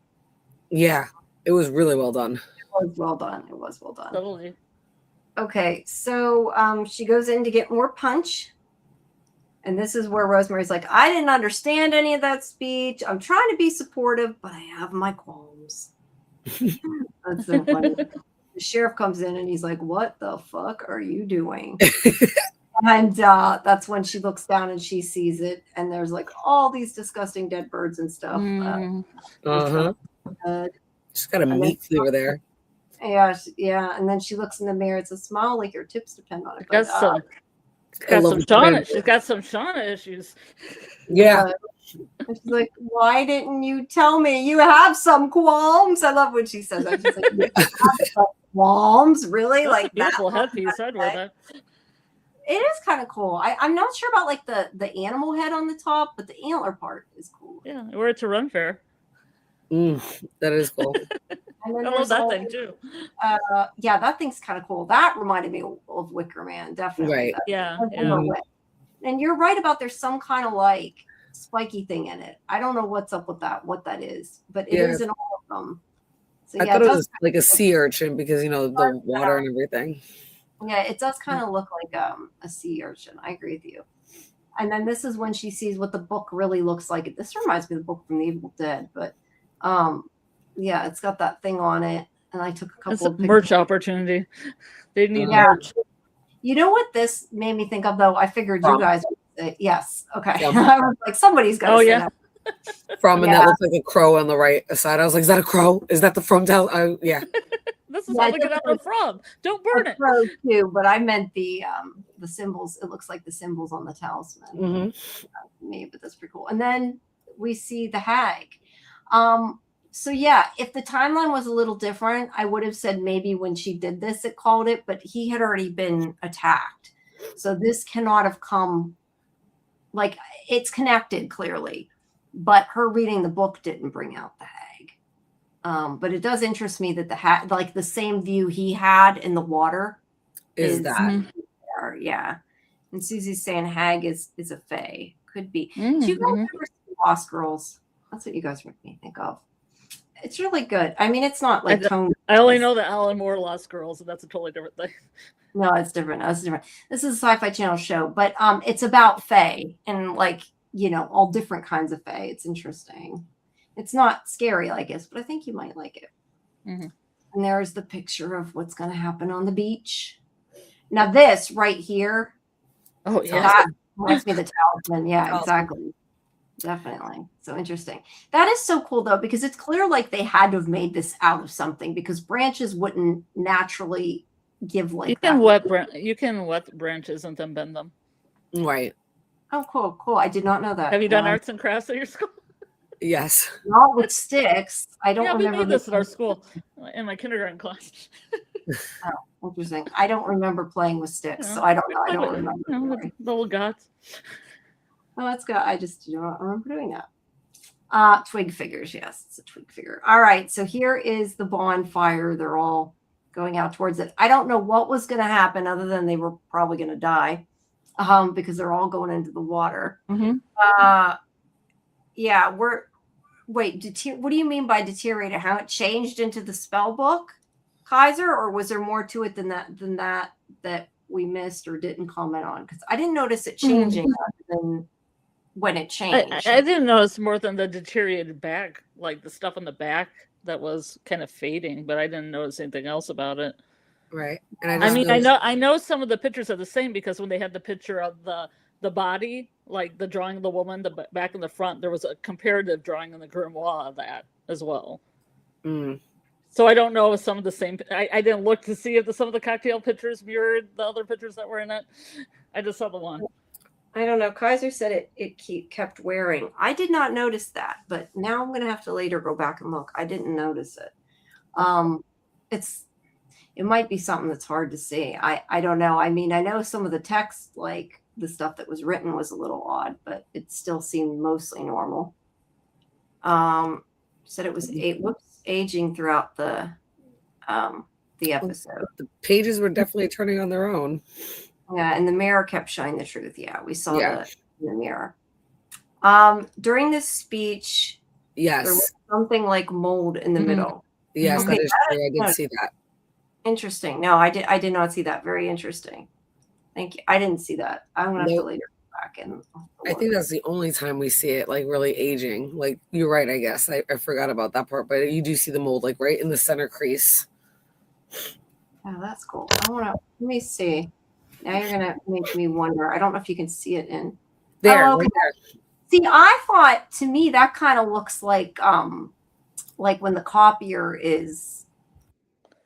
Yeah, it was really well done. It was well done. Totally. Okay, so she goes in to get more punch. And this is where Rosemary's like, I didn't understand any of that speech. I'm trying to be supportive, but I have my qualms. That's so funny. The sheriff comes in and he's like, what the fuck are you doing? And that's when she looks down and she sees it. And there's like all these disgusting dead birds and stuff. She's got a meat flavor there. Yeah. And then she looks in the mirror. It's a smile like your tips depend on it. But, she's got some Shauna issues. Yeah. And she's like, why didn't you tell me you have some qualms? I love when she says that. She's like, you have some qualms? Really? That's like a beautiful headpiece. I'd wear that. It is kind of cool. I'm not sure about like the animal head on the top, but the antler part is cool. Yeah, I wear it to Run Fair. That is cool. I love that thing too. Yeah, that thing's kind of cool. That reminded me of Wicker Man, definitely. Right. Yeah. And you're right about there's some kind of like spiky thing in it. I don't know what's up with that, what that is, but it is in all of them. So, I thought it was like a sea urchin because the water and everything. Yeah, it does kind of look like a sea urchin. I agree with you. And then this is when she sees what the book really looks like. This reminds me of the book from the Evil Dead, but yeah, it's got that thing on it. And I took a couple of merch opportunity. They need merch. You know what this made me think of though? I figured you guys would say yes. Okay. I was like, somebody's got to say that. And that looks like a crow on the right side. I was like, is that a crow? Is that the from down? Yeah. This is how they get out of from. Don't burn it. Crow too, but I meant the symbols. It looks like the symbols on the talisman. Me, but that's pretty cool. And then we see the hag. So yeah, if the timeline was a little different, I would have said maybe when she did this, it called it, but he had already been attacked. So this cannot have come, like it's connected clearly, but her reading the book didn't bring out the hag. But it does interest me that the hag, like the same view he had in the water is that. There. Yeah. And Susie's saying hag is a fae. Could be. Do you guys ever see Lost Girls? That's what you guys make me think of. It's really good. I mean, it's not like tone. I only know the Alan Moore Lost Girls, and that's a totally different thing. No, it's different. This is a Sci-Fi Channel show, but it's about fae and like all different kinds of fae. It's interesting. It's not scary, I guess, but I think you might like it. And there's the picture of what's going to happen on the beach. Now this right here, Oh yeah. that reminds me of the talisman. Yeah, Talisman. exactly. Definitely. So interesting. That is so cool though, because it's clear like they had to have made this out of something, because branches wouldn't naturally give like You that. can wet branches and then bend them. Right. Oh, cool, cool. I did not know that. Have you done arts and crafts at your school? Yes. Not with sticks. I don't Yeah, we remember made this at our school in my kindergarten class. Oh, interesting. I don't remember playing with sticks, so I don't know. I don't remember. You know, with little gods. Oh, that's good. I just do not remember doing that. Twig figures. Yes, it's a twig figure. All right. So here is the bonfire. They're all going out towards it. I don't know what was going to happen other than they were probably going to die, because they're all going into the water. Mm-hmm. Yeah. What do you mean by deteriorated? How it changed into the spell book, Kaiser, or was there more to it than that we missed or didn't comment on? Because I didn't notice it changing other than when it changed. I didn't notice more than the deteriorated back, like the stuff on the back that was kind of fading, but I didn't notice anything else about it. Right. And I know some of the pictures are the same, because when they had the picture of the body, like the drawing of the woman, the back and the front, there was a comparative drawing in the grimoire of that as well. So I don't know if some of the same. I didn't look to see if some of the cocktail pictures mirrored the other pictures that were in it. I just saw the one. I don't know. Kaiser said it kept wearing. I did not notice that, but now I'm going to have to later go back and look. I didn't notice it. It might be something that's hard to see. I don't know. I mean, I know some of the text, like the stuff that was written, was a little odd, but it still seemed mostly normal. Said it was aging throughout the episode. The pages were definitely turning on their own. Yeah, and the mirror kept showing the truth. Yeah, we saw that in the mirror. During this speech, yes, there was something like mold in the middle. Yes, that is true. I did see that. Interesting. No, I did not see that. Very interesting. Thank you. I didn't see that. I'm gonna have to later go back and I think that's the only time we see it like really aging. Like, you're right, I guess. I forgot about that part, but you do see the mold like right in the center crease. Oh, that's cool. Let me see. Now you're gonna make me wonder. I don't know if you can see it in there. Oh, okay. Right there. See, I thought, to me, that kind of looks like when the copier is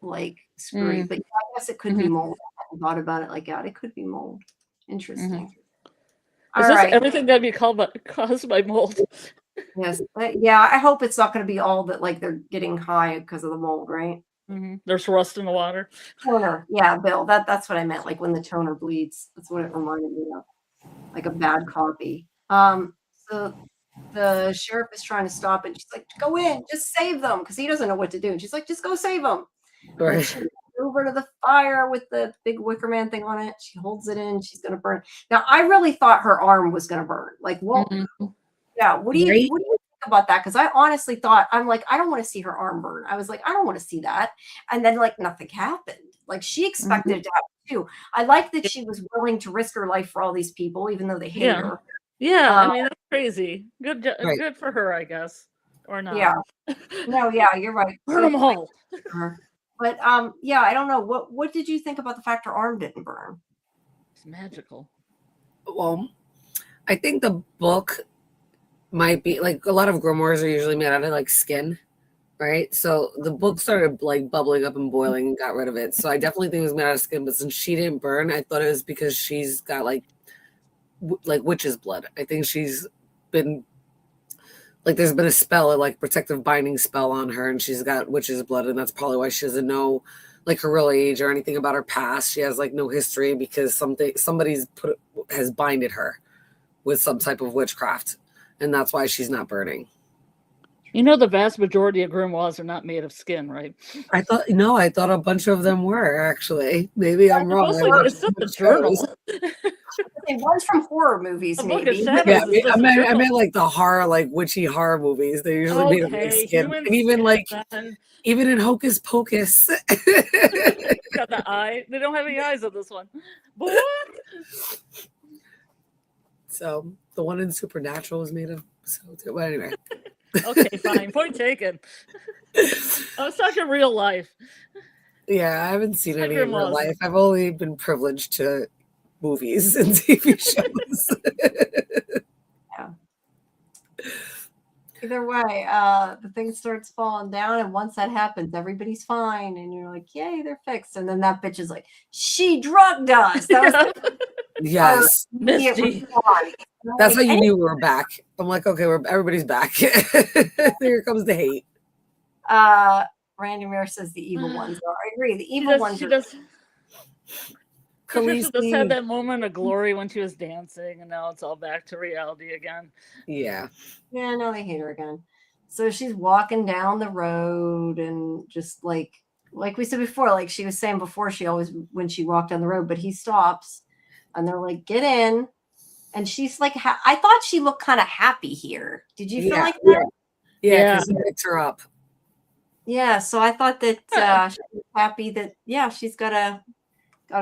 like screwy. But yeah, I guess it could be mold. I hadn't thought about it like that. It could be mold. Interesting. Is this everything that be caused by mold? Yes. Yeah, I hope it's not going to be all that, like they're getting high because of the mold, right? There's rust in the water. Toner. Yeah, Bill. That's what I meant. Like when the toner bleeds. That's what it reminded me of. Like a bad copy. So the sheriff is trying to stop it. She's like, go in, just save them, because he doesn't know what to do. And she's like, just go save them. Right. She goes over to the fire with the big wicker man thing on it. She holds it in. She's gonna burn. Now, I really thought her arm was gonna burn. Like, what? Yeah. What do you think about that? Because I honestly thought, I'm like, I don't want to see her arm burn. I was like, I don't want to see that. And then like nothing happened. Like she expected it to happen too. I like that she was willing to risk her life for all these people, even though they hate her. Yeah, I mean, that's crazy. Good for her, I guess, or not. Yeah. No, yeah, you're right. Burn them all. But yeah, I don't know. What did you think about the fact her arm didn't burn? It's magical. Well, I think the book might be like, a lot of grimoires are usually made out of like skin, right? So the book started like bubbling up and boiling and got rid of it. So I definitely think it was made out of skin. But since she didn't burn, I thought it was because she's got like witch's blood. I think she's been like, there's been a spell, like protective binding spell on her, and she's got witch's blood, and that's probably why she doesn't know like her real age or anything about her past. She has like no history because somebody's has binded her with some type of witchcraft, and that's why she's not burning. You know, the vast majority of grimoires are not made of skin, right? I thought a bunch of them were, actually. Maybe I'm wrong. It's just the journal. One's from horror movies, maybe. Yeah, I meant like the horror, like witchy horror movies. They're usually made of skin. And even like, even in Hocus Pocus. Got the eye. They don't have any eyes on this one. What? So the one in Supernatural was made of. Well, anyway. Okay, fine. Point taken. I was talking real life. Yeah, I haven't seen any in real Grandmas. life. I've only been privileged to movies and TV shows. Yeah. Either way, the thing starts falling down, and once that happens, everybody's fine, and you're like, "Yay, they're fixed." And then that bitch is like, "She drugged us." That was Yes. her immediate Misty. response. That's how Like, you knew we were back. I'm like, okay, everybody's back. Here comes the hate. Randy Mayer says the evil ones are. I agree. The She evil does, ones she are. does. Patricia just had Khaleesi. that moment of glory when she was dancing, and now it's all back to reality again. Yeah. Yeah, no, they hate her again. So she's walking down the road, and just like we said before, like she was saying before, she always when she walked down the road, but he stops, and they're like, "Get in," and she's like, I thought she looked kind of happy here. Did you feel like that? Yeah, because he picked her up. Yeah, so I thought that she was happy that she's got a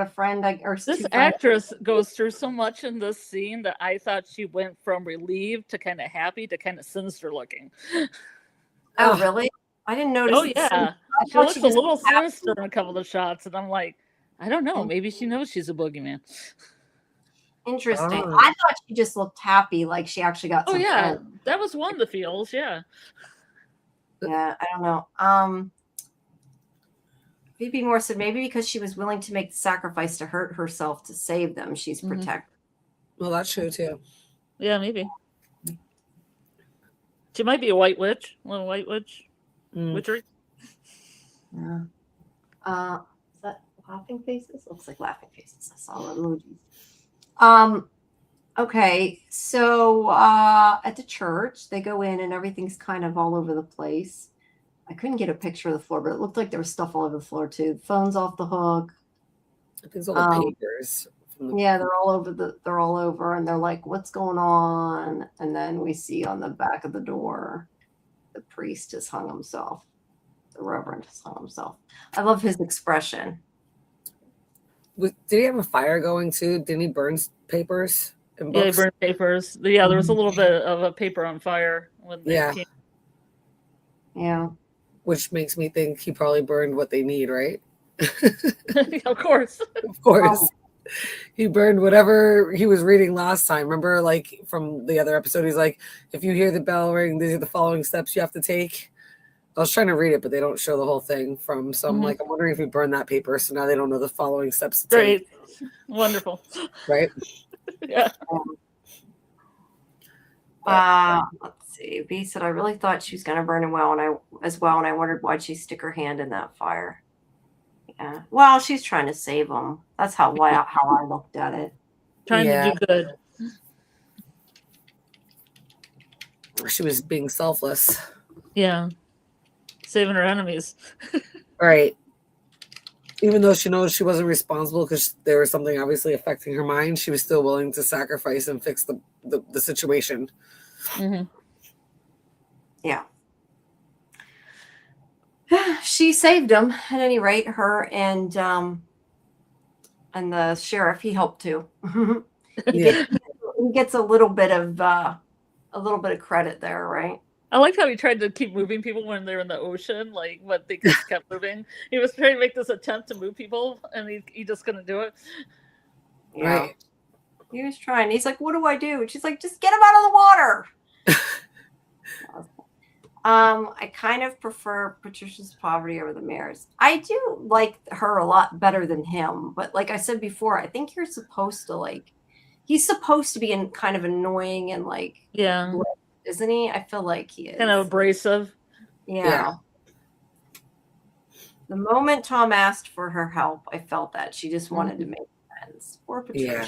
friend. Or This two friends. actress goes through so much in this scene that I thought she went from relieved to kind of happy to kind of sinister looking. Oh, really? I didn't notice. Oh yeah, she looks a little sinister in a couple of shots, and I'm like, I don't know, maybe she knows she's a boogeyman. Interesting. Oh. I thought she just looked happy, like she actually got some friends. That was one of the feels. Yeah. Yeah, I don't know. Phoebe Moore said maybe because she was willing to make the sacrifice to hurt herself to save them, she's protected. Well, that's true too. Yeah, maybe. She might be a white witch, a little white witch, witchery. Yeah. Is that laughing faces? Looks like laughing faces. I saw emojis. Okay, so at the church, they go in and everything's kind of all over the place. I couldn't get a picture of the floor, but it looked like there was stuff all over the floor too. The phone's off the hook. I think it's all the papers. Yeah, they're all over, and they're like, "What's going on?" And then we see on the back of the door, the priest has hung himself. The reverend has hung himself. I love his expression. Did he have a fire going too? Didn't he burn papers and books? Yeah, he burned papers. Yeah, there was a little bit of a paper on fire when they came. Yeah. Which makes me think he probably burned what they need, right? Of course. Of course. He burned whatever he was reading last time. Remember, like from the other episode, he's like, if you hear the bell ring, these are the following steps you have to take. I was trying to read it, but they don't show the whole thing from. So I'm like, I'm wondering if he burned that paper, so now they don't know the following steps to take. Wonderful. Right? Yeah. Let's see. B said, I really thought she was going to burn him well, and I wondered why'd she stick her hand in that fire. Yeah. Well, she's trying to save him. That's how I looked at it. Trying to do good. She was being selfless. Yeah. Saving her enemies. Right. Even though she knows she wasn't responsible because there was something obviously affecting her mind, she was still willing to sacrifice and fix the situation. Yeah. She saved him at any rate, her and the sheriff. He helped too. He gets a little bit of credit there, right? I liked how he tried to keep moving people when they're in the ocean, like, but they just kept moving. He was trying to make this attempt to move people, and he just couldn't do it. Yeah. Right. He was trying. He's like, "What do I do?" And she's like, "Just get him out of the water." I kind of prefer Patricia's poverty over the mayor's. I do like her a lot better than him, but like I said before, I think you're supposed to he's supposed to be kind of annoying and isn't he? I feel like he is kind of abrasive. Yeah. The moment Tom asked for her help, I felt that she just wanted to make friends. Poor Patricia. Yeah.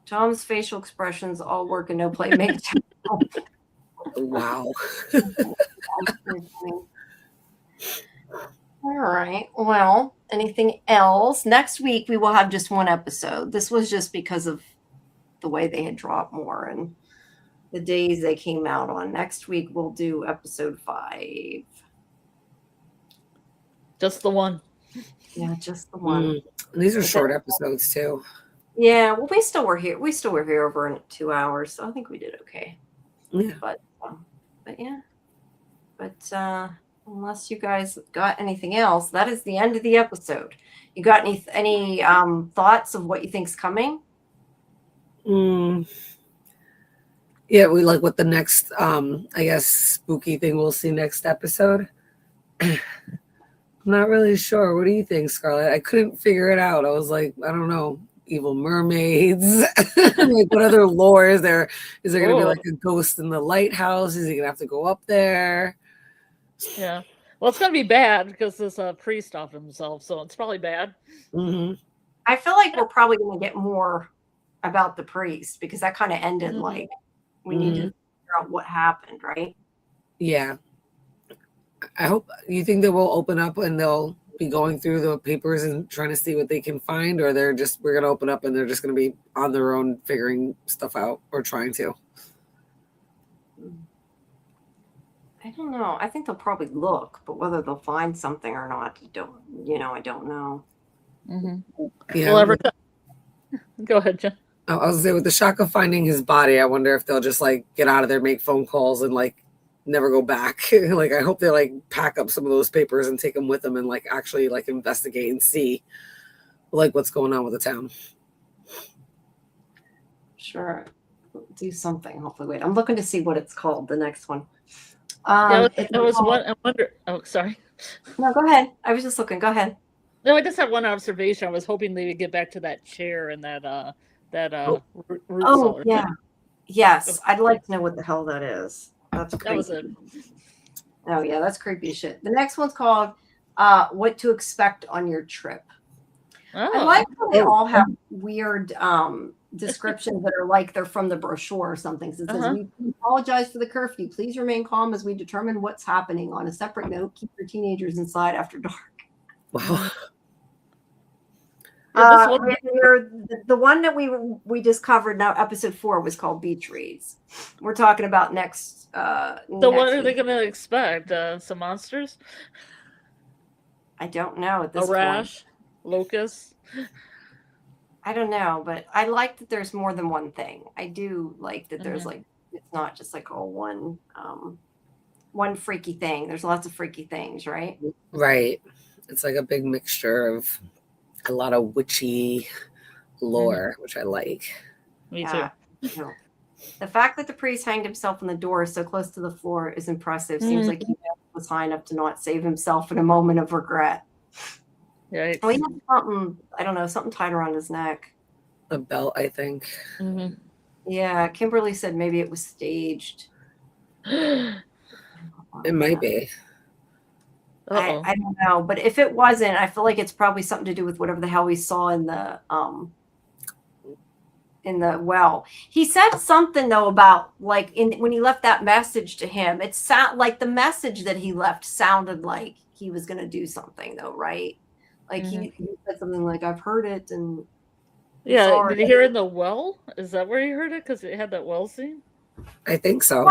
Tom's facial expressions all work and no play make. Wow. All right. Well, anything else? Next week we will have just one episode. This was just because of the way they had dropped more and the days they came out on. Next week we'll do episode 5. Just the one. Yeah, just the one. These are short episodes too. Yeah, well, we still were here over in 2 hours, so I think we did okay. Yeah. But But yeah. But unless you guys got anything else, that is the end of the episode. You got any thoughts of what you think's coming? Yeah, we like what the next I guess spooky thing we'll see next episode. I'm not really sure. What do you think, Scarlet? I couldn't figure it out. I was like, I don't know, evil mermaids. Like, what other lore is there? Is there gonna be like a ghost in the lighthouse? Is he gonna have to go up there? Yeah. Well, it's gonna be bad because this priest off himself, so it's probably bad. I feel like we're probably gonna get more about the priest because that kind of ended like we need to figure out what happened, right? Yeah. I hope you think they will open up and they'll be going through the papers and trying to see what they can find, or we're going to open up and they're just going to be on their own figuring stuff out or trying to. I don't know. I think they'll probably look, but whether they'll find something or not, I don't know. Yeah. Go ahead, Jen. I was gonna say, with the shock of finding his body, I wonder if they'll just like get out of there, make phone calls, and like never go back. Like, I hope they like pack up some of those papers and take them with them and like actually like investigate and see like what's going on with the town. Sure, do something. Hopefully, wait. I'm looking to see what it's called. The next one. It was one. I wonder. Oh, sorry. No, go ahead. I was just looking. Go ahead. No, I just had one observation. I was hoping they would get back to that chair and that root cellar. Yeah. Yes, I'd like to know what the hell that is. That's creepy. That was it. Oh yeah, that's creepy shit. The next one's called "What to Expect on Your Trip." I like how they all have weird descriptions that are like they're from the brochure or something. So it says, "We apologize for the curfew. Please remain calm as we determine what's happening. On a separate note, keep your teenagers inside after dark." Wow. The one that we just covered now, episode 4, was called Beach Reads. We're talking about next. So what are they going to expect? Some monsters? I don't know at this point. A rash? Locusts? I don't know, but I like that there's more than one thing. I do like that there's like, it's not just like one freaky thing. There's lots of freaky things, right? Right. It's like a big mixture of a lot of witchy lore, which I like. Me too. The fact that the priest hanged himself on the door so close to the floor is impressive. Seems like he was high enough to not save himself in a moment of regret. Yeah. Oh, he had something, I don't know, something tied around his neck. A belt, I think. Yeah, Kimberly said maybe it was staged. It might be. I don't know, but if it wasn't, I feel like it's probably something to do with whatever the hell we saw in the well. He said something though about like when he left that message to him, it sound like the message that he left sounded like he was going to do something though, right? Like he said something like, "I've heard it," and did you hear it in the well? Is that where you heard it? Because it had that well scene. I think so.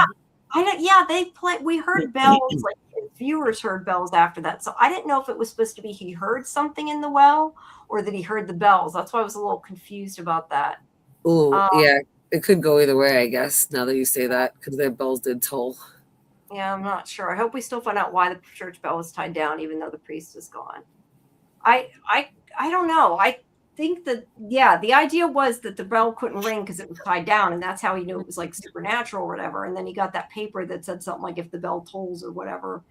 We heard bells. Like viewers heard bells after that, so I didn't know if it was supposed to be he heard something in the well or that he heard the bells. That's why I was a little confused about that. Oh, yeah, it could go either way, I guess. Now that you say that, because their bells did toll. Yeah, I'm not sure. I hope we still find out why the church bell was tied down, even though the priest is gone. I don't know. I think that the idea was that the bell couldn't ring because it was tied down, and that's how he knew it was like supernatural or whatever. And then he got that paper that said something like if the bell tolls or whatever.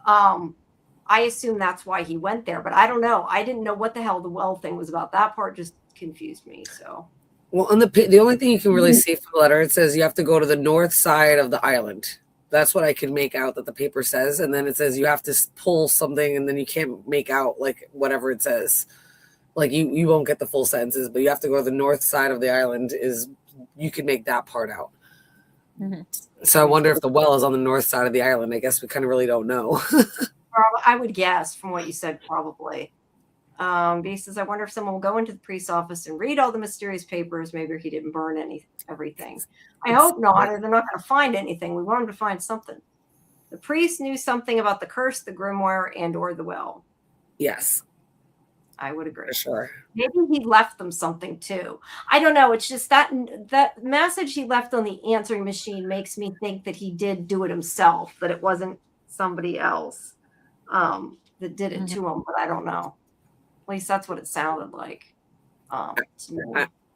I assume that's why he went there, but I don't know. I didn't know what the hell the well thing was about. That part just confused me. So, well, on the only thing you can really see from the letter, it says you have to go to the north side of the island. That's what I can make out that the paper says, and then it says you have to pull something, and then you can't make out like whatever it says. Like you won't get the full sentences, but you have to go to the north side of the island. You can make that part out. So I wonder if the well is on the north side of the island. I guess we kind of really don't know. I would guess from what you said, probably. He says, I wonder if someone will go into the priest's office and read all the mysterious papers. Maybe he didn't burn everything. I hope not, or they're not going to find anything. We want him to find something. The priest knew something about the curse, the grimoire, and or the well. Yes. I would agree. For sure. Maybe he left them something too. I don't know. It's just that message he left on the answering machine makes me think that he did do it himself, that it wasn't somebody else that did it to him. But I don't know. At least that's what it sounded like. I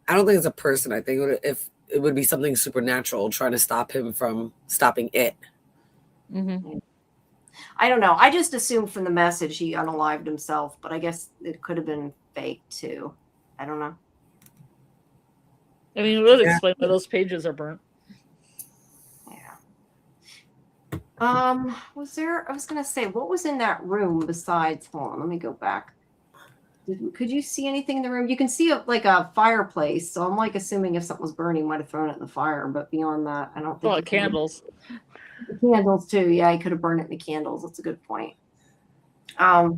don't think it's a person. I think it would be something supernatural trying to stop him from stopping it. Mm-hmm. I don't know. I just assumed from the message he unalived himself, but I guess it could have been fake too. I don't know. I mean, it would explain why those pages are burnt. Yeah. Was there? I was gonna say, what was in that room besides? Hold on, let me go back. Could you see anything in the room? You can see like a fireplace, so I'm like assuming if something was burning, he might have thrown it in the fire. But beyond that, I don't think. Oh, candles. The candles too. Yeah, he could have burned it in the candles. That's a good point. Yeah.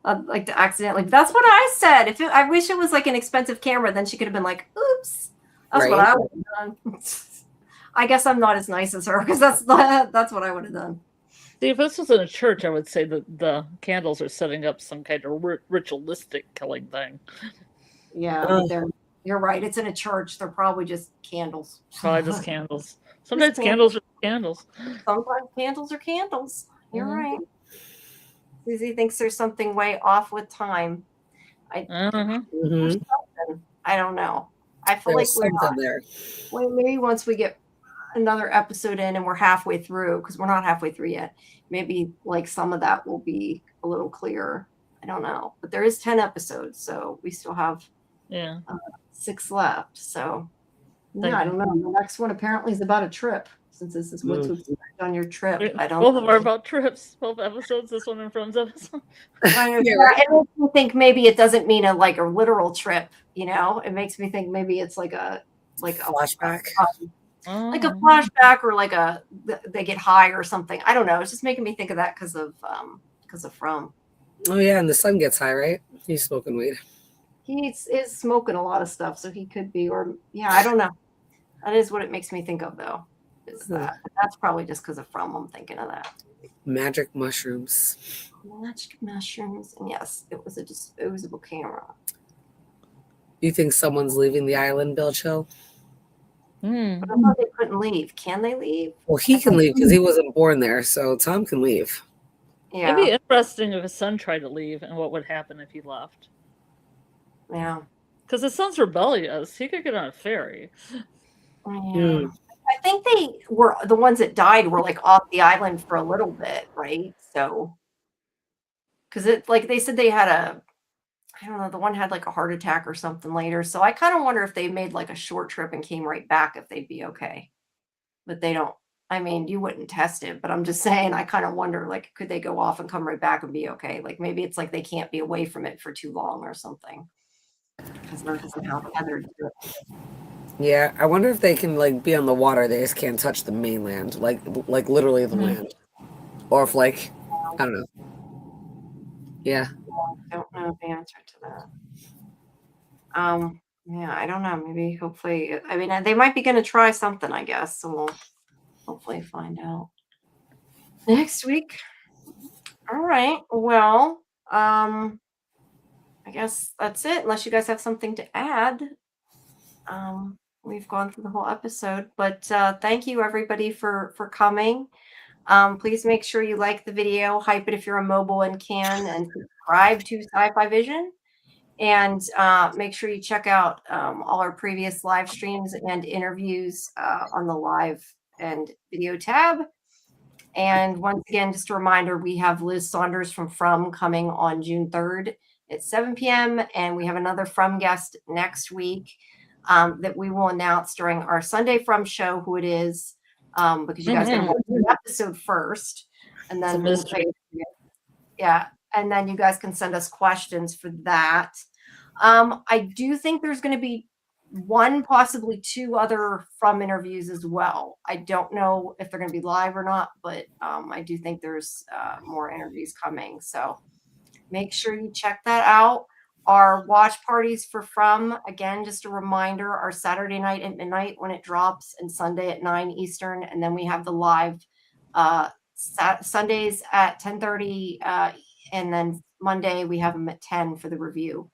I'd like to accidentally. That's what I said. I wish it was like an expensive camera, then she could have been like, "Oops." That's what I would have done. I guess I'm not as nice as her because that's what I would have done. See, if this was in a church, I would say that the candles are setting up some kind of ritualistic killing thing. Yeah, you're right. It's in a church. They're probably just candles. Probably just candles. Sometimes candles are candles. Sometimes candles are candles. You're right. Susie thinks there's something way off with time. I don't know. I feel like we're not there. Well, maybe once we get another episode in and we're halfway through, because we're not halfway through yet, maybe like some of that will be a little clearer. I don't know. But there is 10 episodes, so we still have 6 left. So I don't know. The next one apparently is about a trip, since this is what to expect on your trip. I don't know. Both of them are about trips. Both episodes, this one and Friends episode. It makes me think maybe it doesn't mean a literal trip, It makes me think maybe it's like a flashback. Like a flashback or like they get high or something. I don't know. It's just making me think of that because of From. Oh yeah, and the son gets high, right? He's smoking weed. He is smoking a lot of stuff, so he could be, I don't know. That is what it makes me think of, though. Is that that's probably just because of From. I'm thinking of that. Magic mushrooms. Magic mushrooms, and yes, it was a disposable camera. You think someone's leaving the island, Bill Chill? But I thought they couldn't leave. Can they leave? Well, he can leave because he wasn't born there, so Tom can leave. Yeah. It'd be interesting if his son tried to leave and what would happen if he left. Yeah. Because his son's rebellious. He could get on a ferry. Yeah. I think they were the ones that died were like off the island for a little bit, right? So, because they said they had I don't know, the one had like a heart attack or something later. So I kind of wonder if they made like a short trip and came right back, if they'd be okay. But they don't. I mean, you wouldn't test it, but I'm just saying, I kind of wonder, like, could they go off and come right back and be okay? Like maybe it's like they can't be away from it for too long or something. Because they're just how tethered to it. Yeah, I wonder if they can like be on the water. They just can't touch the mainland, like literally the land, or if I don't know. Yeah, I don't know the answer to that. Yeah, I don't know. Maybe, hopefully, I mean, they might be going to try something, I guess. So we'll hopefully find out next week. All right. Well, I guess that's it. Unless you guys have something to add. We've gone through the whole episode, but thank you everybody for coming. Please make sure you like the video, hype it if you're a mobile and can, and subscribe to SciFi Vision. And make sure you check out all our previous live streams and interviews on the live and video tab. And once again, just a reminder, we have Liz Saunders from coming on June 3rd at 7 p.m. And we have another From guest next week that we will announce during our Sunday From show who it is, because you guys are going to watch the episode first. And then and then you guys can send us questions for that. I do think there's going to be 1, possibly 2 other From interviews as well. I don't know if they're going to be live or not, but I do think there's more interviews coming. So make sure you check that out. Our watch parties for From, again, just a reminder, are Saturday night at midnight when it drops, and Sunday at 9 Eastern. And then we have the live Sundays at 10:30, and then Monday, we have them at 10 for the review.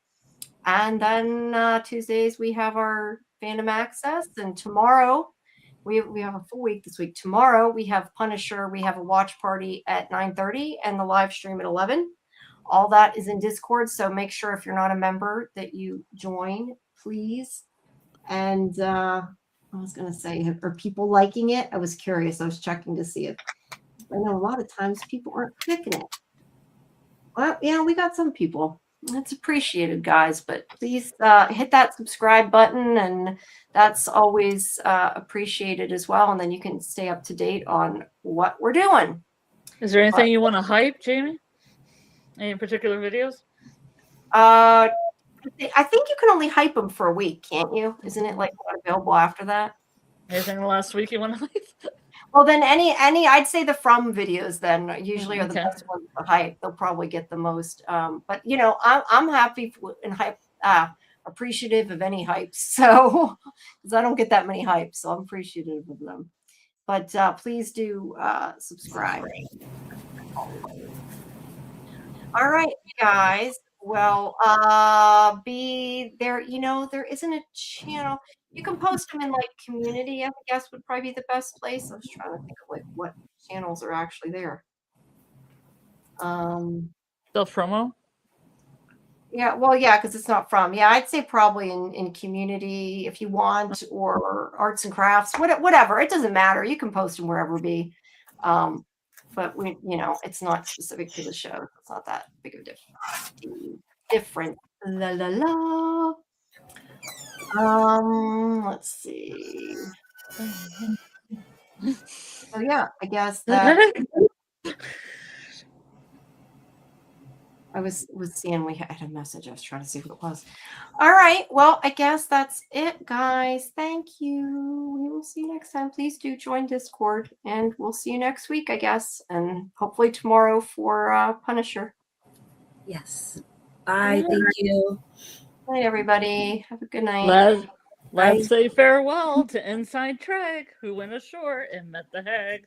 And then Tuesdays, we have our Fandom Access. And tomorrow, we have a full week this week. Tomorrow, we have Punisher. We have a watch party at 9:30 and the live stream at 11. All that is in Discord. So make sure if you're not a member that you join, please. And I was going to say, are people liking it? I was curious. I was checking to see it. I know a lot of times people aren't picking it. Well, yeah, we got some people. That's appreciated, guys. But please hit that subscribe button, and that's always appreciated as well. And then you can stay up to date on what we're doing. Is there anything you want to hype, Jamie? Any particular videos? I think you can only hype them for a week, can't you? Isn't it like not available after that? Anything last week you want to hype? Well, then any I'd say the From videos then usually are the Okay. best ones to hype. They'll probably get the most. But you know, I'm happy and hype appreciative of any hypes. So because I don't get that many hypes, so I'm appreciative of them. But please do subscribe. All right, guys. Well, be there. You know, there isn't a channel. You can post them in like community. I guess would probably be the best place. I was trying to think of like what channels are actually there. Self promo? Yeah, well, yeah, because it's not from. Yeah, I'd say probably in community if you want, or arts and crafts, whatever. It doesn't matter. You can post them wherever be. But we, you know, it's not specific to the show. It's not that big of a difference. La la la. Let's see. So yeah, I guess that I was seeing we had a message. I was trying to see who it was. All right. Well, I guess that's it, guys. Thank you. We will see you next time. Please do join Discord, and we'll see you next week, I guess, and hopefully tomorrow for Punisher. Yes. Bye. Thank you. Bye, everybody. Have a good night. Let's say farewell to Inside Trek, who went ashore and met the hag.